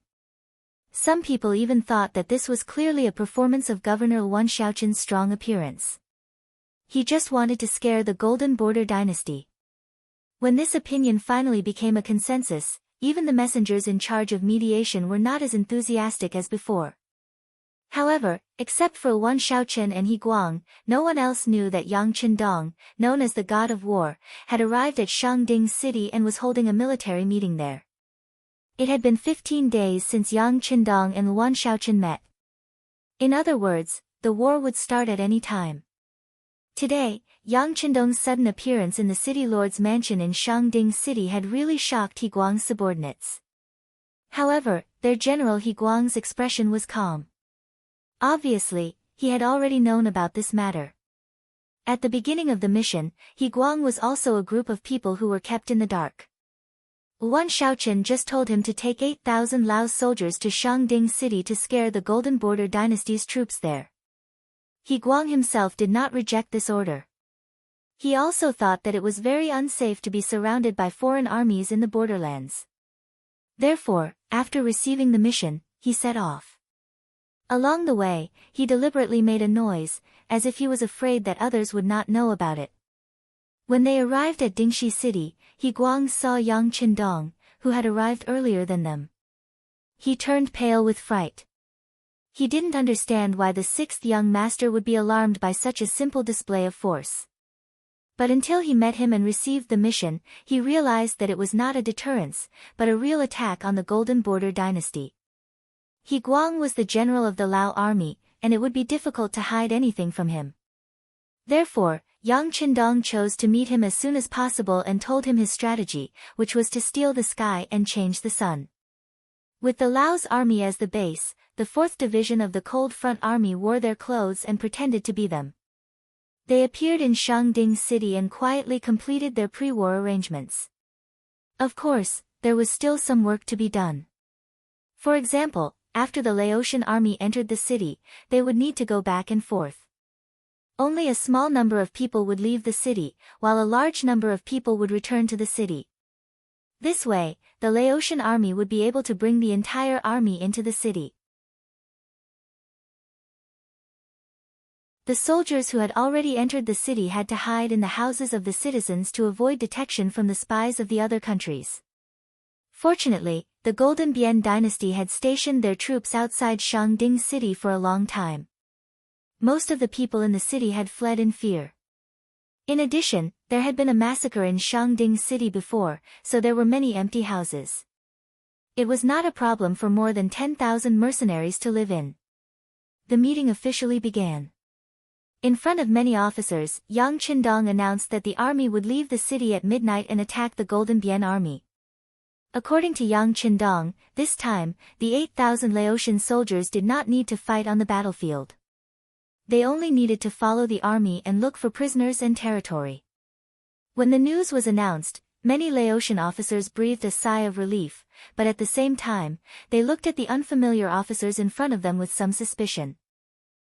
Some people even thought that this was clearly a performance of Governor Yuan Shaoqin's strong appearance. He just wanted to scare the Golden Border dynasty. When this opinion finally became a consensus, even the messengers in charge of mediation were not as enthusiastic as before. However, except for Yuan Shaoqin and He Guang, no one else knew that Yang Qindong, known as the God of War, had arrived at Shangding City and was holding a military meeting there. It had been 15 days since Yang Qindong and Yuan Shaoqin met. In other words, the war would start at any time. Today, Yang Qindong's sudden appearance in the city lord's mansion in Shangding City had really shocked He Guang's subordinates. However, their general He Guang's expression was calm. Obviously, he had already known about this matter. At the beginning of the mission, He Guang was also a group of people who were kept in the dark. Yuan Shaoqin just told him to take 8,000 Lao's soldiers to Shangding City to scare the Golden Border dynasty's troops there. He Guang himself did not reject this order. He also thought that it was very unsafe to be surrounded by foreign armies in the borderlands. Therefore, after receiving the mission, he set off. Along the way, he deliberately made a noise, as if he was afraid that others would not know about it. When they arrived at Dingxi City, He Guang saw Yang Qindong, who had arrived earlier than them. He turned pale with fright. He didn't understand why the sixth young master would be alarmed by such a simple display of force. But until he met him and received the mission, he realized that it was not a deterrence, but a real attack on the Golden Border dynasty. He Guang was the general of the Lao army, and it would be difficult to hide anything from him. Therefore, Yang Qindong chose to meet him as soon as possible and told him his strategy, which was to steal the sky and change the sun. With the Lao's army as the base, the 4th Division of the Cold Front Army wore their clothes and pretended to be them. They appeared in Shangding City and quietly completed their pre-war arrangements. Of course, there was still some work to be done. For example, after the Laotian army entered the city, they would need to go back and forth. Only a small number of people would leave the city, while a large number of people would return to the city. This way, the Laotian army would be able to bring the entire army into the city. The soldiers who had already entered the city had to hide in the houses of the citizens to avoid detection from the spies of the other countries. Fortunately, the Golden Bian dynasty had stationed their troops outside Shangding City for a long time. Most of the people in the city had fled in fear. In addition, there had been a massacre in Shangding City before, so there were many empty houses. It was not a problem for more than 10,000 mercenaries to live in. The meeting officially began. In front of many officers, Yang Qindong announced that the army would leave the city at midnight and attack the Golden Bian army. According to Yang Qindong, this time, the 8,000 Laotian soldiers did not need to fight on the battlefield. They only needed to follow the army and look for prisoners and territory. When the news was announced, many Laotian officers breathed a sigh of relief, but at the same time, they looked at the unfamiliar officers in front of them with some suspicion.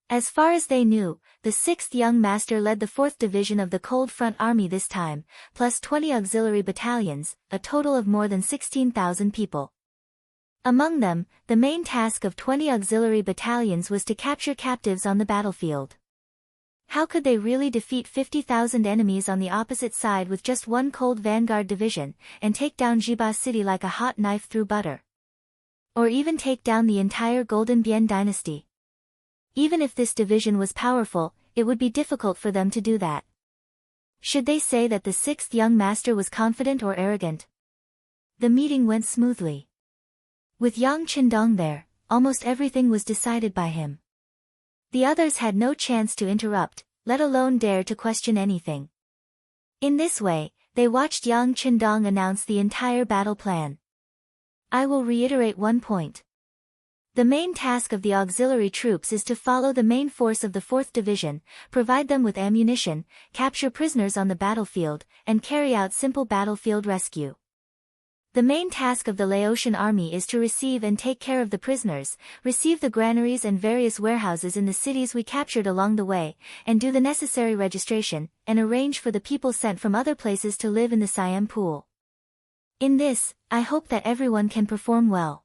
As far as they knew, the 6th young master led the 4th Division of the Cold Front Army this time, plus 20 auxiliary battalions, a total of more than 16,000 people. Among them, the main task of 20 auxiliary battalions was to capture captives on the battlefield. How could they really defeat 50,000 enemies on the opposite side with just one cold vanguard division, and take down Jiba City like a hot knife through butter? Or even take down the entire Golden Bian dynasty? Even if this division was powerful, it would be difficult for them to do that. Should they say that the 6th young master was confident or arrogant? The meeting went smoothly. With Yang Qindong there, almost everything was decided by him. The others had no chance to interrupt, let alone dare to question anything. In this way, they watched Yang Qindong announce the entire battle plan. I will reiterate one point. The main task of the auxiliary troops is to follow the main force of the 4th Division, provide them with ammunition, capture prisoners on the battlefield, and carry out simple battlefield rescue. The main task of the Laotian army is to receive and take care of the prisoners, receive the granaries and various warehouses in the cities we captured along the way, and do the necessary registration, and arrange for the people sent from other places to live in the Siam pool. In this, I hope that everyone can perform well.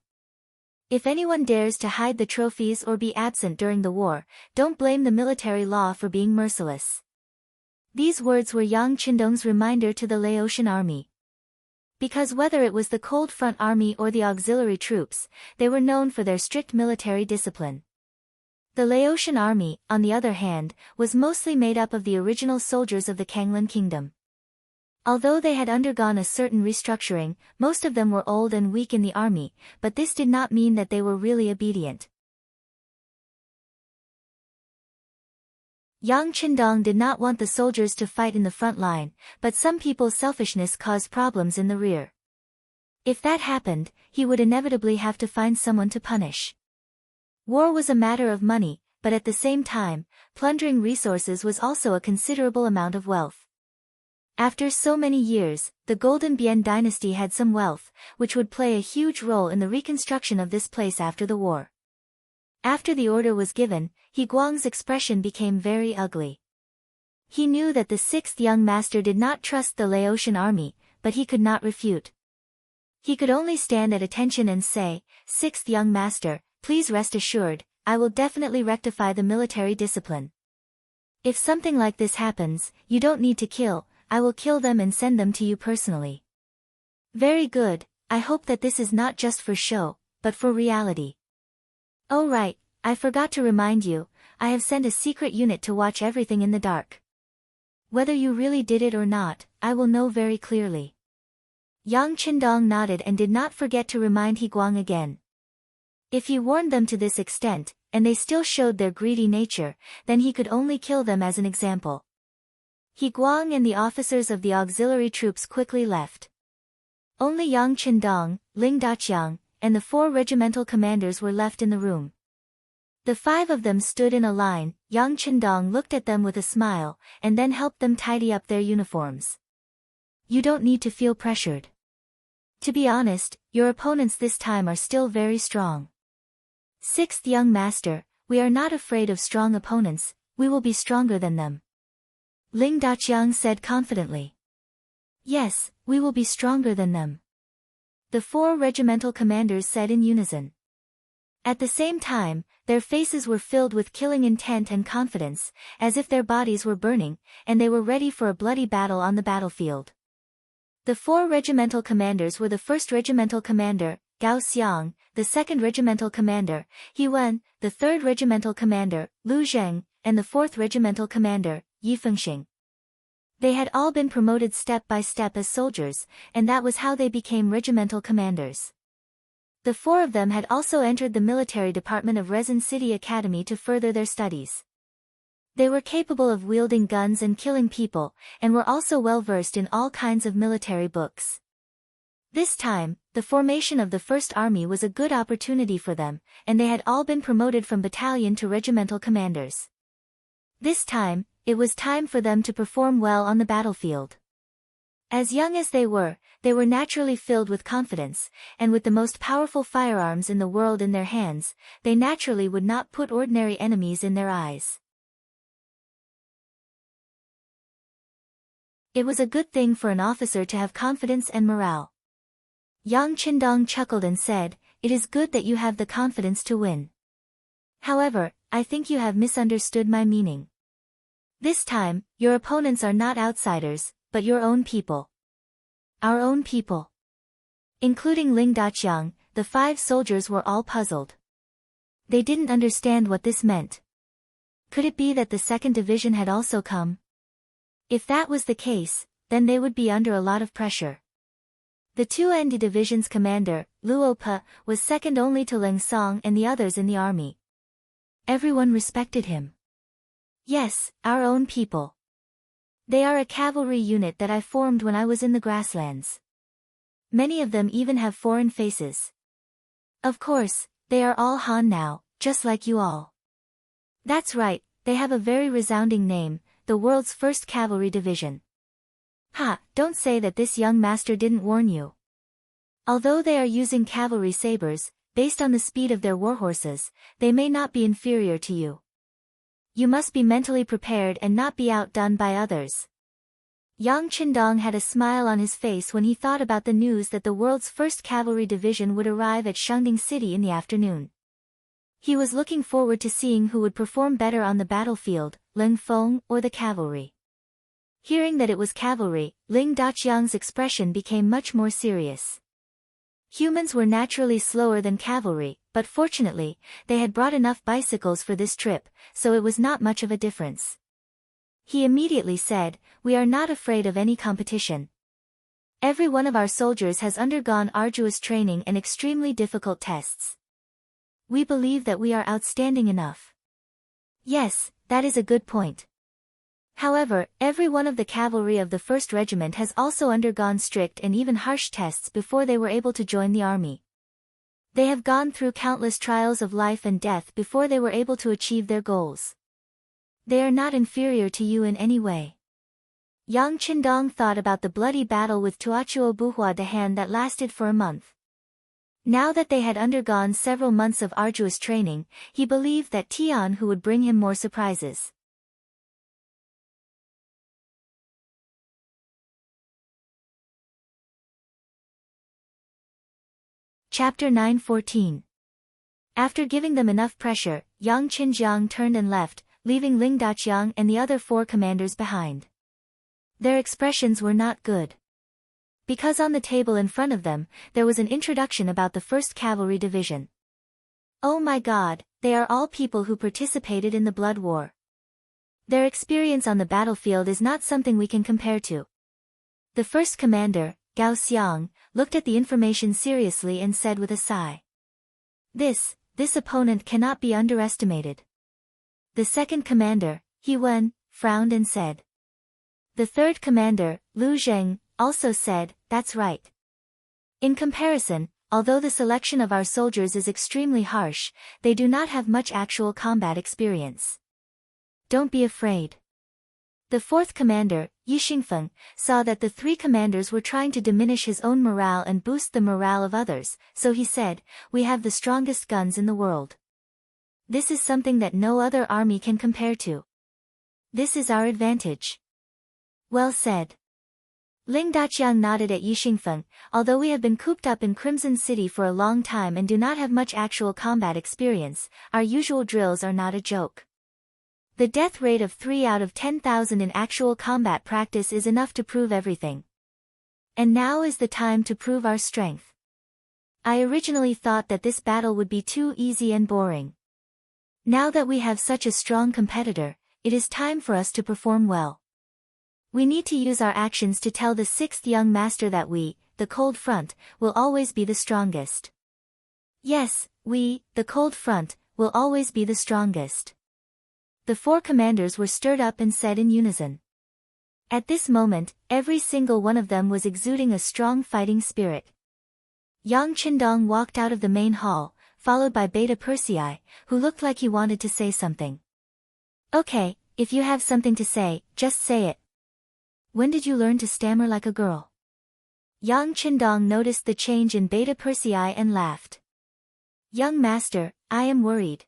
If anyone dares to hide the trophies or be absent during the war, don't blame the military law for being merciless. These words were Yang Qindong's reminder to the Laotian army. Because whether it was the Cold Front Army or the auxiliary troops, they were known for their strict military discipline. The Laotian army, on the other hand, was mostly made up of the original soldiers of the Kanglan Kingdom. Although they had undergone a certain restructuring, most of them were old and weak in the army, but this did not mean that they were really obedient. Yang Qindong did not want the soldiers to fight in the front line, but some people's selfishness caused problems in the rear. If that happened, he would inevitably have to find someone to punish. War was a matter of money, but at the same time, plundering resources was also a considerable amount of wealth. After so many years, the Golden Bian dynasty had some wealth, which would play a huge role in the reconstruction of this place after the war. After the order was given, He Guang's expression became very ugly. He knew that the sixth young master did not trust the Laotian army, but he could not refute. He could only stand at attention and say, "Sixth young master, please rest assured, I will definitely rectify the military discipline. If something like this happens, you don't need to kill, I will kill them and send them to you personally." Very good, I hope that this is not just for show, but for reality. Oh right, I forgot to remind you, I have sent a secret unit to watch everything in the dark. Whether you really did it or not, I will know very clearly. Yang Qindong nodded and did not forget to remind He Guang again. If he warned them to this extent, and they still showed their greedy nature, then he could only kill them as an example. He Guang and the officers of the auxiliary troops quickly left. Only Yang Qindong, Ling Daqiang, and the 4 regimental commanders were left in the room. The 5 of them stood in a line. Yang Qindong looked at them with a smile, and then helped them tidy up their uniforms. You don't need to feel pressured. To be honest, your opponents this time are still very strong. Sixth young master, we are not afraid of strong opponents, we will be stronger than them. Ling Daqiang said confidently. Yes, we will be stronger than them. The 4 regimental commanders said in unison. At the same time, their faces were filled with killing intent and confidence, as if their bodies were burning, and they were ready for a bloody battle on the battlefield. The 4 regimental commanders were the 1st regimental commander, Gao Xiang, the 2nd regimental commander, He Wen, the 3rd regimental commander, Lu Zheng, and the 4th regimental commander, Yi Fengxing. They had all been promoted step by step as soldiers, and that was how they became regimental commanders. The 4 of them had also entered the military department of Resin City Academy to further their studies. They were capable of wielding guns and killing people, and were also well versed in all kinds of military books. This time, the formation of the First Army was a good opportunity for them, and they had all been promoted from battalion to regimental commanders. This time, it was time for them to perform well on the battlefield. As young as they were naturally filled with confidence, and with the most powerful firearms in the world in their hands, they naturally would not put ordinary enemies in their eyes. It was a good thing for an officer to have confidence and morale. Yang Qindong chuckled and said, "It is good that you have the confidence to win. However, I think you have misunderstood my meaning. This time, your opponents are not outsiders, but your own people." Our own people. Including Ling Daqiang, the 5 soldiers were all puzzled. They didn't understand what this meant. Could it be that the 2nd division had also come? If that was the case, then they would be under a lot of pressure. The 2 ND division's commander, Luo Pe, was second only to Leng Song and the others in the army. Everyone respected him. Yes, our own people. They are a cavalry unit that I formed when I was in the grasslands. Many of them even have foreign faces. Of course, they are all Han now, just like you all. That's right, they have a very resounding name, the world's first cavalry division. Ha, don't say that this young master didn't warn you. Although they are using cavalry sabers, based on the speed of their warhorses, they may not be inferior to you. You must be mentally prepared and not be outdone by others. Yang Qindong had a smile on his face when he thought about the news that the world's first cavalry division would arrive at Shangding City in the afternoon. He was looking forward to seeing who would perform better on the battlefield, Ling Feng or the cavalry. Hearing that it was cavalry, Ling Daqiang's expression became much more serious. Humans were naturally slower than cavalry, but fortunately, they had brought enough bicycles for this trip, so it was not much of a difference. He immediately said, "We are not afraid of any competition. Every one of our soldiers has undergone arduous training and extremely difficult tests. We believe that we are outstanding enough." Yes, that is a good point. However, every one of the cavalry of the 1st Regiment has also undergone strict and even harsh tests before they were able to join the army. They have gone through countless trials of life and death before they were able to achieve their goals. They are not inferior to you in any way. Yang Qindong thought about the bloody battle with Tuachuo Buhua Dahan that lasted for a month. Now that they had undergone several months of arduous training, he believed that Tian Hu would bring him more surprises. Chapter 9:14. After giving them enough pressure, Yang Qinjiang turned and left, leaving Ling Daqiang and the other 4 commanders behind. Their expressions were not good. Because on the table in front of them, there was an introduction about the 1st Cavalry Division. Oh my God, they are all people who participated in the Blood War. Their experience on the battlefield is not something we can compare to. The 1st commander, Gao Xiang, looked at the information seriously and said with a sigh. This opponent cannot be underestimated. The 2nd commander, He Wen, frowned and said. The 3rd commander, Lu Zheng, also said, "That's right." In comparison, although the selection of our soldiers is extremely harsh, they do not have much actual combat experience. Don't be afraid. The 4th commander, Yi Xingfeng, saw that the 3 commanders were trying to diminish his own morale and boost the morale of others, so he said, "We have the strongest guns in the world. This is something that no other army can compare to. This is our advantage." Well said. Ling Daqiang nodded at Yi Xingfeng. Although we have been cooped up in Crimson City for a long time and do not have much actual combat experience, our usual drills are not a joke. The death rate of 3 out of 10,000 in actual combat practice is enough to prove everything. And now is the time to prove our strength. I originally thought that this battle would be too easy and boring. Now that we have such a strong competitor, it is time for us to perform well. We need to use our actions to tell the 6th young master that we, the Cold Front, will always be the strongest. Yes, we, the Cold Front, will always be the strongest. The 4 commanders were stirred up and said in unison. At this moment, every single one of them was exuding a strong fighting spirit. Yang Qindong walked out of the main hall, followed by Beta Persei, who looked like he wanted to say something. Okay, if you have something to say, just say it. When did you learn to stammer like a girl? Yang Qindong noticed the change in Beta Persei and laughed. Young master, I am worried.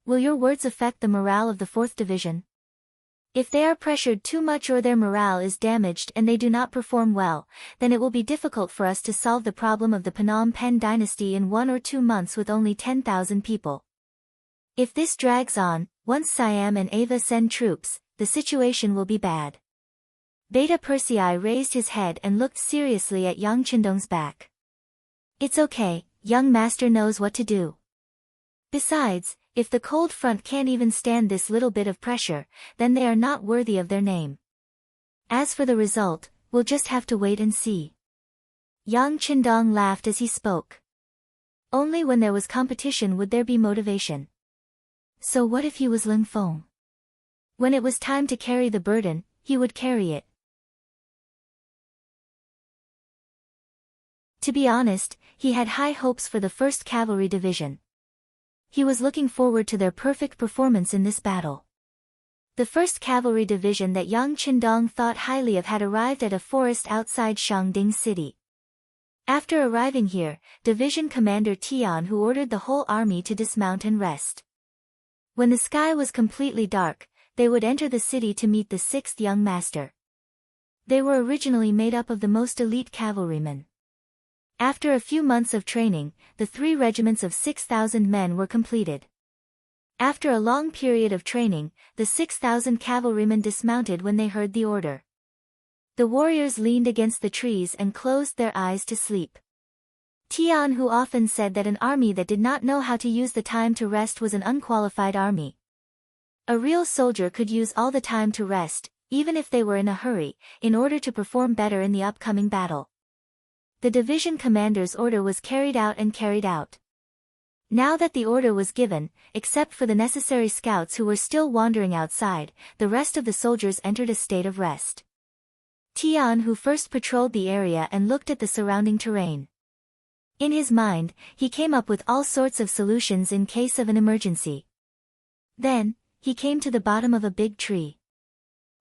Will your words affect the morale of the 4th Division? If they are pressured too much or their morale is damaged and they do not perform well, then it will be difficult for us to solve the problem of the Phnom Penh dynasty in 1 or 2 months with only 10,000 people. If this drags on, once Siam and Ava send troops, the situation will be bad. Beta Persei raised his head and looked seriously at Yang Qindong's back. It's okay, young master knows what to do. Besides, if the Cold Front can't even stand this little bit of pressure, then they are not worthy of their name. As for the result, we'll just have to wait and see. Yang Qindong laughed as he spoke. Only when there was competition would there be motivation. So what if he was Ling Feng? When it was time to carry the burden, he would carry it. To be honest, he had high hopes for the 1st Cavalry Division. He was looking forward to their perfect performance in this battle. The 1st Cavalry Division that Yang Qindong thought highly of had arrived at a forest outside Shangding City. After arriving here, Division Commander Tian Hu ordered the whole army to dismount and rest. When the sky was completely dark, they would enter the city to meet the sixth young master. They were originally made up of the most elite cavalrymen. After a few months of training, the 3 regiments of 6,000 men were completed. After a long period of training, the 6,000 cavalrymen dismounted when they heard the order. The warriors leaned against the trees and closed their eyes to sleep. Tian Hu often said that an army that did not know how to use the time to rest was an unqualified army. A real soldier could use all the time to rest, even if they were in a hurry, in order to perform better in the upcoming battle. The division commander's order was carried out and carried out. Now that the order was given, except for the necessary scouts who were still wandering outside, the rest of the soldiers entered a state of rest. Tian Hu first patrolled the area and looked at the surrounding terrain. In his mind, he came up with all sorts of solutions in case of an emergency. Then, he came to the bottom of a big tree.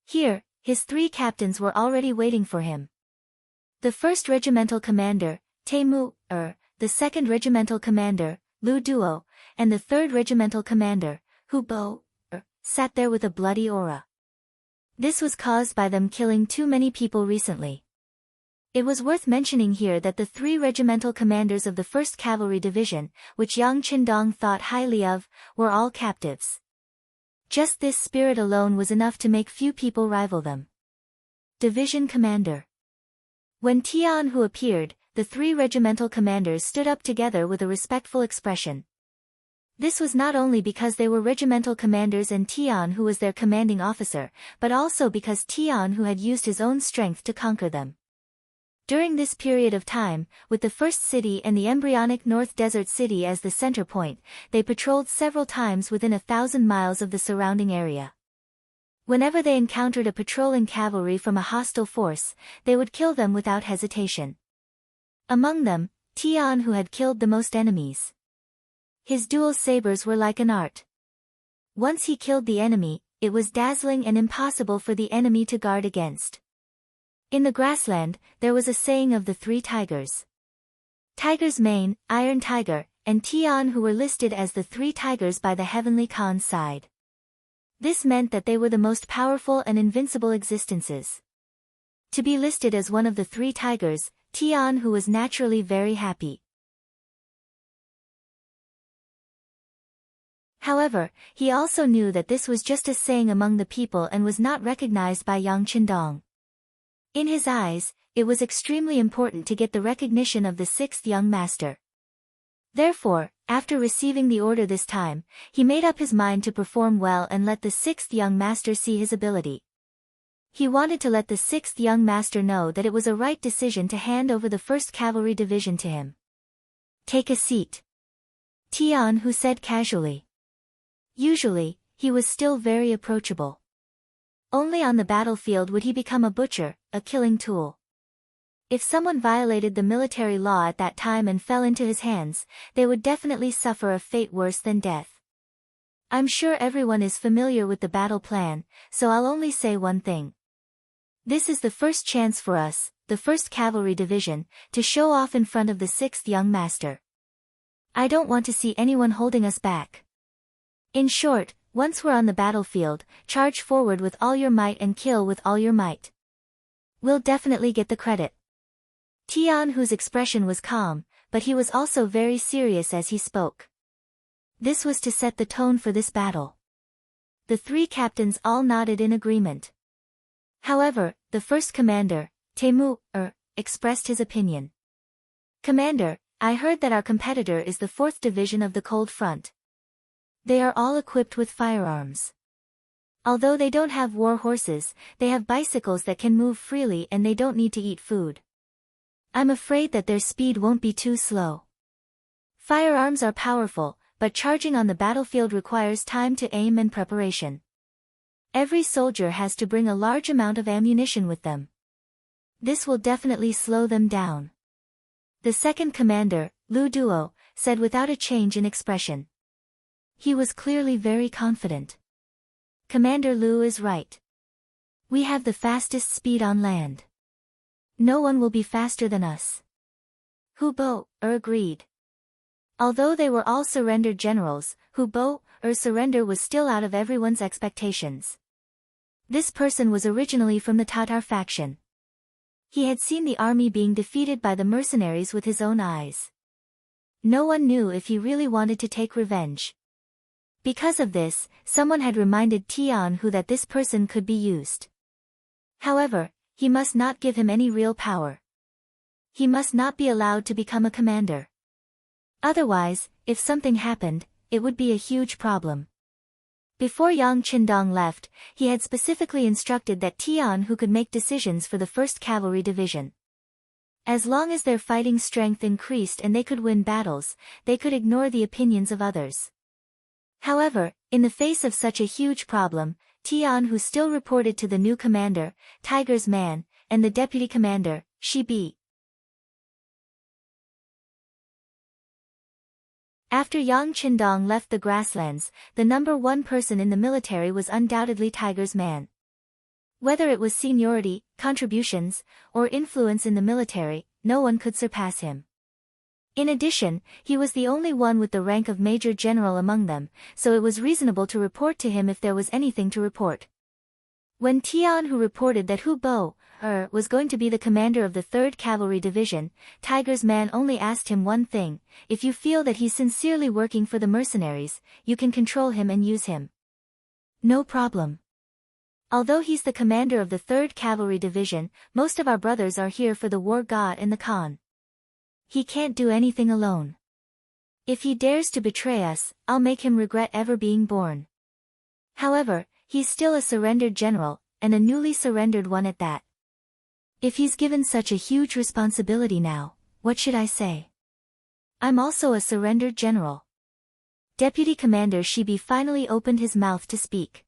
Here, his 3 captains were already waiting for him. The 1st regimental commander, Temu, the 2nd regimental commander, Lu Duo, and the 3rd regimental commander, Hu Bo, sat there with a bloody aura. This was caused by them killing too many people recently. It was worth mentioning here that the 3 regimental commanders of the 1st Cavalry Division, which Yang Qindong thought highly of, were all captives. Just this spirit alone was enough to make few people rival them. Division Commander. When Tian Hu appeared, the 3 regimental commanders stood up together with a respectful expression. This was not only because they were regimental commanders and Tian Hu was their commanding officer, but also because Tian Hu had used his own strength to conquer them. During this period of time, with the first city and the embryonic North Desert City as the center point, they patrolled several times within 1,000 miles of the surrounding area. Whenever they encountered a patrolling cavalry from a hostile force, they would kill them without hesitation. Among them, Tian Hu had killed the most enemies. His dual sabers were like an art. Once he killed the enemy, it was dazzling and impossible for the enemy to guard against. In the grassland, there was a saying of the 3 tigers. Tiger's Mane, Iron Tiger, and Tian Hu were listed as the 3 tigers by the Heavenly Khan's side. This meant that they were the most powerful and invincible existences. To be listed as one of the 3 tigers, Tian Hu was naturally very happy. However, he also knew that this was just a saying among the people and was not recognized by Yang Qindong. In his eyes, it was extremely important to get the recognition of the 6th young master. Therefore, after receiving the order this time, he made up his mind to perform well and let the 6th young master see his ability. He wanted to let the 6th young master know that it was a right decision to hand over the 1st Cavalry Division to him. "Take a seat," Tian Hu said casually. Usually, he was still very approachable. Only on the battlefield would he become a butcher, a killing tool. If someone violated the military law at that time and fell into his hands, they would definitely suffer a fate worse than death. I'm sure everyone is familiar with the battle plan, so I'll only say one thing. This is the first chance for us, the 1st Cavalry Division, to show off in front of the 6th young master. I don't want to see anyone holding us back. In short, once we're on the battlefield, charge forward with all your might and kill with all your might. We'll definitely get the credit. Tian Hu's expression was calm, but he was also very serious as he spoke. This was to set the tone for this battle. The 3 captains all nodded in agreement. However, the 1st commander, Temu, expressed his opinion. "Commander, I heard that our competitor is the 4th Division of the Cold Front. They are all equipped with firearms. Although they don't have war horses, they have bicycles that can move freely and they don't need to eat food. I'm afraid that their speed won't be too slow. Firearms are powerful, but charging on the battlefield requires time to aim and preparation. Every soldier has to bring a large amount of ammunition with them. This will definitely slow them down." The 2nd commander, Lu Duo, said without a change in expression. He was clearly very confident. "Commander Lu is right. We have the fastest speed on land. No one will be faster than us. Hu Bo agreed. Although they were all surrendered generals, Hu Bo's surrender was still out of everyone's expectations. This person was originally from the Tatar faction. He had seen the army being defeated by the mercenaries with his own eyes. No one knew if he really wanted to take revenge. Because of this, someone had reminded Tianhu that this person could be used. However, he must not give him any real power. He must not be allowed to become a commander. Otherwise, if something happened, it would be a huge problem. Before Yang Qindong left, he had specifically instructed that Tianhu could make decisions for the 1st Cavalry Division. As long as their fighting strength increased and they could win battles, they could ignore the opinions of others. However, in the face of such a huge problem, Tianhu still reported to the new commander, Tiger's Man, and the deputy commander, Shi Bi. After Yang Qindong left the grasslands, the number one person in the military was undoubtedly Tiger's Man. Whether it was seniority, contributions, or influence in the military, no one could surpass him. In addition, he was the only one with the rank of Major General among them, so it was reasonable to report to him if there was anything to report. When Tianhu reported that Hu Bo was going to be the commander of the 3rd Cavalry Division, Tiger's Man only asked him one thing: if you feel that he's sincerely working for the mercenaries, you can control him and use him. No problem. Although he's the commander of the 3rd Cavalry Division, most of our brothers are here for the war god and the Khan. He can't do anything alone. If he dares to betray us, I'll make him regret ever being born. However, he's still a surrendered general, and a newly surrendered one at that. If he's given such a huge responsibility now, what should I say? I'm also a surrendered general. Deputy Commander Shi Bi finally opened his mouth to speak.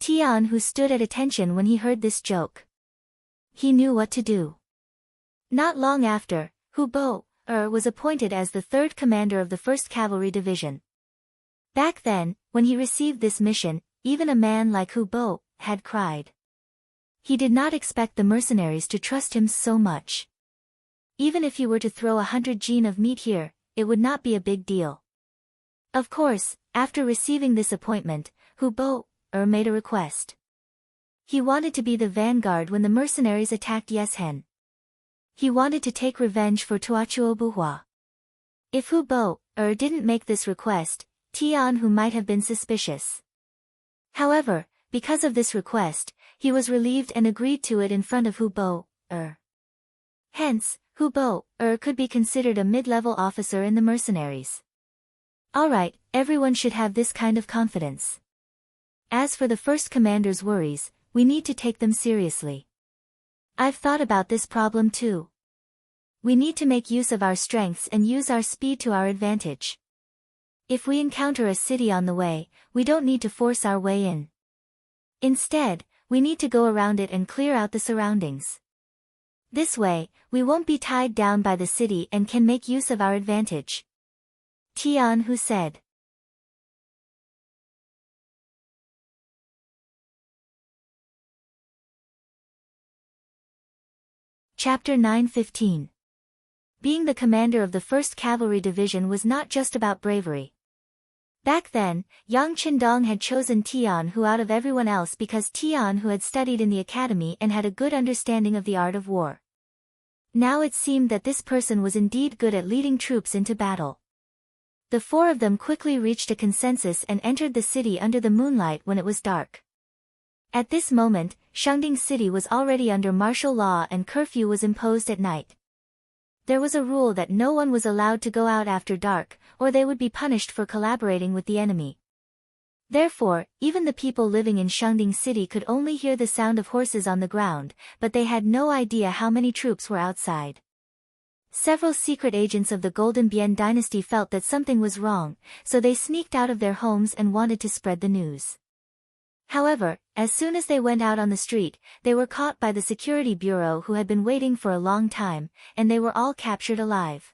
Tianhu stood at attention when he heard this joke. He knew what to do. Not long after, Hu Bo was appointed as the 3rd commander of the 1st Cavalry Division. Back then, when he received this mission, even a man like Hu Bo had cried. He did not expect the mercenaries to trust him so much. Even if he were to throw 100 jin of meat here, it would not be a big deal. Of course, after receiving this appointment, Hu Bo made a request. He wanted to be the vanguard when the mercenaries attacked Yeshen. He wanted to take revenge for Tuachuo Buhua. If Hu Bo didn't make this request, Tianhu might have been suspicious. However, because of this request, he was relieved and agreed to it in front of Hu Bo. Hence, Hu Bo could be considered a mid-level officer in the mercenaries. Alright, everyone should have this kind of confidence. As for the 1st commander's worries, we need to take them seriously. I've thought about this problem too. We need to make use of our strengths and use our speed to our advantage. If we encounter a city on the way, we don't need to force our way in. Instead, we need to go around it and clear out the surroundings. This way, we won't be tied down by the city and can make use of our advantage. Tianhu said. Chapter 9:15. Being the commander of the 1st Cavalry Division was not just about bravery. Back then, Yang Qindong had chosen Tianhu out of everyone else because Tianhu had studied in the academy and had a good understanding of the art of war. Now it seemed that this person was indeed good at leading troops into battle. The 4 of them quickly reached a consensus and entered the city under the moonlight when it was dark. At this moment, Shangding City was already under martial law and curfew was imposed at night. There was a rule that no one was allowed to go out after dark, or they would be punished for collaborating with the enemy. Therefore, even the people living in Shangding City could only hear the sound of horses on the ground, but they had no idea how many troops were outside. Several secret agents of the Golden Bian dynasty felt that something was wrong, so they sneaked out of their homes and wanted to spread the news. However, as soon as they went out on the street, they were caught by the security bureau who had been waiting for a long time, and they were all captured alive.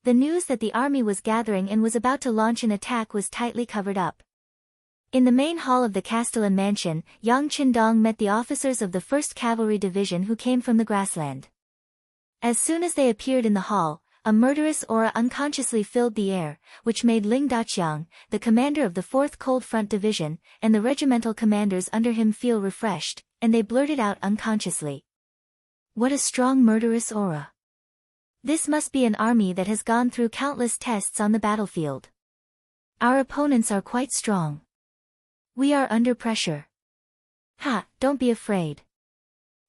The news that the army was gathering and was about to launch an attack was tightly covered up. In the main hall of the Castellan mansion, Yang Qindong met the officers of the 1st Cavalry Division who came from the grassland. As soon as they appeared in the hall, a murderous aura unconsciously filled the air, which made Ling Daqiang, the commander of the 4th Cold Front Division, and the regimental commanders under him feel refreshed, and they blurted out unconsciously. What a strong murderous aura! This must be an army that has gone through countless tests on the battlefield. Our opponents are quite strong. We are under pressure. Ha, don't be afraid.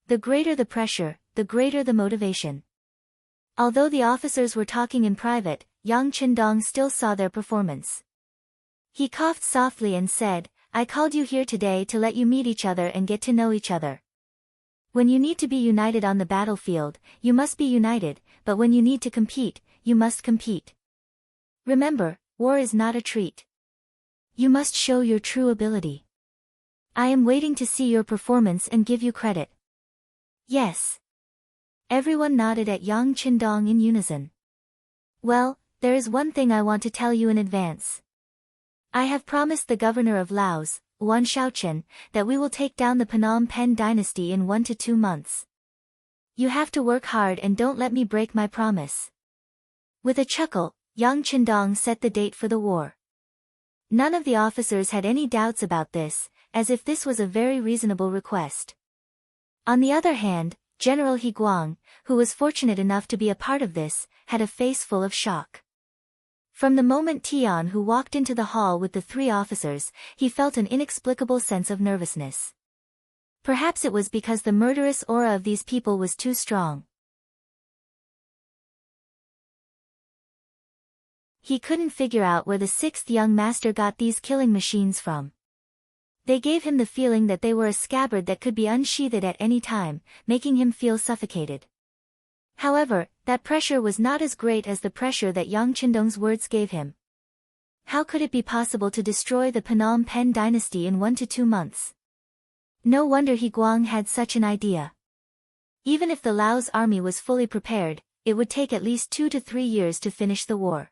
The greater the pressure, the greater the motivation. Although the officers were talking in private, Yang Qindong still saw their performance. He coughed softly and said, I called you here today to let you meet each other and get to know each other. When you need to be united on the battlefield, you must be united, but when you need to compete, you must compete. Remember, war is not a treat. You must show your true ability. I am waiting to see your performance and give you credit. Yes. Everyone nodded at Yang Qindong in unison. Well, there is one thing I want to tell you in advance. I have promised the governor of Laos, Wan Shaochen, that we will take down the Phnom Penh dynasty in 1 to 2 months. You have to work hard and don't let me break my promise. With a chuckle, Yang Qindong set the date for the war. None of the officers had any doubts about this, as if this was a very reasonable request. On the other hand, General He Guang, who was fortunate enough to be a part of this, had a face full of shock. From the moment Tian Hu walked into the hall with the 3 officers, he felt an inexplicable sense of nervousness. Perhaps it was because the murderous aura of these people was too strong. He couldn't figure out where the 6th young master got these killing machines from. They gave him the feeling that they were a scabbard that could be unsheathed at any time, making him feel suffocated. However, that pressure was not as great as the pressure that Yang Qindong's words gave him. How could it be possible to destroy the Phnom Penh dynasty in 1 to 2 months? No wonder He Guang had such an idea. Even if the Laos army was fully prepared, it would take at least 2 to 3 years to finish the war.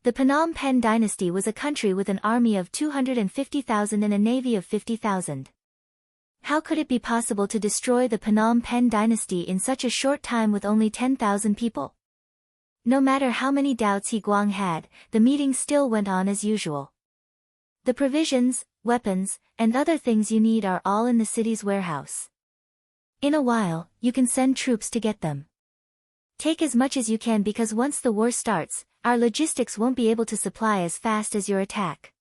The Phnom Penh dynasty was a country with an army of 250,000 and a navy of 50,000. How could it be possible to destroy the Phnom Penh dynasty in such a short time with only 10,000 people? No matter how many doubts He Guang had, the meeting still went on as usual. The provisions, weapons, and other things you need are all in the city's warehouse. In a while, you can send troops to get them. Take as much as you can because once the war starts, our logistics won't be able to supply as fast as your attack.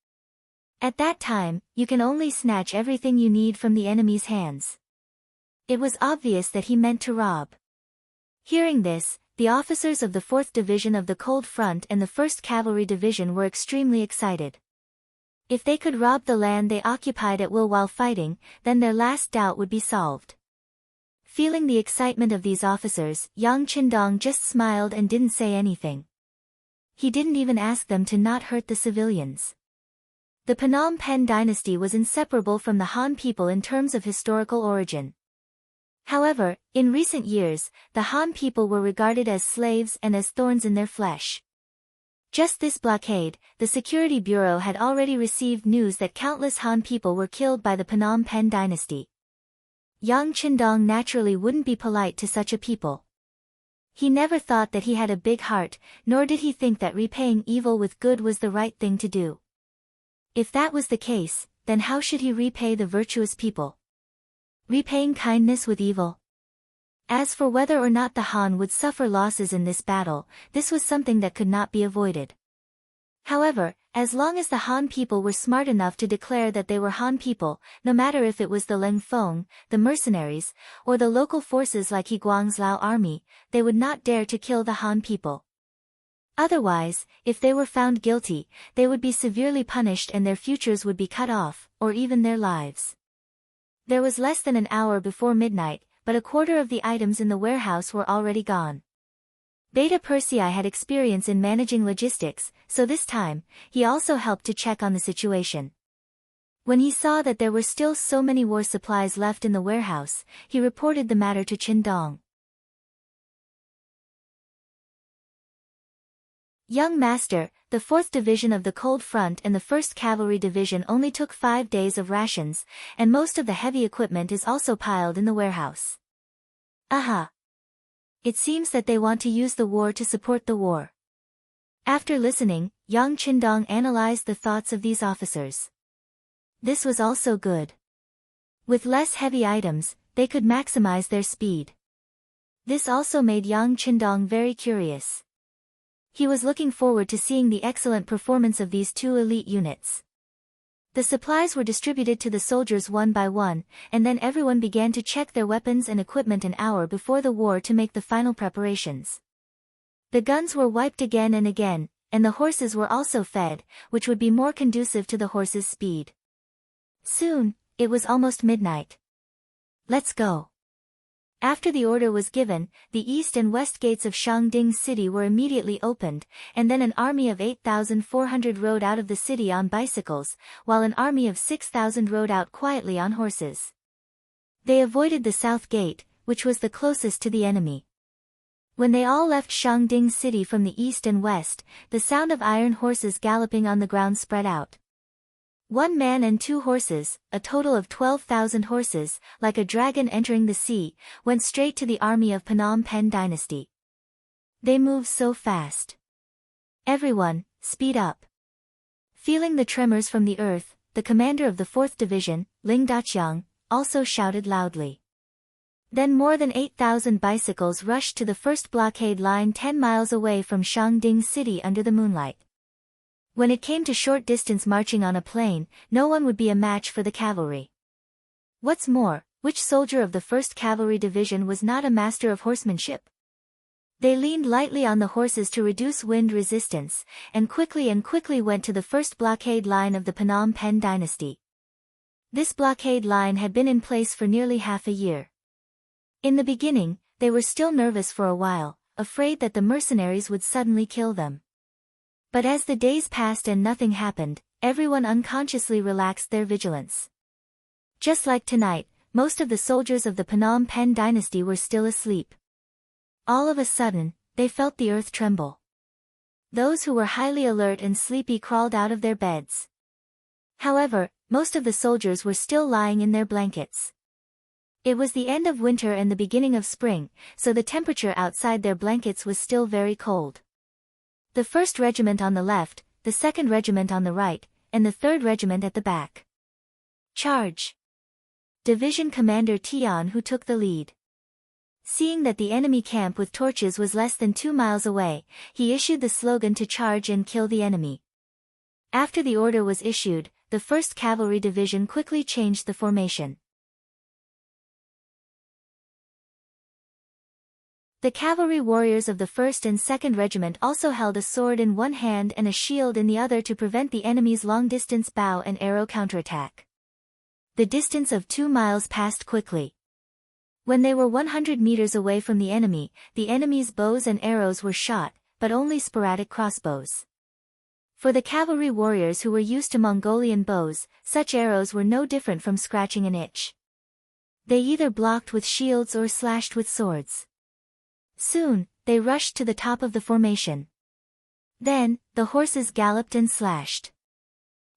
At that time, you can only snatch everything you need from the enemy's hands. It was obvious that he meant to rob. Hearing this, the officers of the 4th Division of the Cold Front and the 1st Cavalry Division were extremely excited. If they could rob the land they occupied at will while fighting, then their last doubt would be solved. Feeling the excitement of these officers, Yang Qindong just smiled and didn't say anything. He didn't even ask them to not hurt the civilians. The Phnom Penh dynasty was inseparable from the Han people in terms of historical origin. However, in recent years, the Han people were regarded as slaves and as thorns in their flesh. Just this blockade, the Security Bureau had already received news that countless Han people were killed by the Phnom Penh dynasty. Yang Qindong naturally wouldn't be polite to such a people. He never thought that he had a big heart, nor did he think that repaying evil with good was the right thing to do. If that was the case, then how should he repay the virtuous people? Repaying kindness with evil? As for whether or not the Han would suffer losses in this battle, this was something that could not be avoided. However, as long as the Han people were smart enough to declare that they were Han people, no matter if it was the Leng Feng, the mercenaries, or the local forces like He Guang's Lao army, they would not dare to kill the Han people. Otherwise, if they were found guilty, they would be severely punished and their futures would be cut off, or even their lives. There was less than an hour before midnight, but a quarter of the items in the warehouse were already gone. Beta Persei had experience in managing logistics, so this time, he also helped to check on the situation. When he saw that there were still so many war supplies left in the warehouse, he reported the matter to Qindong. Young Master, the 4th Division of the Cold Front and the 1st Cavalry Division only took 5 days of rations, and most of the heavy equipment is also piled in the warehouse. Aha! It seems that they want to use the war to support the war. After listening, Yang Qindong analyzed the thoughts of these officers. This was also good. With less heavy items, they could maximize their speed. This also made Yang Qindong very curious. He was looking forward to seeing the excellent performance of these two elite units. The supplies were distributed to the soldiers one by one, and then everyone began to check their weapons and equipment an hour before the war to make the final preparations. The guns were wiped again and again, and the horses were also fed, which would be more conducive to the horses' speed. Soon, it was almost midnight. Let's go. After the order was given, the east and west gates of Shangding City were immediately opened, and then an army of 8,400 rode out of the city on bicycles, while an army of 6,000 rode out quietly on horses. They avoided the south gate, which was the closest to the enemy. When they all left Shangding City from the east and west, the sound of iron horses galloping on the ground spread out. One man and two horses, a total of 12,000 horses, like a dragon entering the sea, went straight to the army of Phnom Penh dynasty. They moved so fast. Everyone, speed up. Feeling the tremors from the earth, the commander of the 4th Division, Ling Daqiang, also shouted loudly. Then more than 8,000 bicycles rushed to the first blockade line 10 miles away from Shangding City under the moonlight. When it came to short distance marching on a plain, no one would be a match for the cavalry. What's more, which soldier of the 1st Cavalry Division was not a master of horsemanship? They leaned lightly on the horses to reduce wind resistance, and quickly went to the first blockade line of the Phnom Penh dynasty. This blockade line had been in place for nearly half a year. In the beginning, they were still nervous for a while, afraid that the mercenaries would suddenly kill them. But as the days passed and nothing happened, everyone unconsciously relaxed their vigilance. Just like tonight, most of the soldiers of the Phnom Penh dynasty were still asleep. All of a sudden, they felt the earth tremble. Those who were highly alert and sleepy crawled out of their beds. However, most of the soldiers were still lying in their blankets. It was the end of winter and the beginning of spring, so the temperature outside their blankets was still very cold. The 1st Regiment on the left, the 2nd Regiment on the right, and the 3rd Regiment at the back. Charge! Division Commander Tian who took the lead. Seeing that the enemy camp with torches was less than 2 miles away, he issued the slogan to charge and kill the enemy. After the order was issued, the 1st Cavalry Division quickly changed the formation. The cavalry warriors of the 1st and 2nd Regiment also held a sword in one hand and a shield in the other to prevent the enemy's long-distance bow and arrow counterattack. The distance of 2 miles passed quickly. When they were 100 meters away from the enemy's bows and arrows were shot, but only sporadic crossbows. For the cavalry warriors who were used to Mongolian bows, such arrows were no different from scratching an itch. They either blocked with shields or slashed with swords. Soon, they rushed to the top of the formation. Then, the horses galloped and slashed.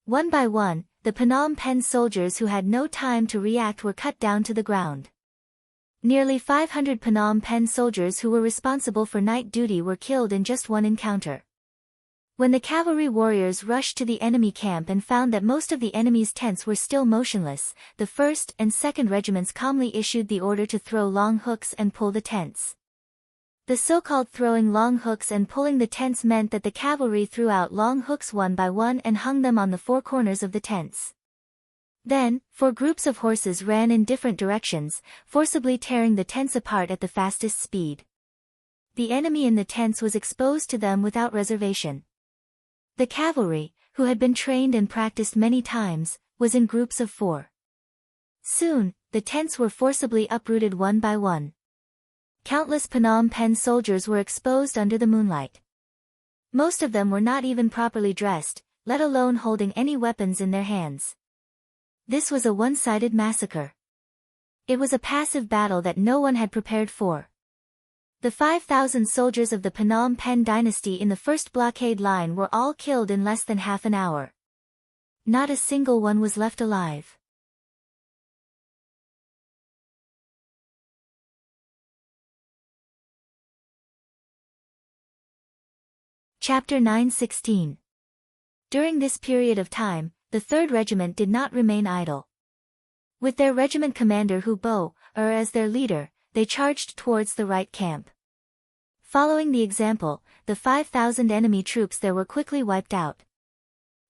One by one, the Phnom Penh soldiers who had no time to react were cut down to the ground. Nearly 500 Phnom Penh soldiers who were responsible for night duty were killed in just one encounter. When the cavalry warriors rushed to the enemy camp and found that most of the enemy's tents were still motionless, the 1st and 2nd Regiments calmly issued the order to throw long hooks and pull the tents. The so-called throwing long hooks and pulling the tents meant that the cavalry threw out long hooks one by one and hung them on the 4 corners of the tents. Then, 4 groups of horses ran in different directions, forcibly tearing the tents apart at the fastest speed. The enemy in the tents was exposed to them without reservation. The cavalry, who had been trained and practiced many times, was in groups of 4. Soon, the tents were forcibly uprooted one by one. Countless Phnom Penh soldiers were exposed under the moonlight. Most of them were not even properly dressed, let alone holding any weapons in their hands. This was a one-sided massacre. It was a passive battle that no one had prepared for. The 5,000 soldiers of the Phnom Penh dynasty in the 1st blockade line were all killed in less than half an hour. Not a single one was left alive. Chapter 9:16. During this period of time, the 3rd Regiment did not remain idle. With their regiment commander Hu Bo, as their leader, they charged towards the right camp. Following the example, the 5,000 enemy troops there were quickly wiped out.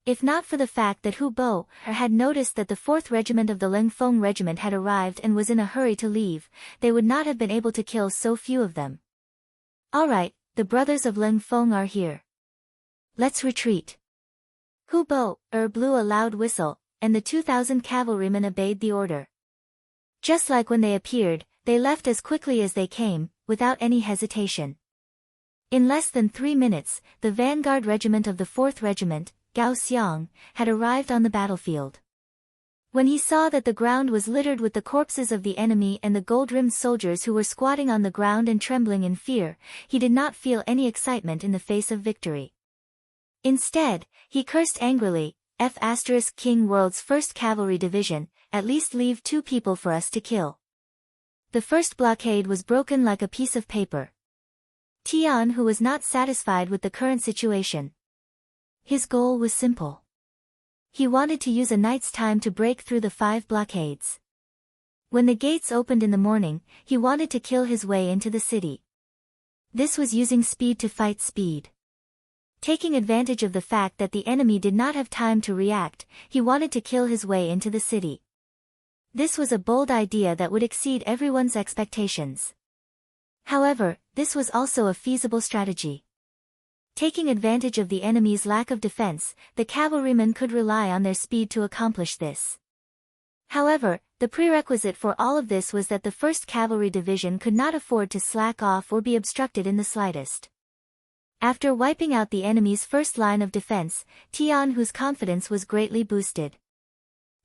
If not for the fact that Hu Bo had noticed that the 4th Regiment of the Leng Feng Regiment had arrived and was in a hurry to leave, they would not have been able to kill so few of them. "All right, the brothers of Leng Feng are here. Let's retreat." Hu Bo blew a loud whistle, and the 2,000 cavalrymen obeyed the order. Just like when they appeared, they left as quickly as they came, without any hesitation. In less than 3 minutes, the vanguard regiment of the 4th Regiment, Gao Xiang, had arrived on the battlefield. When he saw that the ground was littered with the corpses of the enemy and the gold-rimmed soldiers who were squatting on the ground and trembling in fear, he did not feel any excitement in the face of victory. Instead, he cursed angrily, Qing World's 1st Cavalry Division, at least leave 2 people for us to kill. The first blockade was broken like a piece of paper. Tian, who was not satisfied with the current situation. His goal was simple. He wanted to use a night's time to break through the 5 blockades. When the gates opened in the morning, he wanted to kill his way into the city. This was using speed to fight speed. Taking advantage of the fact that the enemy did not have time to react, he wanted to kill his way into the city. This was a bold idea that would exceed everyone's expectations. However, this was also a feasible strategy. Taking advantage of the enemy's lack of defense, the cavalrymen could rely on their speed to accomplish this. However, the prerequisite for all of this was that the 1st Cavalry Division could not afford to slack off or be obstructed in the slightest. After wiping out the enemy's first line of defense, Tian, whose confidence was greatly boosted.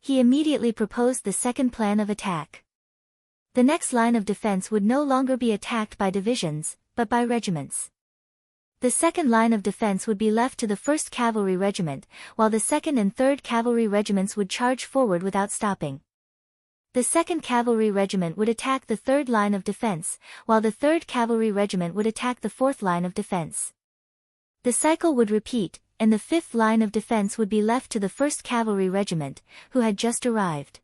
He immediately proposed the second plan of attack. The next line of defense would no longer be attacked by divisions, but by regiments. The second line of defense would be left to the 1st Cavalry Regiment, while the 2nd and 3rd Cavalry Regiments would charge forward without stopping. The 2nd Cavalry Regiment would attack the 3rd line of defense, while the 3rd Cavalry Regiment would attack the 4th line of defense. The cycle would repeat, and the 5th line of defense would be left to the 1st Cavalry Regiment, who had just arrived.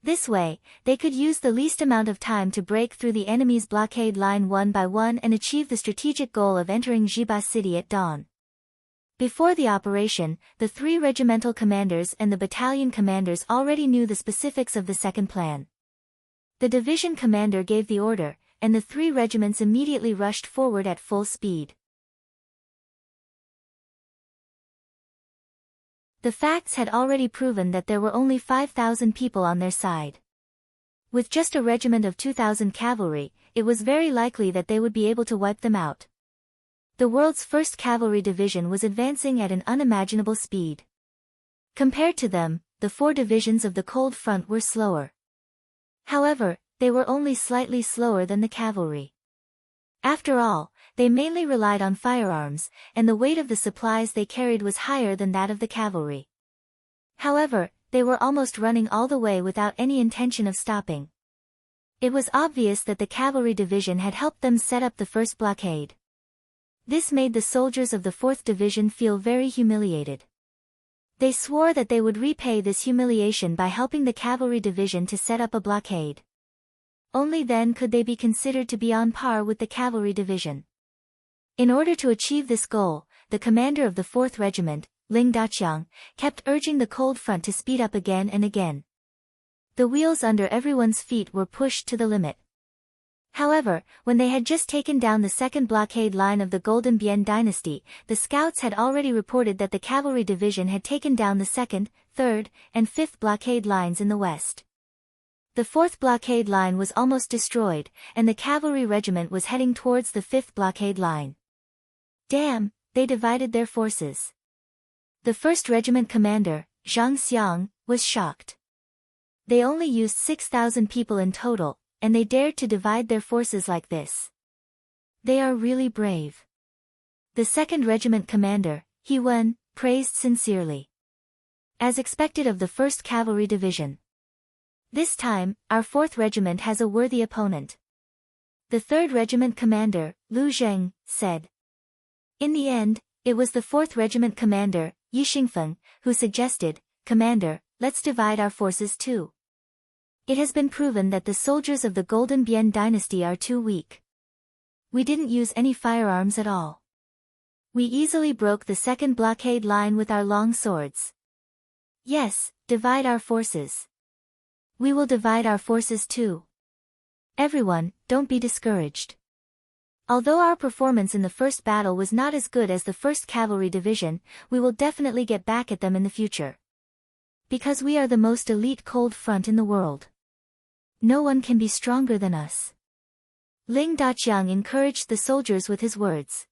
This way, they could use the least amount of time to break through the enemy's blockade line one by one and achieve the strategic goal of entering Jiba City at dawn. Before the operation, the 3 regimental commanders and the battalion commanders already knew the specifics of the second plan. The division commander gave the order, and the 3 regiments immediately rushed forward at full speed. The facts had already proven that there were only 5,000 people on their side. With just a regiment of 2,000 cavalry, it was very likely that they would be able to wipe them out. The world's 1st Cavalry Division was advancing at an unimaginable speed. Compared to them, the 4 divisions of the Cold Front were slower. However, they were only slightly slower than the cavalry. After all, they mainly relied on firearms, and the weight of the supplies they carried was higher than that of the cavalry. However, they were almost running all the way without any intention of stopping. It was obvious that the cavalry division had helped them set up the first blockade. This made the soldiers of the 4th Division feel very humiliated. They swore that they would repay this humiliation by helping the cavalry division to set up a blockade. Only then could they be considered to be on par with the cavalry division. In order to achieve this goal, the commander of the 4th Regiment, Ling Daqiang, kept urging the Cold Front to speed up again and again. The wheels under everyone's feet were pushed to the limit. However, when they had just taken down the 2nd blockade line of the Golden Bian dynasty, the scouts had already reported that the cavalry division had taken down the 2nd, 3rd, and 5th blockade lines in the west. The 4th blockade line was almost destroyed, and the cavalry regiment was heading towards the 5th blockade line. Damn, they divided their forces. The 1st Regiment commander, Zhang Xiang, was shocked. They only used 6,000 people in total, and they dared to divide their forces like this. They are really brave. The 2nd Regiment commander, He Wen, praised sincerely. As expected of the 1st Cavalry Division. This time, our 4th Regiment has a worthy opponent. The 3rd Regiment commander, Lu Zheng, said. In the end, It was the 4th Regiment commander, Yi Xingfeng, who suggested, "Commander, let's divide our forces too. It has been proven that the soldiers of the Golden Bian dynasty are too weak. We didn't use any firearms at all. We easily broke the second blockade line with our long swords. Yes, divide our forces. We will divide our forces too. Everyone, don't be discouraged. Although our performance in the first battle was not as good as the 1st Cavalry Division, we will definitely get back at them in the future. Because we are the most elite cold front in the world. No one can be stronger than us." Ling Daqiang encouraged the soldiers with his words.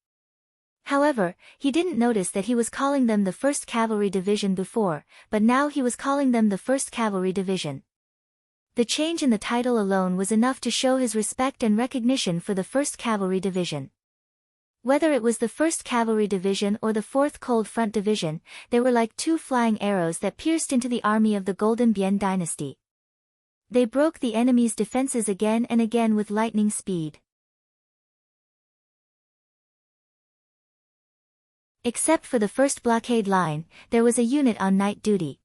However, he didn't notice that he was calling them the 1st Cavalry Division before, but now he was calling them the 1st Cavalry Division. The change in the title alone was enough to show his respect and recognition for the 1st Cavalry Division. Whether it was the 1st Cavalry Division or the 4th Cold Front Division, they were like 2 flying arrows that pierced into the army of the Golden Bian dynasty. They broke the enemy's defenses again and again with lightning speed. Except for the first blockade line, there was a unit on night duty.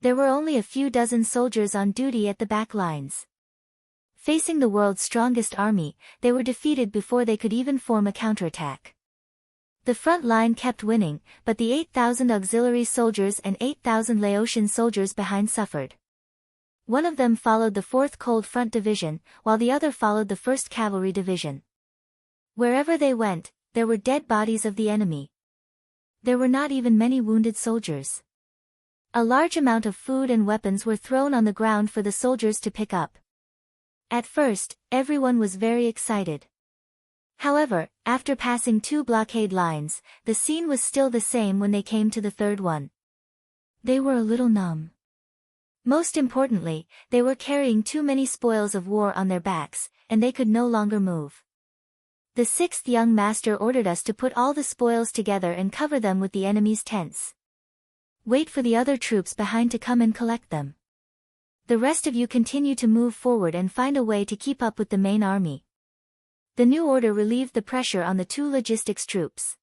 There were only a few dozen soldiers on duty at the back lines. Facing the world's strongest army, they were defeated before they could even form a counterattack. The front line kept winning, but the 8,000 auxiliary soldiers and 8,000 Laotian soldiers behind suffered. One of them followed the 4th Cold Front Division, while the other followed the 1st Cavalry Division. Wherever they went, there were dead bodies of the enemy. There were not even many wounded soldiers. A large amount of food and weapons were thrown on the ground for the soldiers to pick up. At first, everyone was very excited. However, after passing 2 blockade lines, the scene was still the same when they came to the 3rd one. They were a little numb. Most importantly, they were carrying too many spoils of war on their backs, and they could no longer move. The 6th young master ordered us to put all the spoils together and cover them with the enemy's tents. Wait for the other troops behind to come and collect them. The rest of you continue to move forward and find a way to keep up with the main army. The new order relieved the pressure on the 2 logistics troops.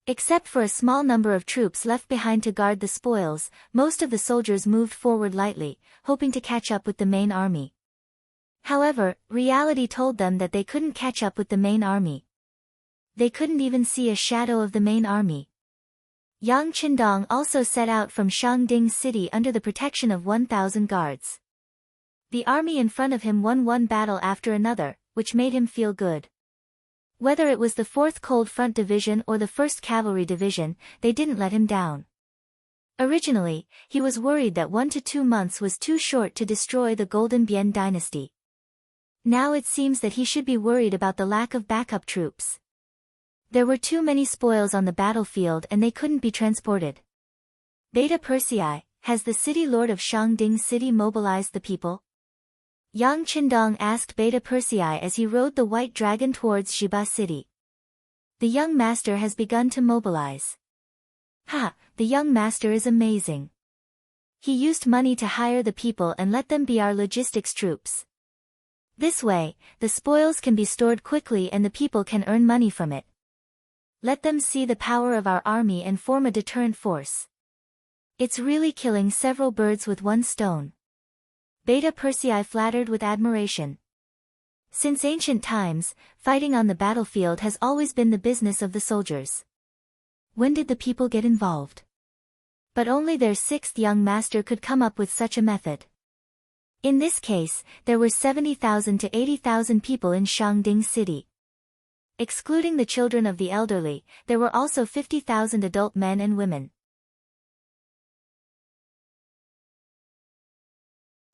Except for a small number of troops left behind to guard the spoils, most of the soldiers moved forward lightly, hoping to catch up with the main army. However, reality told them that they couldn't catch up with the main army. They couldn't even see a shadow of the main army. Yang Qindong also set out from Shangding City under the protection of 1,000 guards. The army in front of him won one battle after another, which made him feel good. Whether it was the 4th Cold Front Division or the 1st Cavalry Division, they didn't let him down. Originally, he was worried that 1 to 2 months was too short to destroy the Golden Bian dynasty. Now it seems that he should be worried about the lack of backup troops. There were too many spoils on the battlefield and they couldn't be transported. Beta Persei, has the city lord of Shangding City mobilized the people? Yang Qindong asked Beta Persei as he rode the white dragon towards Xiba City. The young master has begun to mobilize. Ha, the young master is amazing. He used money to hire the people and let them be our logistics troops. This way, the spoils can be stored quickly and the people can earn money from it. Let them see the power of our army and form a deterrent force. It's really killing several birds with one stone. Beta Persei flattered with admiration. Since ancient times, fighting on the battlefield has always been the business of the soldiers. When did the people get involved? But only their 6th young master could come up with such a method. In this case, there were 70,000 to 80,000 people in Shangding City. Excluding the children of the elderly, there were also 50,000 adult men and women.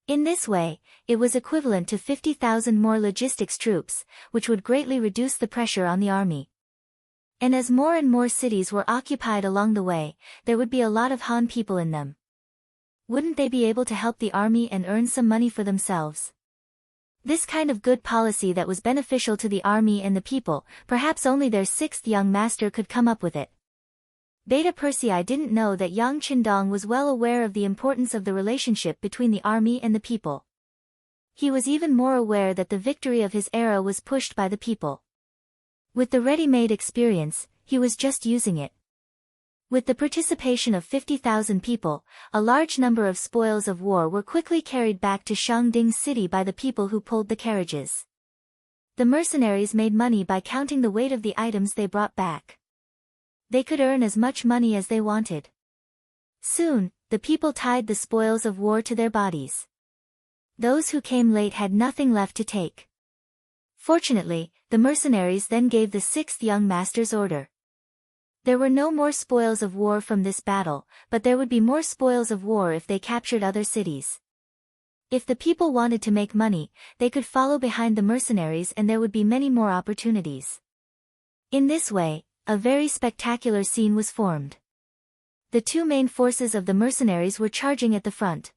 In this way, it was equivalent to 50,000 more logistics troops, which would greatly reduce the pressure on the army. And as more and more cities were occupied along the way, there would be a lot of Han people in them. Wouldn't they be able to help the army and earn some money for themselves? This kind of good policy that was beneficial to the army and the people, perhaps only their 6th young master could come up with it. Beta Persei didn't know that Yang Qindong was well aware of the importance of the relationship between the army and the people. He was even more aware that the victory of his era was pushed by the people. With the ready-made experience, he was just using it. With the participation of 50,000 people, a large number of spoils of war were quickly carried back to Shangding City by the people who pulled the carriages. The mercenaries made money by counting the weight of the items they brought back. They could earn as much money as they wanted. Soon, the people tied the spoils of war to their bodies. Those who came late had nothing left to take. Fortunately, the mercenaries then gave the sixth young master's order. There were no more spoils of war from this battle, but there would be more spoils of war if they captured other cities. If the people wanted to make money, they could follow behind the mercenaries and there would be many more opportunities. In this way, a very spectacular scene was formed. The two main forces of the mercenaries were charging at the front.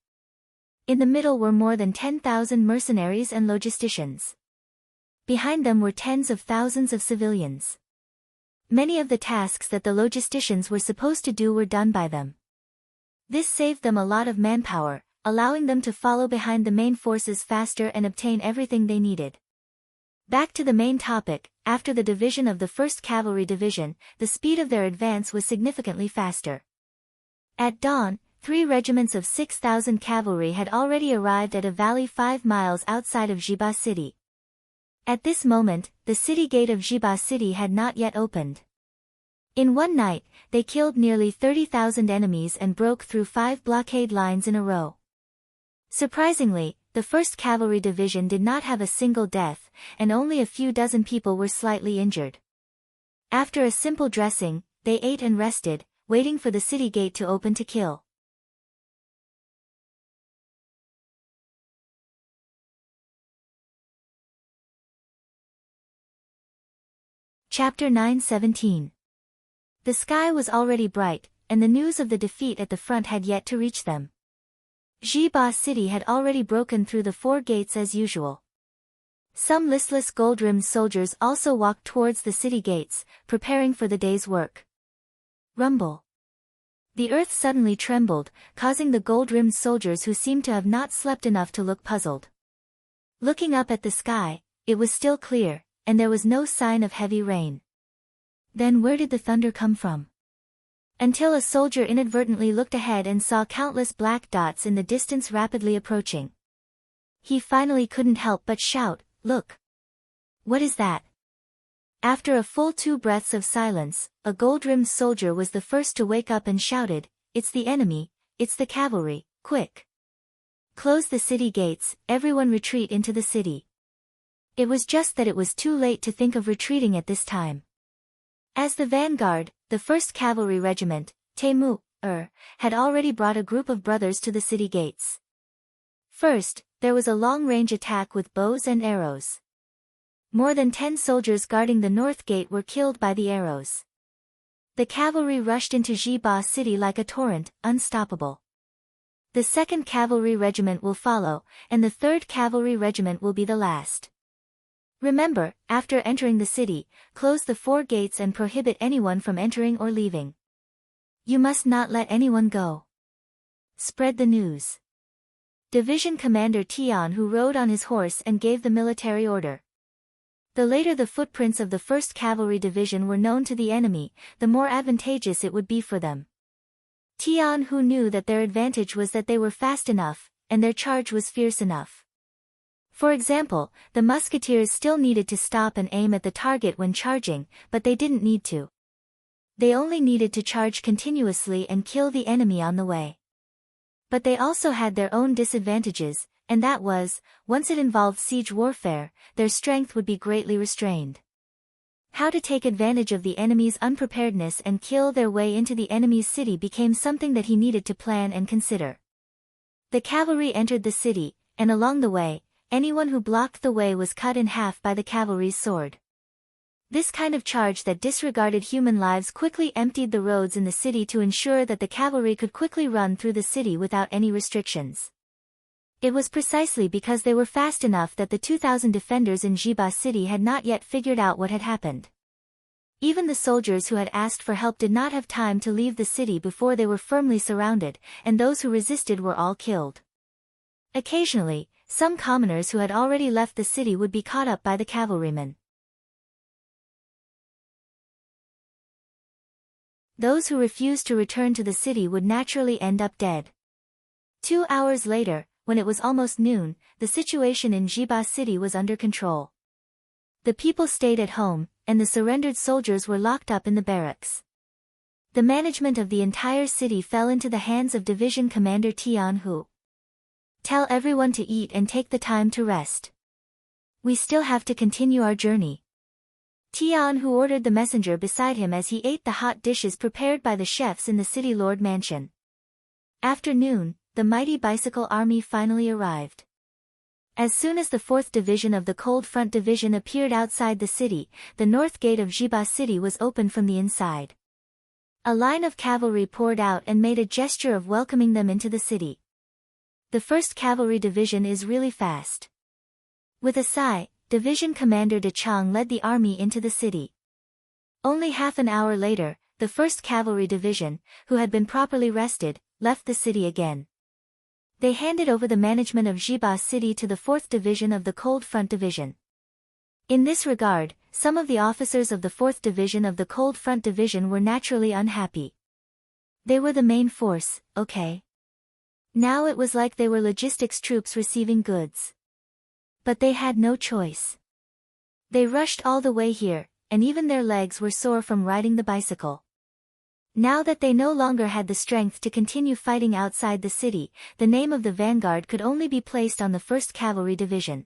In the middle were more than 10,000 mercenaries and logisticians. Behind them were tens of thousands of civilians. Many of the tasks that the logisticians were supposed to do were done by them. This saved them a lot of manpower, allowing them to follow behind the main forces faster and obtain everything they needed. Back to the main topic, after the division of the 1st Cavalry Division, the speed of their advance was significantly faster. At dawn, 3 regiments of 6,000 cavalry had already arrived at a valley 5 miles outside of Jiba City. At this moment, the city gate of Jiba City had not yet opened. In one night, they killed nearly 30,000 enemies and broke through 5 blockade lines in a row. Surprisingly, the 1st Cavalry Division did not have a single death, and only a few dozen people were slightly injured. After a simple dressing, they ate and rested, waiting for the city gate to open to kill. Chapter 9:17. The sky was already bright, and the news of the defeat at the front had yet to reach them. Jiba City had already broken through the 4 gates as usual. Some listless gold-rimmed soldiers also walked towards the city gates, preparing for the day's work. Rumble. The earth suddenly trembled, causing the gold-rimmed soldiers who seemed to have not slept enough to look puzzled. Looking up at the sky, it was still clear, and there was no sign of heavy rain. Then where did the thunder come from? Until a soldier inadvertently looked ahead and saw countless black dots in the distance rapidly approaching. He finally couldn't help but shout, "Look! What is that?" After a full 2 breaths of silence, a gold-rimmed soldier was the first to wake up and shouted, "It's the enemy, it's the cavalry, quick! Close the city gates, everyone retreat into the city." It was just that it was too late to think of retreating at this time. As the vanguard, the 1st Cavalry Regiment, had already brought a group of brothers to the city gates. First, there was a long-range attack with bows and arrows. More than 10 soldiers guarding the north gate were killed by the arrows. The cavalry rushed into Jiba City like a torrent, unstoppable. The 2nd Cavalry Regiment will follow, and the 3rd Cavalry Regiment will be the last. Remember, after entering the city, close the 4 gates and prohibit anyone from entering or leaving. You must not let anyone go. Spread the news. Division Commander Tian who rode on his horse and gave the military order. The later the footprints of the 1st Cavalry Division were known to the enemy, the more advantageous it would be for them. Tian who knew that their advantage was that they were fast enough, and their charge was fierce enough. For example, the musketeers still needed to stop and aim at the target when charging, but they didn't need to. They only needed to charge continuously and kill the enemy on the way. But they also had their own disadvantages, and that was, once it involved siege warfare, their strength would be greatly restrained. How to take advantage of the enemy's unpreparedness and kill their way into the enemy's city became something that he needed to plan and consider. The cavalry entered the city, and along the way, anyone who blocked the way was cut in half by the cavalry's sword. This kind of charge that disregarded human lives quickly emptied the roads in the city to ensure that the cavalry could quickly run through the city without any restrictions. It was precisely because they were fast enough that the 2,000 defenders in Jiba City had not yet figured out what had happened. Even the soldiers who had asked for help did not have time to leave the city before they were firmly surrounded, and those who resisted were all killed. Occasionally, some commoners who had already left the city would be caught up by the cavalrymen. Those who refused to return to the city would naturally end up dead. 2 hours later, when it was almost noon, the situation in Jiba city was under control. The people stayed at home, and the surrendered soldiers were locked up in the barracks. The management of the entire city fell into the hands of Division Commander Tian Hu. Tell everyone to eat and take the time to rest. We still have to continue our journey. Tian Hu ordered the messenger beside him as he ate the hot dishes prepared by the chefs in the city lord mansion. After noon, the mighty bicycle army finally arrived. As soon as the 4th Division of the Cold Front Division appeared outside the city, the north gate of Jiba city was opened from the inside. A line of cavalry poured out and made a gesture of welcoming them into the city. The 1st Cavalry Division is really fast. With a sigh, Division Commander De Chang led the army into the city. Only half an hour later, the 1st Cavalry Division, who had been properly rested, left the city again. They handed over the management of Jiba city to the 4th Division of the Cold Front Division. In this regard, some of the officers of the 4th Division of the Cold Front Division were naturally unhappy. They were the main force, okay? Now it was like they were logistics troops receiving goods. But they had no choice. They rushed all the way here, and even their legs were sore from riding the bicycle. Now that they no longer had the strength to continue fighting outside the city, the name of the vanguard could only be placed on the 1st Cavalry Division.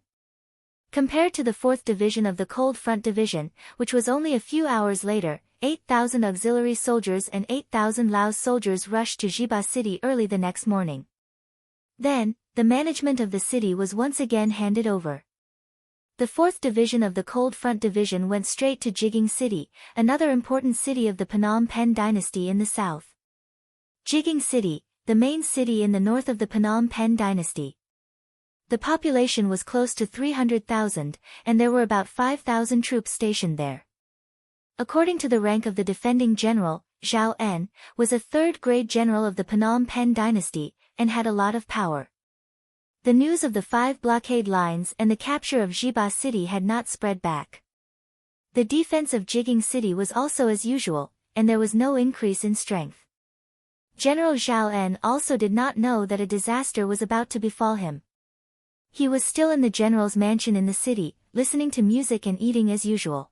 Compared to the 4th Division of the Cold Front Division, which was only a few hours later, 8,000 auxiliary soldiers and 8,000 Laos soldiers rushed to Jiba city early the next morning. Then, the management of the city was once again handed over. The 4th Division of the Cold Front Division went straight to Qing City, another important city of the Phnom Penh dynasty in the south. Qing City, the main city in the north of the Phnom Penh dynasty. The population was close to 300,000, and there were about 5,000 troops stationed there. According to the rank of the defending general, Zhao En was a third-grade general of the Phnom Penh dynasty, and had a lot of power. The news of the 5 blockade lines and the capture of Jiba city had not spread back. The defense of Qing city was also as usual, and there was no increase in strength. General Zhao En also did not know that a disaster was about to befall him. He was still in the general's mansion in the city, listening to music and eating as usual.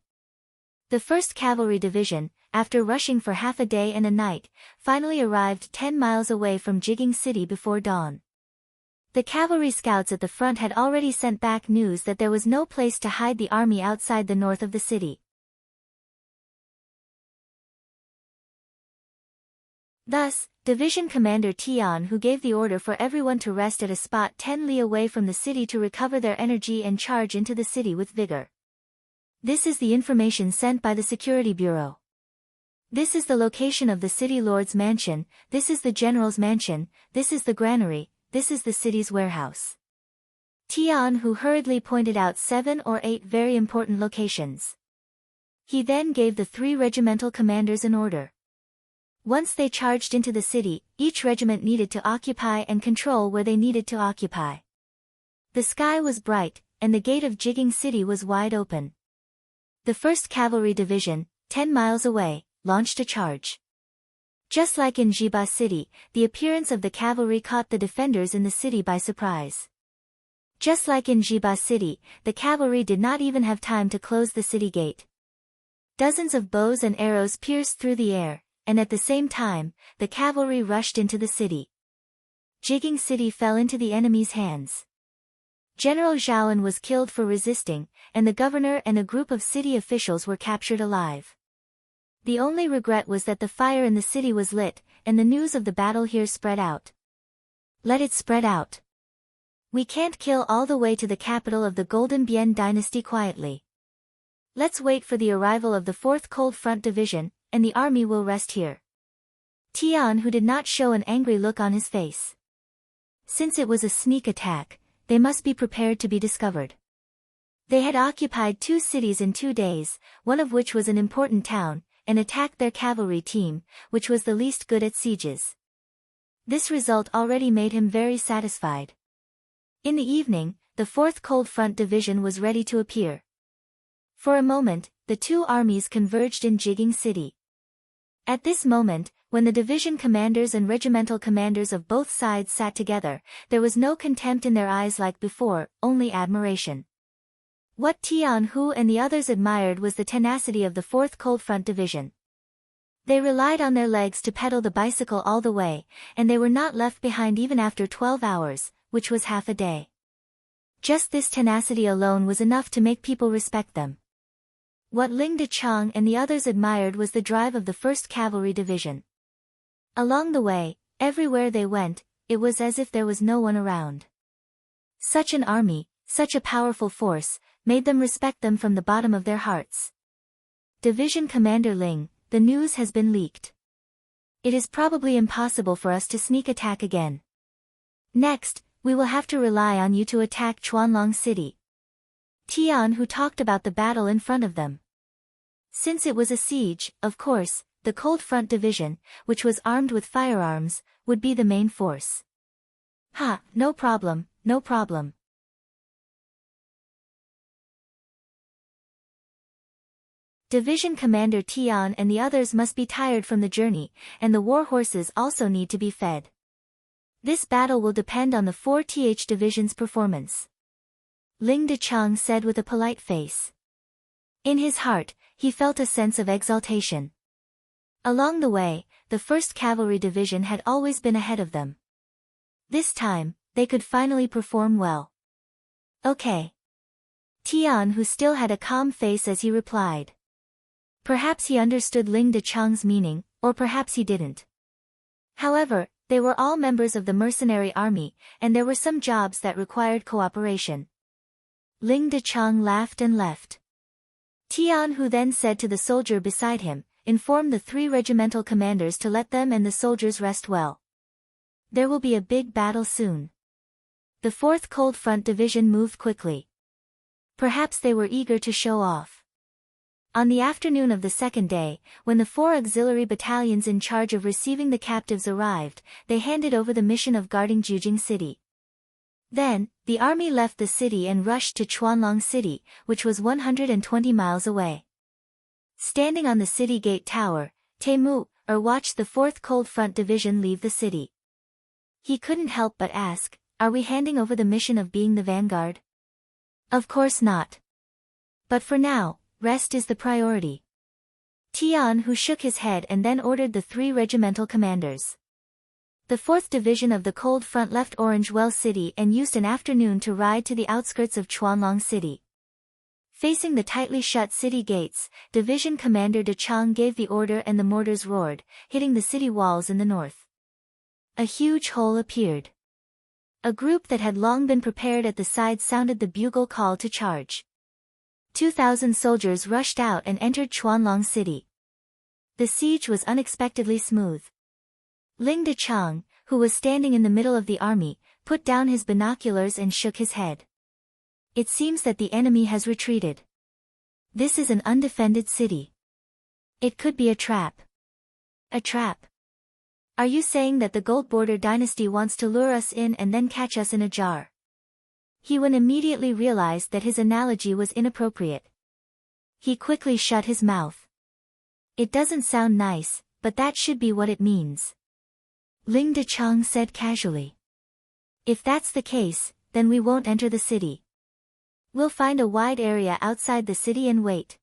The 1st Cavalry Division, after rushing for half a day and a night, finally arrived 10 miles away from Qing city before dawn. The cavalry scouts at the front had already sent back news that there was no place to hide the army outside the north of the city. Thus, Division Commander Tian Hu gave the order for everyone to rest at a spot 10 li away from the city to recover their energy and charge into the city with vigor. This is the information sent by the Security Bureau. This is the location of the city lord's mansion, this is the general's mansion, this is the granary, this is the city's warehouse. Tian Hu hurriedly pointed out 7 or 8 very important locations. He then gave the 3 regimental commanders an order. Once they charged into the city, each regiment needed to occupy and control where they needed to occupy. The sky was bright, and the gate of Qing city was wide open. The 1st Cavalry Division, 10 miles away, launched a charge. Just like in Jiba city, the appearance of the cavalry caught the defenders in the city by surprise. Just like in Jiba city, the cavalry did not even have time to close the city gate. Dozens of bows and arrows pierced through the air, and at the same time, the cavalry rushed into the city. Qing city fell into the enemy's hands. General Zhaoan was killed for resisting, and the governor and a group of city officials were captured alive. The only regret was that the fire in the city was lit, and the news of the battle here spread out. Let it spread out. We can't kill all the way to the capital of the Golden Bien dynasty quietly. Let's wait for the arrival of the 4th Cold Front Division, and the army will rest here. Tian Hu did not show an angry look on his face. Since it was a sneak attack, they must be prepared to be discovered. They had occupied 2 cities in 2 days, one of which was an important town, and attacked their cavalry team, which was the least good at sieges. This result already made him very satisfied. In the evening, the 4th Cold Front Division was ready to appear. For a moment, the 2 armies converged in Qing city. At this moment, when the division commanders and regimental commanders of both sides sat together, there was no contempt in their eyes like before, only admiration. What Tian Hu and the others admired was the tenacity of the 4th Cold Front Division. They relied on their legs to pedal the bicycle all the way, and they were not left behind even after 12 hours, which was half a day. Just this tenacity alone was enough to make people respect them. What Ling Deqiang and the others admired was the drive of the 1st Cavalry Division. Along the way, everywhere they went, it was as if there was no one around. Such an army, such a powerful force, made them respect them from the bottom of their hearts. Division Commander Ling, the news has been leaked. It is probably impossible for us to sneak attack again. Next, we will have to rely on you to attack Chuanlong City. Tian Hu talked about the battle in front of them. Since it was a siege, of course, the Cold Front Division, which was armed with firearms, would be the main force. Ha, no problem, no problem. Division Commander Tian and the others must be tired from the journey, and the war horses also need to be fed. This battle will depend on the 4th Division's performance. Ling Deqiang said with a polite face. In his heart, he felt a sense of exaltation. Along the way, the 1st Cavalry Division had always been ahead of them. This time, they could finally perform well. Okay. Tian, who still had a calm face as he replied. Perhaps he understood Ling Deqiang's meaning, or perhaps he didn't. However, they were all members of the mercenary army, and there were some jobs that required cooperation. Ling Deqiang laughed and left. Tian Hu then said to the soldier beside him, inform the 3 regimental commanders to let them and the soldiers rest well. There will be a big battle soon. The 4th Cold Front Division moved quickly. Perhaps they were eager to show off. On the afternoon of the 2nd day, when the 4 auxiliary battalions in charge of receiving the captives arrived, they handed over the mission of guarding Jujing City. Then, the army left the city and rushed to Chuanlong City, which was 120 miles away. Standing on the city gate tower, Temu watched the 4th Cold Front Division leave the city. He couldn't help but ask, are we handing over the mission of being the vanguard? Of course not. But for now, rest is the priority. Tian Hu shook his head and then ordered the 3 regimental commanders. The 4th Division of the Cold Front left Orange Well City and used an afternoon to ride to the outskirts of Chuanlong City. Facing the tightly shut city gates, Division Commander Deqiang gave the order and the mortars roared, hitting the city walls in the north. A huge hole appeared. A group that had long been prepared at the side sounded the bugle call to charge. 2,000 soldiers rushed out and entered Chuanlong City. The siege was unexpectedly smooth. Ling Deqiang, who was standing in the middle of the army, put down his binoculars and shook his head. It seems that the enemy has retreated. This is an undefended city. It could be a trap. A trap. Are you saying that the Gold Border dynasty wants to lure us in and then catch us in a jar? He immediately realized that his analogy was inappropriate. He quickly shut his mouth. It doesn't sound nice, but that should be what it means. Ling Deqiang said casually. If that's the case, then we won't enter the city. We'll find a wide area outside the city and wait.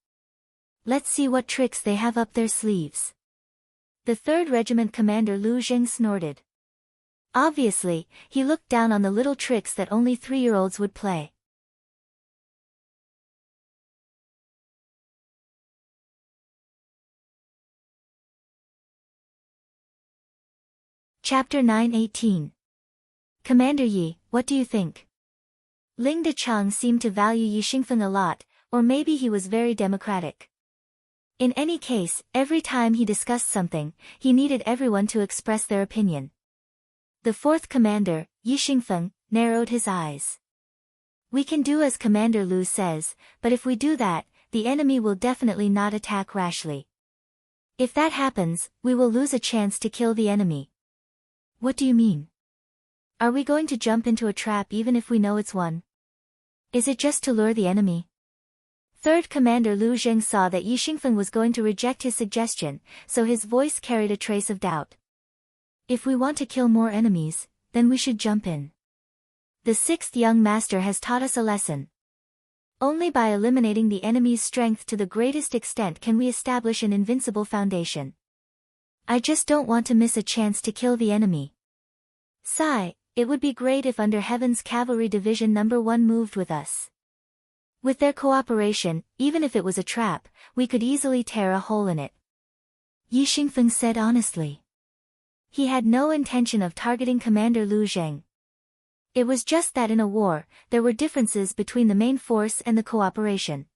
Let's see what tricks they have up their sleeves. The 3rd Regiment Commander Lu Zheng snorted. Obviously, he looked down on the little tricks that only 3-year-olds would play. Chapter 9:18. Commander Yi, what do you think? Ling Deqiang seemed to value Yi Xingfeng a lot, or maybe he was very democratic. In any case, every time he discussed something, he needed everyone to express their opinion. The 4th commander, Yi Xingfeng, narrowed his eyes. We can do as Commander Lu says, but if we do that, the enemy will definitely not attack rashly. If that happens, we will lose a chance to kill the enemy. What do you mean? Are we going to jump into a trap even if we know it's one? Is it just to lure the enemy? Third Commander Lu Zheng saw that Yi Xingfeng was going to reject his suggestion, so his voice carried a trace of doubt. If we want to kill more enemies, then we should jump in. The sixth young master has taught us a lesson. Only by eliminating the enemy's strength to the greatest extent can we establish an invincible foundation. I just don't want to miss a chance to kill the enemy. Sigh, it would be great if Under Heaven's Cavalry Division No. 1 moved with us. With their cooperation, even if it was a trap, we could easily tear a hole in it. Yi Xingfeng said honestly. He had no intention of targeting Commander Lu Zheng. It was just that in a war, there were differences between the main force and the cooperation.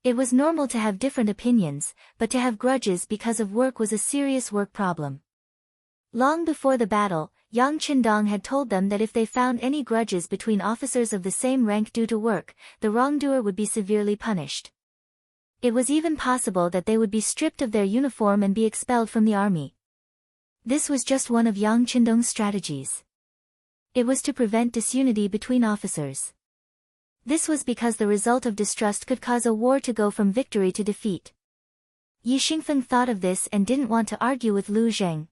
It was normal to have different opinions, but to have grudges because of work was a serious work problem. Long before the battle, Yang Qindong had told them that if they found any grudges between officers of the same rank due to work, the wrongdoer would be severely punished. It was even possible that they would be stripped of their uniform and be expelled from the army. This was just one of Yang Qindong's strategies. It was to prevent disunity between officers. This was because the result of distrust could cause a war to go from victory to defeat. Yi Xingfeng thought of this and didn't want to argue with Lu Zheng.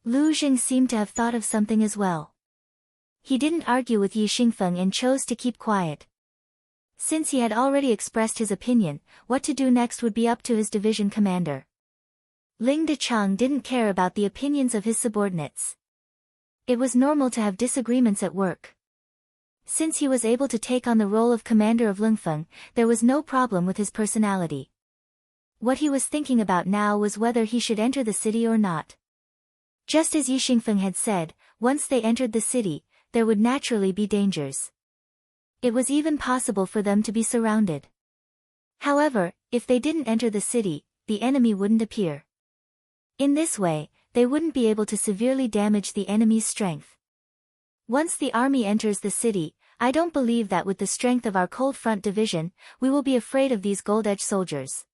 Lu Zheng seemed to have thought of something as well. He didn't argue with Yi Xingfeng and chose to keep quiet. Since he had already expressed his opinion, what to do next would be up to his division commander. Ling Dechang didn't care about the opinions of his subordinates. It was normal to have disagreements at work. Since he was able to take on the role of commander of Lingfeng, there was no problem with his personality. What he was thinking about now was whether he should enter the city or not. Just as Yi Xingfeng had said, once they entered the city, there would naturally be dangers. It was even possible for them to be surrounded. However, if they didn't enter the city, the enemy wouldn't appear. In this way, they wouldn't be able to severely damage the enemy's strength. Once the army enters the city, I don't believe that with the strength of our Cold Front Division, we will be afraid of these gold-edged soldiers.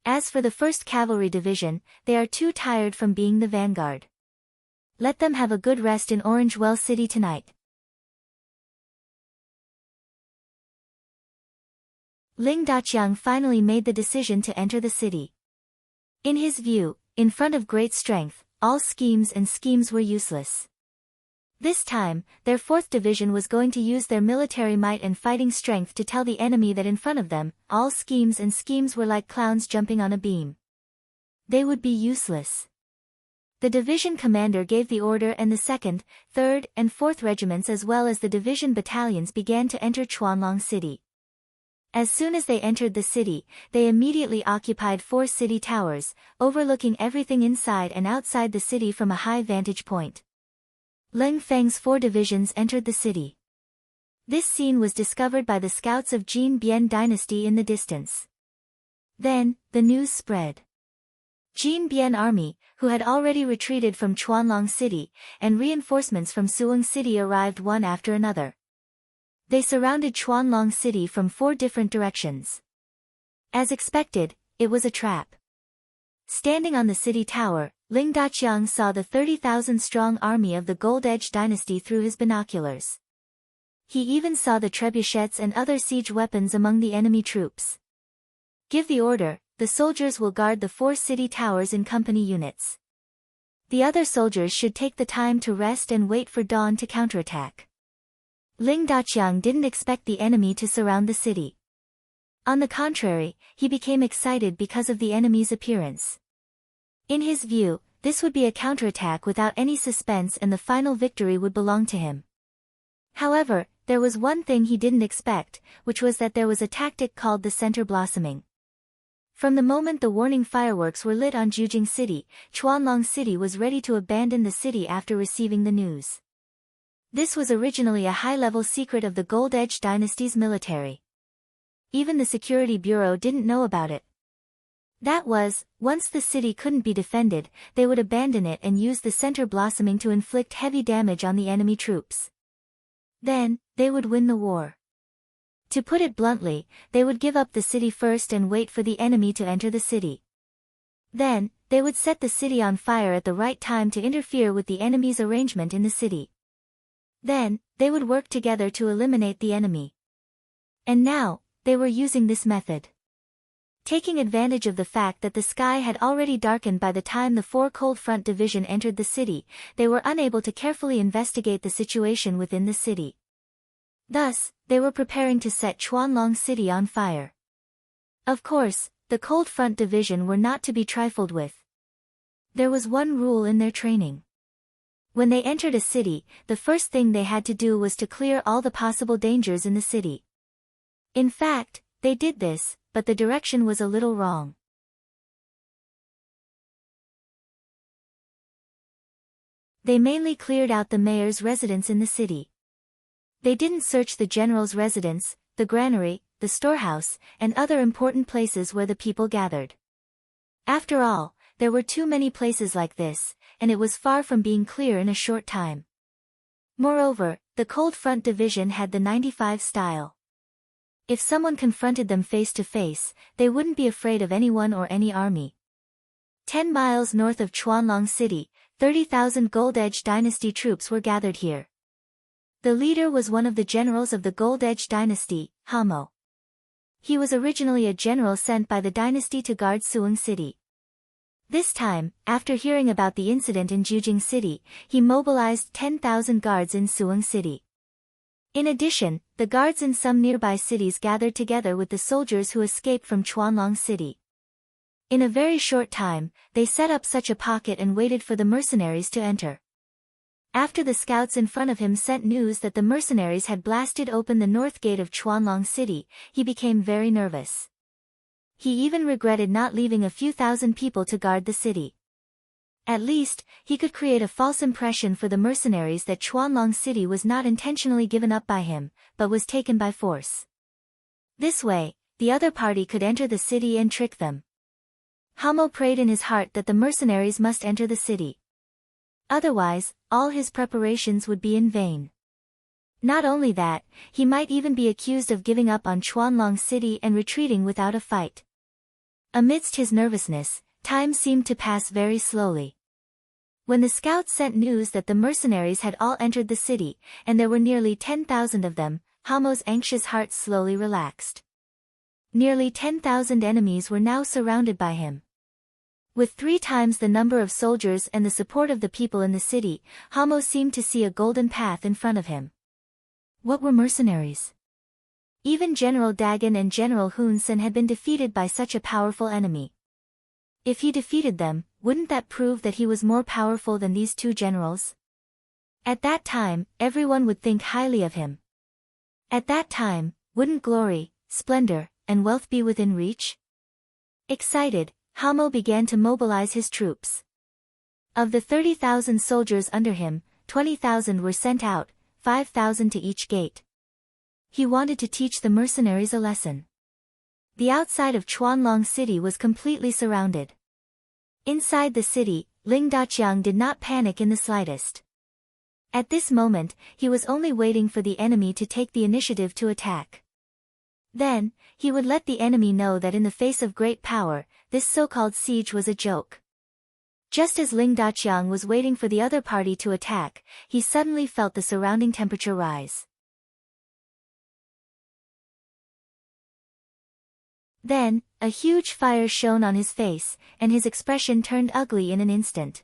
As for the 1st Cavalry Division, they are too tired from being the vanguard. Let them have a good rest in Orange Well City tonight. Ling Daqiang finally made the decision to enter the city. In his view, in front of great strength, all schemes were useless. This time, their 4th Division was going to use their military might and fighting strength to tell the enemy that in front of them, all schemes were like clowns jumping on a beam. They would be useless. The division commander gave the order and the 2nd, 3rd, and 4th regiments as well as the division battalions began to enter Chuanlong City. As soon as they entered the city, they immediately occupied 4 city towers, overlooking everything inside and outside the city from a high vantage point. Leng Feng's 4 divisions entered the city. This scene was discovered by the scouts of Jin Bian dynasty in the distance. Then, the news spread. Jin Bian army, who had already retreated from Chuanlong City, and reinforcements from Suong City arrived one after another. They surrounded Chuanlong City from 4 different directions. As expected, it was a trap. Standing on the city tower, Ling Daqiang saw the 30,000-strong army of the Gold Edge dynasty through his binoculars. He even saw the trebuchets and other siege weapons among the enemy troops. Give the order, the soldiers will guard the 4 city towers in company units. The other soldiers should take the time to rest and wait for dawn to counterattack. Ling Daqiang didn't expect the enemy to surround the city. On the contrary, he became excited because of the enemy's appearance. In his view, this would be a counterattack without any suspense and the final victory would belong to him. However, there was one thing he didn't expect, which was that there was a tactic called the center blossoming. From the moment the warning fireworks were lit on Jujing City, Chuanlong City was ready to abandon the city after receiving the news. This was originally a high-level secret of the Gold Edge dynasty's military. Even the Security Bureau didn't know about it. That was, once the city couldn't be defended, they would abandon it and use the center blossoming to inflict heavy damage on the enemy troops. Then, they would win the war. To put it bluntly, they would give up the city first and wait for the enemy to enter the city. Then, they would set the city on fire at the right time to interfere with the enemy's arrangement in the city. Then, they would work together to eliminate the enemy. And now, they were using this method. Taking advantage of the fact that the sky had already darkened by the time the 4 Cold Front Division entered the city, they were unable to carefully investigate the situation within the city. Thus, they were preparing to set Chuanlong City on fire. Of course, the Cold Front Division were not to be trifled with. There was one rule in their training. When they entered a city, the first thing they had to do was to clear all the possible dangers in the city. In fact, they did this, but the direction was a little wrong. They mainly cleared out the mayor's residence in the city. They didn't search the general's residence, the granary, the storehouse, and other important places where the people gathered. After all, there were too many places like this, and it was far from being clear in a short time. Moreover, the Cold Front Division had the 95 style. If someone confronted them face to face, they wouldn't be afraid of anyone or any army. 10 miles north of Chuanlong City, 30,000 Gold Edge Dynasty troops were gathered here. The leader was one of the generals of the Gold Edge Dynasty, Hamo. He was originally a general sent by the dynasty to guard Suing City. This time, after hearing about the incident in Jujing City, he mobilized 10,000 guards in Suing City. In addition, the guards in some nearby cities gathered together with the soldiers who escaped from Chuanlong City. In a very short time, they set up such a pocket and waited for the mercenaries to enter. After the scouts in front of him sent news that the mercenaries had blasted open the north gate of Chuanlong City, he became very nervous. He even regretted not leaving a few thousand people to guard the city. At least, he could create a false impression for the mercenaries that Chuanlong City was not intentionally given up by him, but was taken by force. This way, the other party could enter the city and trick them. Hamo prayed in his heart that the mercenaries must enter the city. Otherwise, all his preparations would be in vain. Not only that, he might even be accused of giving up on Chuanlong City and retreating without a fight. Amidst his nervousness, time seemed to pass very slowly. When the scouts sent news that the mercenaries had all entered the city, and there were nearly 10,000 of them, Hamo's anxious heart slowly relaxed. Nearly 10,000 enemies were now surrounded by him. With 3 times the number of soldiers and the support of the people in the city, Hamo seemed to see a golden path in front of him. What were mercenaries? Even General Dagon and General Hun Sen had been defeated by such a powerful enemy. If he defeated them, wouldn't that prove that he was more powerful than these 2 generals? At that time, everyone would think highly of him. At that time, wouldn't glory, splendor, and wealth be within reach? Excited, Hamo began to mobilize his troops. Of the 30,000 soldiers under him, 20,000 were sent out, 5,000 to each gate. He wanted to teach the mercenaries a lesson. The outside of Chuanlong City was completely surrounded. Inside the city, Ling Daqiang did not panic in the slightest. At this moment, he was only waiting for the enemy to take the initiative to attack. Then, he would let the enemy know that in the face of great power, this so-called siege was a joke. Just as Ling Daqiang was waiting for the other party to attack, he suddenly felt the surrounding temperature rise. Then, a huge fire shone on his face, and his expression turned ugly in an instant.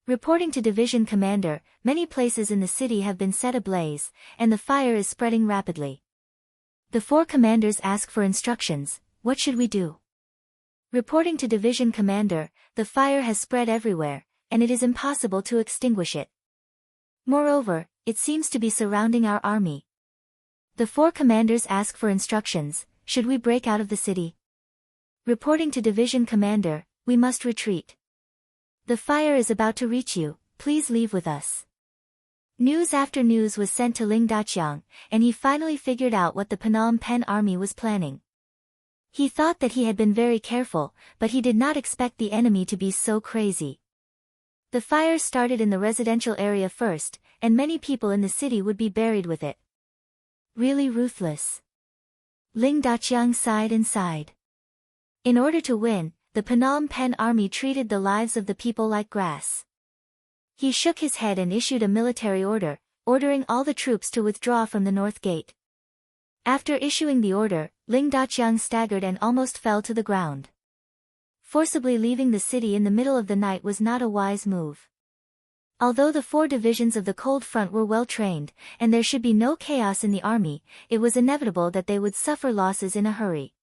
Reporting to Division Commander, many places in the city have been set ablaze, and the fire is spreading rapidly. The 4 commanders ask for instructions. What should we do? Reporting to Division Commander, the fire has spread everywhere, and it is impossible to extinguish it. Moreover, it seems to be surrounding our army. The 4 commanders ask for instructions. Should we break out of the city? Reporting to Division Commander, we must retreat. The fire is about to reach you, please leave with us. News after news was sent to Ling Daqiang, and he finally figured out what the Phnom Penh army was planning. He thought that he had been very careful, but he did not expect the enemy to be so crazy. The fire started in the residential area first, and many people in the city would be buried with it. Really ruthless. Ling Daqiang sighed and sighed. In order to win, the Phnom Penh army treated the lives of the people like grass. He shook his head and issued a military order, ordering all the troops to withdraw from the north gate. After issuing the order, Ling Daqiang staggered and almost fell to the ground. Forcibly leaving the city in the middle of the night was not a wise move. Although the 4 divisions of the Cold Front were well trained, and there should be no chaos in the army, it was inevitable that they would suffer losses in a hurry.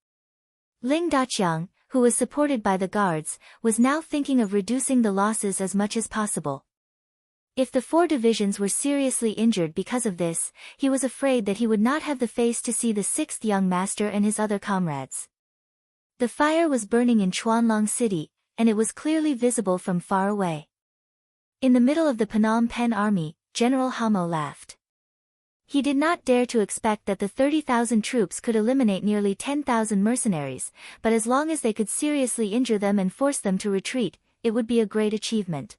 Ling Daqiang, who was supported by the guards, was now thinking of reducing the losses as much as possible. If the 4 divisions were seriously injured because of this, he was afraid that he would not have the face to see the 6th young master and his other comrades. The fire was burning in Chuanlong City, and it was clearly visible from far away. In the middle of the Phnom Penh army, General Hamo laughed. He did not dare to expect that the 30,000 troops could eliminate nearly 10,000 mercenaries, but as long as they could seriously injure them and force them to retreat, it would be a great achievement.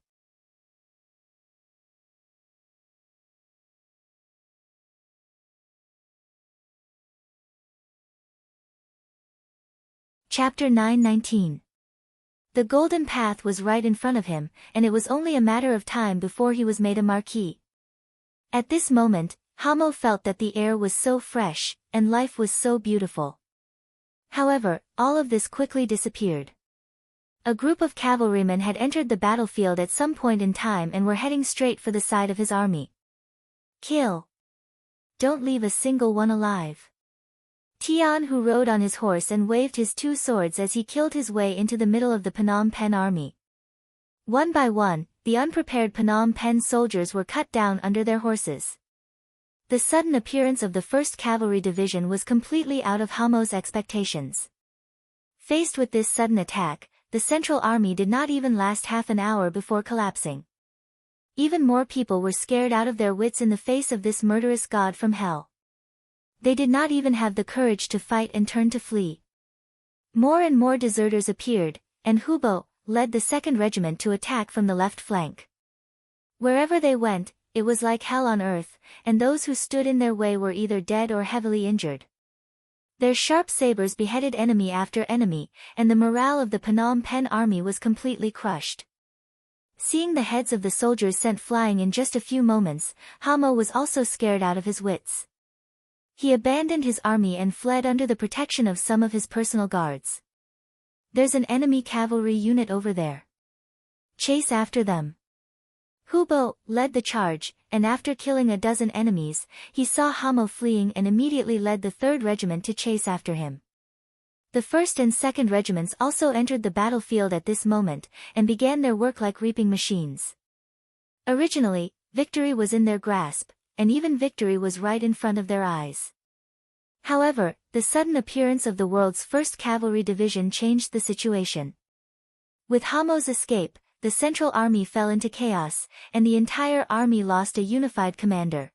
Chapter 9:19. The golden path was right in front of him, and it was only a matter of time before he was made a marquis. At this moment, Hamo felt that the air was so fresh, and life was so beautiful. However, all of this quickly disappeared. A group of cavalrymen had entered the battlefield at some point in time and were heading straight for the side of his army. Kill! Don't leave a single one alive. Tian, who rode on his horse and waved his 2 swords as he killed his way into the middle of the Phnom Penh army. One by one, the unprepared Phnom Penh soldiers were cut down under their horses. The sudden appearance of the 1st Cavalry Division was completely out of Hamo's expectations. Faced with this sudden attack, the Central Army did not even last half an hour before collapsing. Even more people were scared out of their wits in the face of this murderous god from hell. They did not even have the courage to fight and turn to flee. More and more deserters appeared, and Hubo led the 2nd Regiment to attack from the left flank. Wherever they went, it was like hell on earth, and those who stood in their way were either dead or heavily injured. Their sharp sabers beheaded enemy after enemy, and the morale of the Phnom Penh army was completely crushed. Seeing the heads of the soldiers sent flying in just a few moments, Hamo was also scared out of his wits. He abandoned his army and fled under the protection of some of his personal guards. There's an enemy cavalry unit over there. Chase after them. Hubo led the charge, and after killing a dozen enemies, he saw Hamo fleeing and immediately led the 3rd Regiment to chase after him. The 1st and 2nd Regiments also entered the battlefield at this moment, and began their work like reaping machines. Originally, victory was in their grasp, and even victory was right in front of their eyes. However, the sudden appearance of the world's 1st Cavalry Division changed the situation. With Hamo's escape, the Central Army fell into chaos, and the entire army lost a unified commander.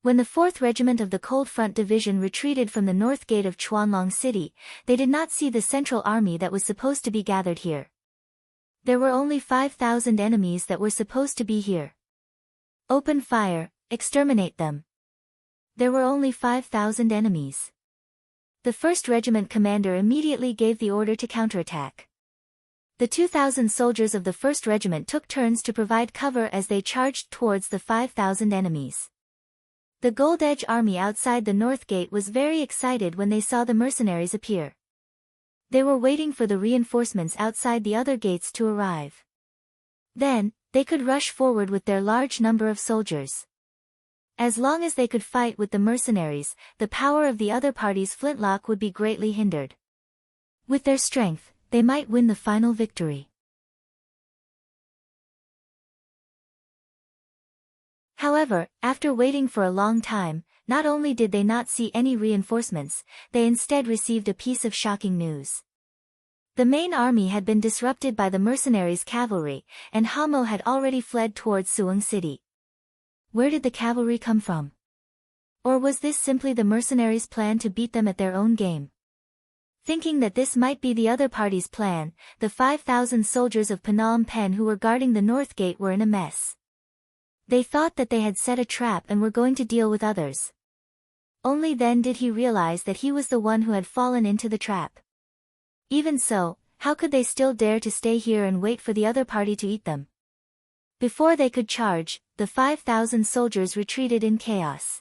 When the 4th Regiment of the Cold Front Division retreated from the north gate of Chuanlong City, they did not see the Central Army that was supposed to be gathered here. There were only 5,000 enemies that were supposed to be here. Open fire, exterminate them. There were only 5,000 enemies. The 1st Regiment commander immediately gave the order to counterattack. The 2,000 soldiers of the 1st Regiment took turns to provide cover as they charged towards the 5,000 enemies. The Gold Edge army outside the North Gate was very excited when they saw the mercenaries appear. They were waiting for the reinforcements outside the other gates to arrive. Then, they could rush forward with their large number of soldiers. As long as they could fight with the mercenaries, the power of the other party's flintlock would be greatly hindered. With their strength, they might win the final victory. However, after waiting for a long time, not only did they not see any reinforcements, they instead received a piece of shocking news. The main army had been disrupted by the mercenaries' cavalry, and Hamo had already fled towards Suong City. Where did the cavalry come from? Or was this simply the mercenaries' plan to beat them at their own game? Thinking that this might be the other party's plan, the 5,000 soldiers of Phnom Penh who were guarding the North Gate were in a mess. They thought that they had set a trap and were going to deal with others. Only then did he realize that he was the one who had fallen into the trap. Even so, how could they still dare to stay here and wait for the other party to eat them? Before they could charge, the 5,000 soldiers retreated in chaos.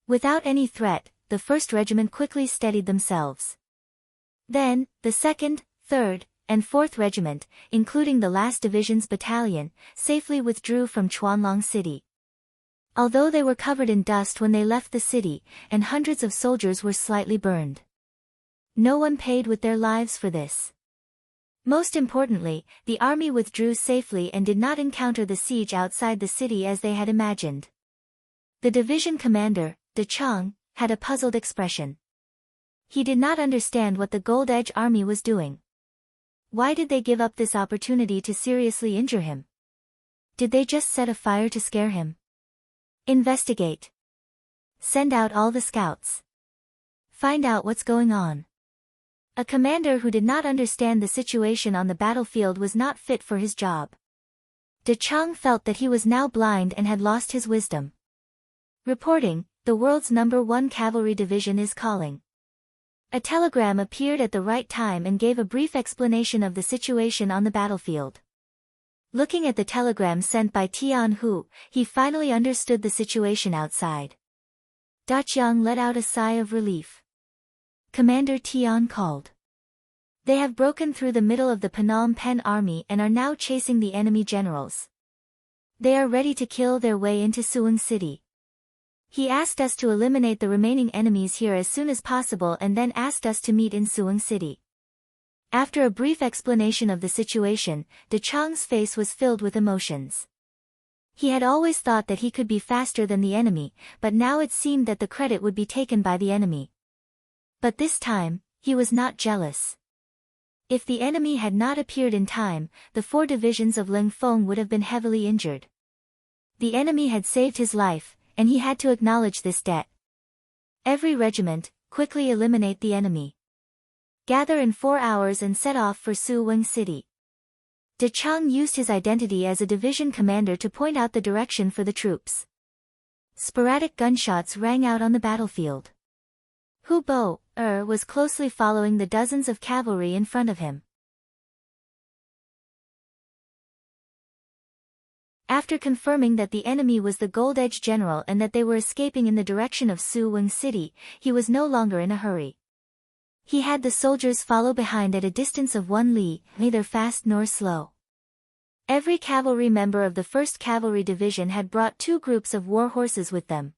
Without any threat, the 1st Regiment quickly steadied themselves. Then, the 2nd, 3rd, and 4th Regiment, including the last division's battalion, safely withdrew from Chuanlong City. Although they were covered in dust when they left the city, and hundreds of soldiers were slightly burned, no one paid with their lives for this. Most importantly, the army withdrew safely and did not encounter the siege outside the city as they had imagined. The division commander, De Chang, had a puzzled expression. He did not understand what the Gold Edge army was doing. Why did they give up this opportunity to seriously injure him? Did they just set a fire to scare him? Investigate. Send out all the scouts. Find out what's going on. A commander who did not understand the situation on the battlefield was not fit for his job. De Chang felt that he was now blind and had lost his wisdom. Reporting, the world's #1 cavalry division is calling. A telegram appeared at the right time and gave a brief explanation of the situation on the battlefield. Looking at the telegram sent by Tian Hu, he finally understood the situation outside. Da Qiang let out a sigh of relief. Commander Tian called. They have broken through the middle of the Phnom Penh army and are now chasing the enemy generals. They are ready to kill their way into Suwon City. He asked us to eliminate the remaining enemies here as soon as possible and then asked us to meet in Suwon City. After a brief explanation of the situation, De Chang's face was filled with emotions. He had always thought that he could be faster than the enemy, but now it seemed that the credit would be taken by the enemy. But this time, he was not jealous. If the enemy had not appeared in time, the 4 divisions of Ling Feng would have been heavily injured. The enemy had saved his life, and he had to acknowledge this debt. Every regiment, quickly eliminate the enemy. Gather in 4 hours and set off for Suwon City. De Chang used his identity as a division commander to point out the direction for the troops. Sporadic gunshots rang out on the battlefield. Hu Bo was closely following the dozens of cavalry in front of him. After confirming that the enemy was the Gold Edge general and that they were escaping in the direction of Suwon City, he was no longer in a hurry. He had the soldiers follow behind at a distance of 1 li, neither fast nor slow. Every cavalry member of the 1st Cavalry Division had brought 2 groups of war horses with them.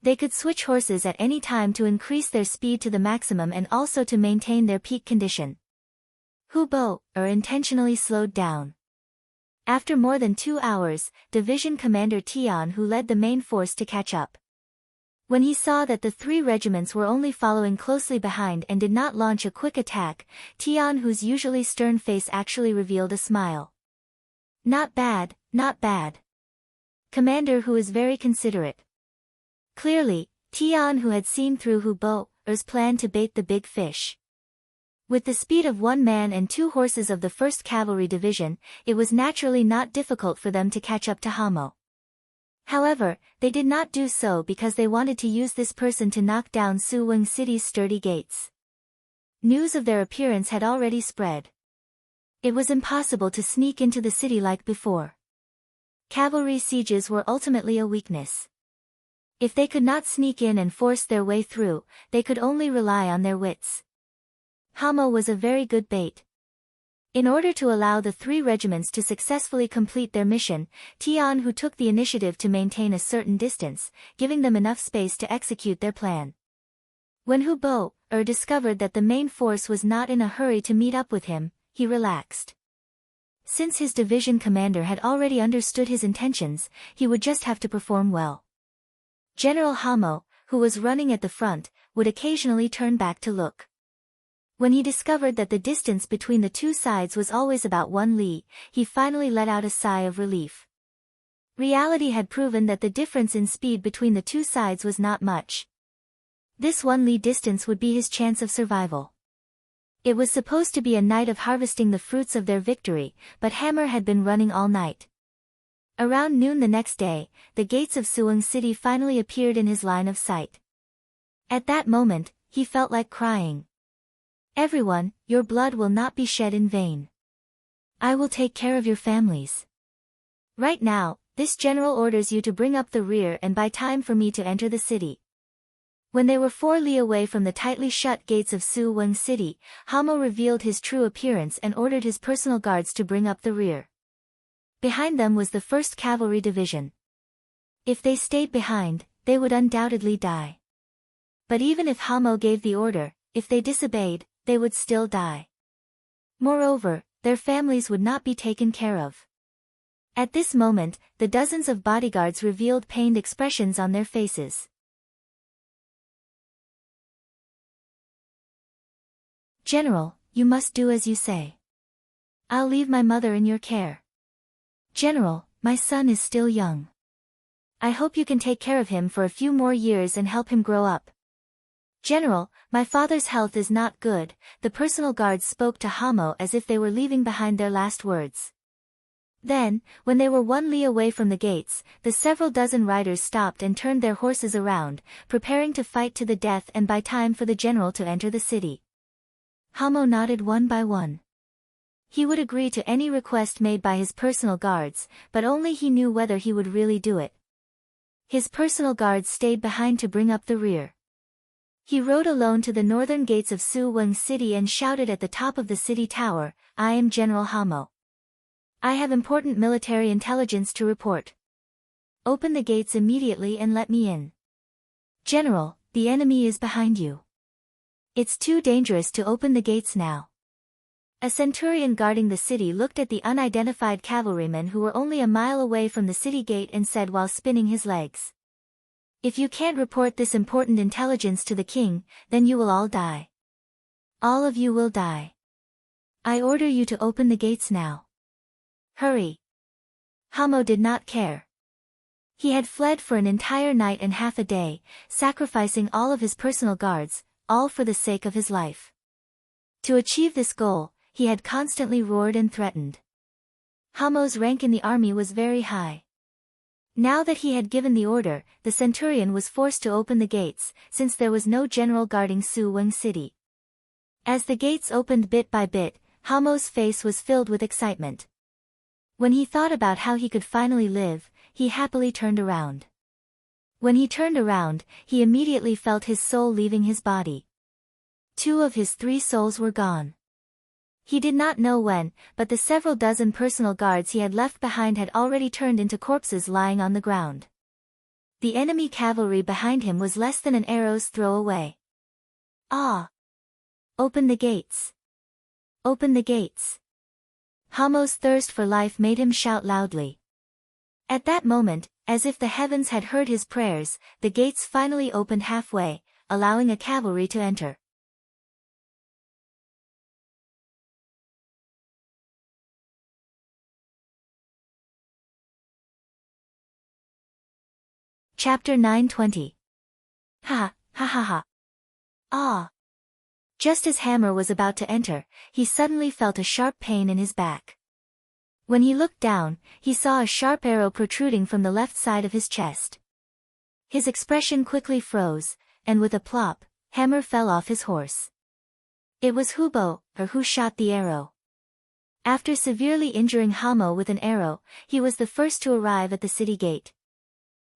They could switch horses at any time to increase their speed to the maximum and also to maintain their peak condition. Hu Bo intentionally slowed down. After more than 2 hours, Division Commander Tian Hu led the main force to catch up. When he saw that the 3 regiments were only following closely behind and did not launch a quick attack, Tian Hu's usually stern face actually revealed a smile. Not bad, not bad. Commander Hu is very considerate. Clearly, Tian Hu had seen through Hu Bo's plan to bait the big fish. With the speed of 1 man and 2 horses of the 1st Cavalry Division, it was naturally not difficult for them to catch up to Hamo. However, they did not do so because they wanted to use this person to knock down Suwon City's sturdy gates. News of their appearance had already spread. It was impossible to sneak into the city like before. Cavalry sieges were ultimately a weakness. If they could not sneak in and force their way through, they could only rely on their wits. Hamo was a very good bait. In order to allow the 3 regiments to successfully complete their mission, Tian Hu took the initiative to maintain a certain distance, giving them enough space to execute their plan. When Hu Bo discovered that the main force was not in a hurry to meet up with him, he relaxed. Since his division commander had already understood his intentions, he would just have to perform well. General Hamo, who was running at the front, would occasionally turn back to look. When he discovered that the distance between the 2 sides was always about 1 li, he finally let out a sigh of relief. Reality had proven that the difference in speed between the 2 sides was not much. This 1 li distance would be his chance of survival. It was supposed to be a night of harvesting the fruits of their victory, but Hammer had been running all night. Around noon the next day, the gates of Suwon City finally appeared in his line of sight. At that moment, he felt like crying. Everyone, your blood will not be shed in vain. I will take care of your families. Right now, this general orders you to bring up the rear and buy time for me to enter the city. When they were 4 li away from the tightly shut gates of Su Weng City, Hamo revealed his true appearance and ordered his personal guards to bring up the rear. Behind them was the 1st Cavalry Division. If they stayed behind, they would undoubtedly die. But even if Hamo gave the order, if they disobeyed, they would still die. Moreover, their families would not be taken care of. At this moment, the dozens of bodyguards revealed pained expressions on their faces. "General, you must do as you say. I'll leave my mother in your care. General, my son is still young. I hope you can take care of him for a few more years and help him grow up. General, my father's health is not good." The personal guards spoke to Hamo as if they were leaving behind their last words. Then, when they were 1 li away from the gates, the several dozen riders stopped and turned their horses around, preparing to fight to the death and buy time for the general to enter the city. Hamo nodded one by one. He would agree to any request made by his personal guards, but only he knew whether he would really do it. His personal guards stayed behind to bring up the rear. He rode alone to the northern gates of Su Weng City and shouted at the top of the city tower, "I am General Hamo. I have important military intelligence to report. Open the gates immediately and let me in. General, the enemy is behind you. It's too dangerous to open the gates now." A centurion guarding the city looked at the unidentified cavalrymen who were only a mile away from the city gate and said while spinning his legs, "If you can't report this important intelligence to the king, then you will all die. All of you will die. I order you to open the gates now. Hurry." Hamo did not care. He had fled for an entire night and half a day, sacrificing all of his personal guards, all for the sake of his life. To achieve this goal, he had constantly roared and threatened. Hamo's rank in the army was very high. Now that he had given the order, the centurion was forced to open the gates, since there was no general guarding Su Weng City. As the gates opened bit by bit, Hamo's face was filled with excitement. When he thought about how he could finally live, he happily turned around. When he turned around, he immediately felt his soul leaving his body. 2 of his 3 souls were gone. He did not know when, but the several dozen personal guards he had left behind had already turned into corpses lying on the ground. The enemy cavalry behind him was less than an arrow's throw away. "Ah! Open the gates! Open the gates!" Hamo's thirst for life made him shout loudly. At that moment, as if the heavens had heard his prayers, the gates finally opened halfway, allowing a cavalry to enter. Chapter 920. Ha, ha ha ha. Ah! Just as Hammer was about to enter, he suddenly felt a sharp pain in his back. When he looked down, he saw a sharp arrow protruding from the left side of his chest. His expression quickly froze, and with a plop, Hammer fell off his horse. It was Hubo, who shot the arrow. After severely injuring Hamo with an arrow, he was the first to arrive at the city gate.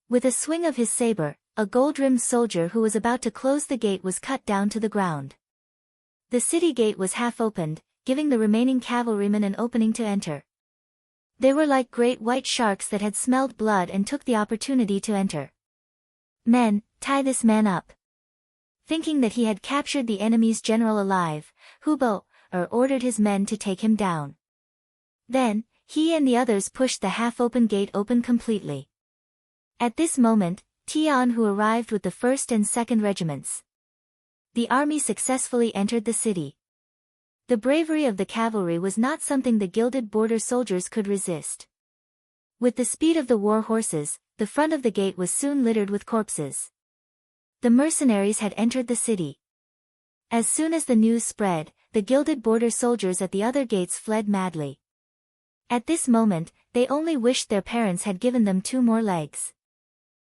With a swing of his saber, a gold-rimmed soldier who was about to close the gate was cut down to the ground. The city gate was half opened, giving the remaining cavalrymen an opening to enter. They were like great white sharks that had smelled blood and took the opportunity to enter. "Men, tie this man up." Thinking that he had captured the enemy's general alive, Hubo ordered his men to take him down. Then, he and the others pushed the half-open gate open completely. At this moment, Tian who arrived with the 1st and 2nd regiments. The army successfully entered the city. The bravery of the cavalry was not something the gilded border soldiers could resist. With the speed of the war horses, the front of the gate was soon littered with corpses. The mercenaries had entered the city. As soon as the news spread, the gilded border soldiers at the other gates fled madly. At this moment, they only wished their parents had given them 2 more legs.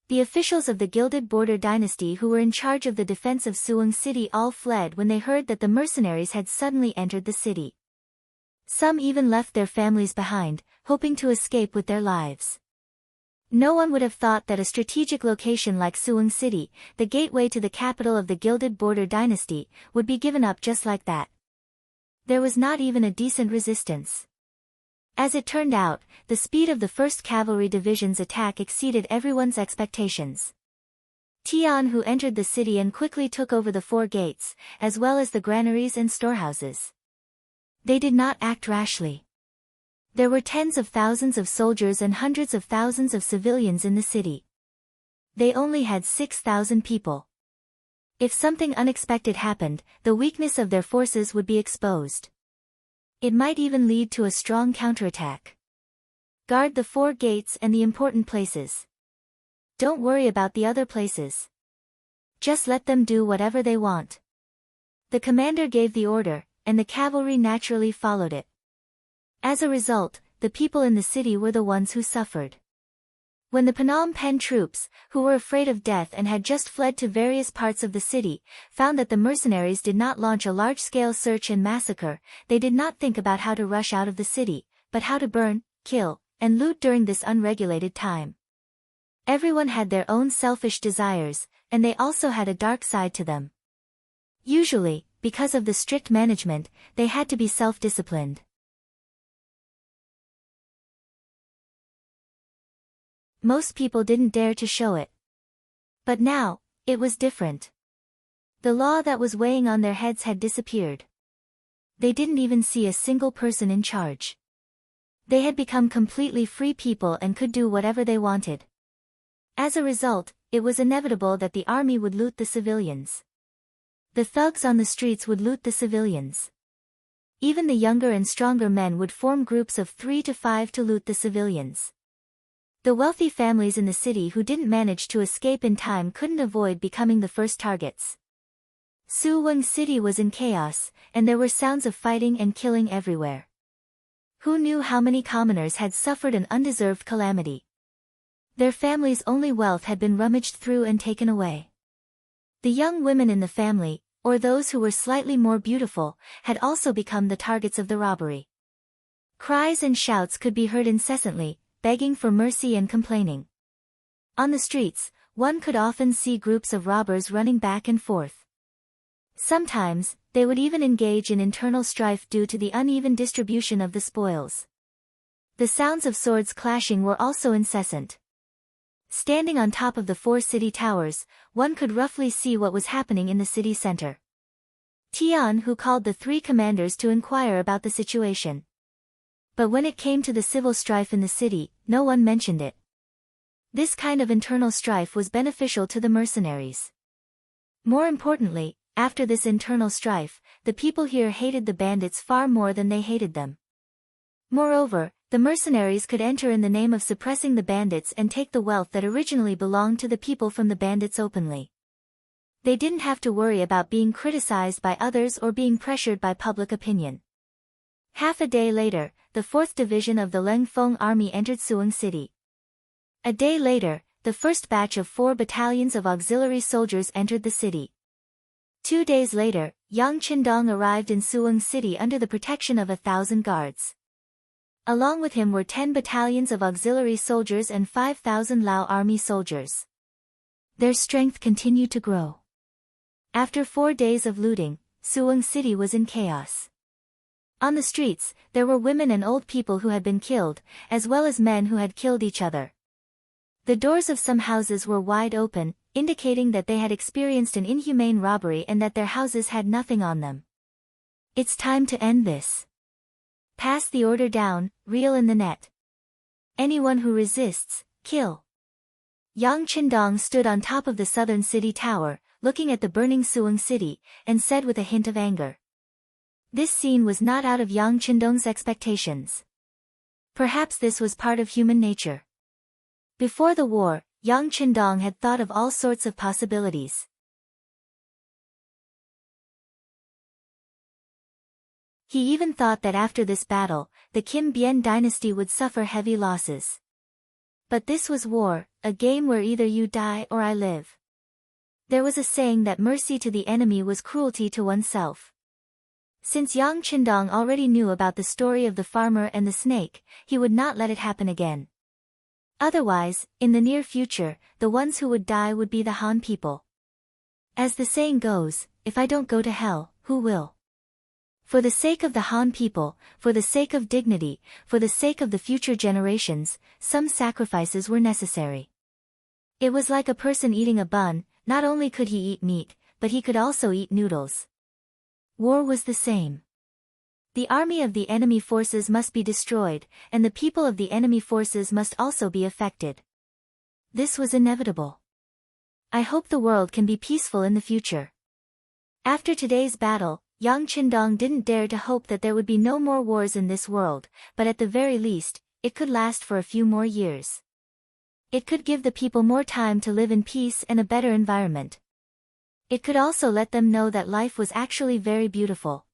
The officials of the Gilded Border dynasty who were in charge of the defense of Suwon City all fled when they heard that the mercenaries had suddenly entered the city. Some even left their families behind, hoping to escape with their lives. No one would have thought that a strategic location like Suwon City, the gateway to the capital of the Gilded Border Dynasty, would be given up just like that. There was not even a decent resistance. As it turned out, the speed of the 1st Cavalry Division's attack exceeded everyone's expectations. Tian who entered the city and quickly took over the 4 gates, as well as the granaries and storehouses. They did not act rashly. There were tens of thousands of soldiers and hundreds of thousands of civilians in the city. They only had 6,000 people. If something unexpected happened, the weakness of their forces would be exposed. It might even lead to a strong counterattack. Guard the 4 gates and the important places. Don't worry about the other places. Just let them do whatever they want. The commander gave the order, and the cavalry naturally followed it. As a result, the people in the city were the ones who suffered. When the Phnom Penh troops, who were afraid of death and had just fled to various parts of the city, found that the mercenaries did not launch a large-scale search and massacre, they did not think about how to rush out of the city, but how to burn, kill, and loot during this unregulated time. Everyone had their own selfish desires, and they also had a dark side to them. Usually, because of the strict management, they had to be self-disciplined. Most people didn't dare to show it. But now, it was different. The law that was weighing on their heads had disappeared. They didn't even see a single person in charge. They had become completely free people and could do whatever they wanted. As a result, it was inevitable that the army would loot the civilians. The thugs on the streets would loot the civilians. Even the younger and stronger men would form groups of 3 to 5 to loot the civilians. The wealthy families in the city who didn't manage to escape in time couldn't avoid becoming the first targets. Suwon City was in chaos, and there were sounds of fighting and killing everywhere. Who knew how many commoners had suffered an undeserved calamity? Their families' only wealth had been rummaged through and taken away. The young women in the family, or those who were slightly more beautiful, had also become the targets of the robbery. Cries and shouts could be heard incessantly, begging for mercy and complaining. On the streets, one could often see groups of robbers running back and forth. Sometimes, they would even engage in internal strife due to the uneven distribution of the spoils. The sounds of swords clashing were also incessant. Standing on top of the 4 city towers, one could roughly see what was happening in the city center. Tian who called the 3 commanders to inquire about the situation. But when it came to the civil strife in the city, no one mentioned it. This kind of internal strife was beneficial to the mercenaries. More importantly, after this internal strife, the people here hated the bandits far more than they hated them. Moreover, the mercenaries could enter in the name of suppressing the bandits and take the wealth that originally belonged to the people from the bandits openly. They didn't have to worry about being criticized by others or being pressured by public opinion. Half a day later, the 4th Division of the Lengfeng Army entered Suwon City. A day later, the first batch of 4 battalions of auxiliary soldiers entered the city. 2 days later, Yang Qindong arrived in Suwon City under the protection of 1,000 guards. Along with him were 10 battalions of auxiliary soldiers and 5,000 Lao army soldiers. Their strength continued to grow. After 4 days of looting, Suwon City was in chaos. On the streets, there were women and old people who had been killed, as well as men who had killed each other. The doors of some houses were wide open, indicating that they had experienced an inhumane robbery and that their houses had nothing on them. It's time to end this. Pass the order down, reel in the net. Anyone who resists, kill. Yang Qindong stood on top of the southern city tower, looking at the burning Suwon City, and said with a hint of anger. This scene was not out of Yang Qindong's expectations. Perhaps this was part of human nature. Before the war, Yang Qindong had thought of all sorts of possibilities. He even thought that after this battle, the Kim Bien dynasty would suffer heavy losses. But this was war, a game where either you die or I live. There was a saying that mercy to the enemy was cruelty to oneself. Since Yang Qindong already knew about the story of the farmer and the snake, he would not let it happen again. Otherwise, in the near future, the ones who would die would be the Han people. As the saying goes, if I don't go to hell, who will? For the sake of the Han people, for the sake of dignity, for the sake of the future generations, some sacrifices were necessary. It was like a person eating a bun. Not only could he eat meat, but he could also eat noodles. War was the same. The army of the enemy forces must be destroyed, and the people of the enemy forces must also be affected. This was inevitable. I hope the world can be peaceful in the future. After today's battle, Yang Qindong didn't dare to hope that there would be no more wars in this world, but at the very least, it could last for a few more years. It could give the people more time to live in peace and a better environment. It could also let them know that life was actually very beautiful.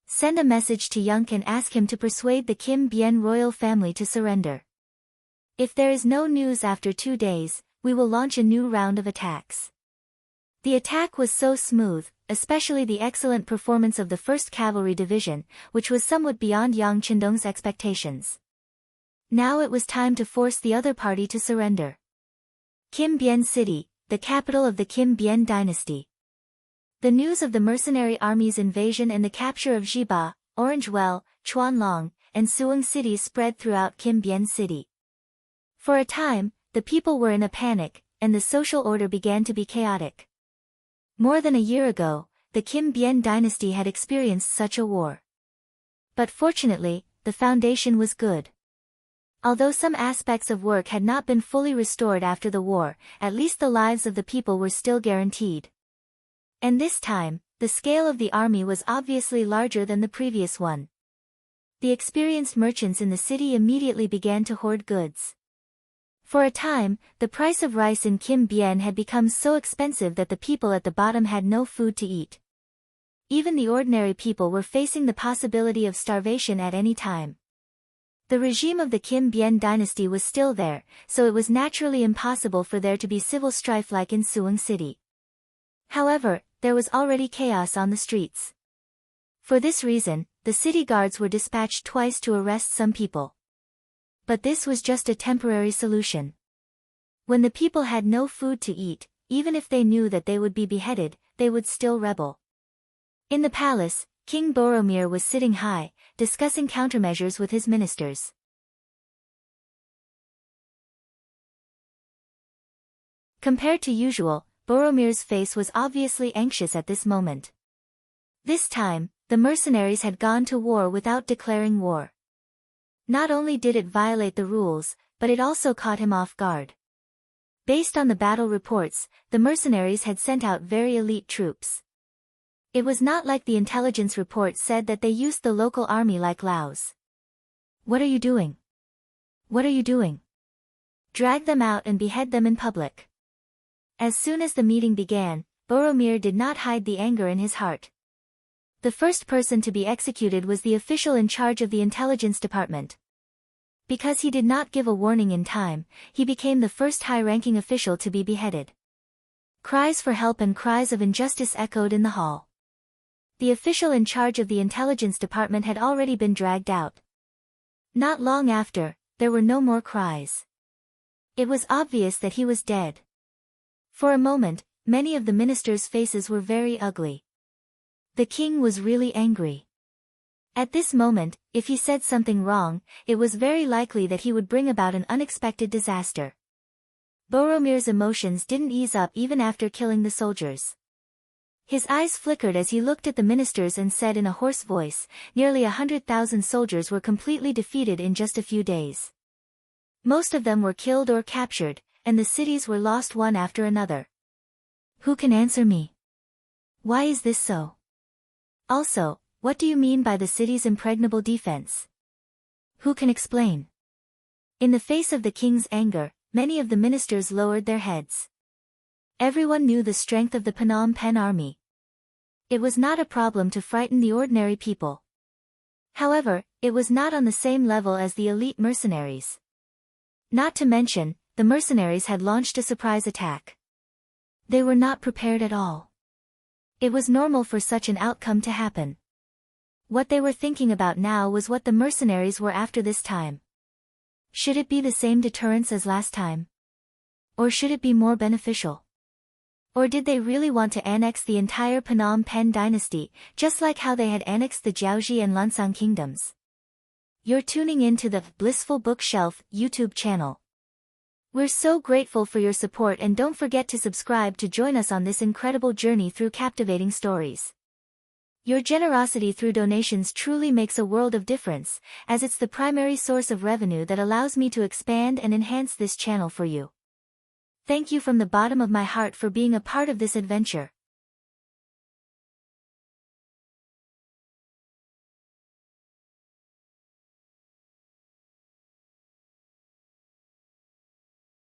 Send a message to Yunk and ask him to persuade the Kim Bien royal family to surrender. If there is no news after 2 days, we will launch a new round of attacks. The attack was so smooth, especially the excellent performance of the 1st Cavalry Division, which was somewhat beyond Yang Qindong's expectations. Now it was time to force the other party to surrender. Kim Bien City, the capital of the Kim Bien dynasty. The news of the mercenary army's invasion and the capture of Jiba, Orange Well, Chuanlong, and Suong cities spread throughout Kim Bien City. For a time, the people were in a panic, and the social order began to be chaotic. More than a year ago, the Kim Bien dynasty had experienced such a war. But fortunately, the foundation was good. Although some aspects of work had not been fully restored after the war, at least the lives of the people were still guaranteed. And this time, the scale of the army was obviously larger than the previous one. The experienced merchants in the city immediately began to hoard goods. For a time, the price of rice in Kim Bien had become so expensive that the people at the bottom had no food to eat. Even the ordinary people were facing the possibility of starvation at any time. The regime of the Kim Bien dynasty was still there, so it was naturally impossible for there to be civil strife like in Suong City. However, there was already chaos on the streets. For this reason, the city guards were dispatched twice to arrest some people. But this was just a temporary solution. When the people had no food to eat, even if they knew that they would be beheaded, they would still rebel. In the palace, King Boromir was sitting high, discussing countermeasures with his ministers. Compared to usual, Boromir's face was obviously anxious at this moment. This time, the mercenaries had gone to war without declaring war. Not only did it violate the rules, but it also caught him off guard. Based on the battle reports, the mercenaries had sent out very elite troops. It was not like the intelligence report said that they used the local army like Laos. What are you doing? What are you doing? Drag them out and behead them in public. As soon as the meeting began, Boromir did not hide the anger in his heart. The first person to be executed was the official in charge of the intelligence department. Because he did not give a warning in time, he became the first high-ranking official to be beheaded. Cries for help and cries of injustice echoed in the hall. The official in charge of the intelligence department had already been dragged out. Not long after, there were no more cries. It was obvious that he was dead. For a moment, many of the ministers' faces were very ugly. The king was really angry. At this moment, if he said something wrong, it was very likely that he would bring about an unexpected disaster. Boromir's emotions didn't ease up even after killing the soldiers. His eyes flickered as he looked at the ministers and said in a hoarse voice, nearly 100,000 soldiers were completely defeated in just a few days. Most of them were killed or captured, and the cities were lost one after another. Who can answer me? Why is this so? Also, what do you mean by the city's impregnable defense? Who can explain? In the face of the king's anger, many of the ministers lowered their heads. Everyone knew the strength of the Phnom Penh army. It was not a problem to frighten the ordinary people. However, it was not on the same level as the elite mercenaries. Not to mention, the mercenaries had launched a surprise attack. They were not prepared at all. It was normal for such an outcome to happen. What they were thinking about now was what the mercenaries were after this time. Should it be the same deterrence as last time? Or should it be more beneficial? Or did they really want to annex the entire Phnom Penh dynasty, just like how they had annexed the Jiaoji and Lansang kingdoms? You're tuning in to the Blissful Bookshelf YouTube channel. We're so grateful for your support, and don't forget to subscribe to join us on this incredible journey through captivating stories. Your generosity through donations truly makes a world of difference, as it's the primary source of revenue that allows me to expand and enhance this channel for you. Thank you from the bottom of my heart for being a part of this adventure.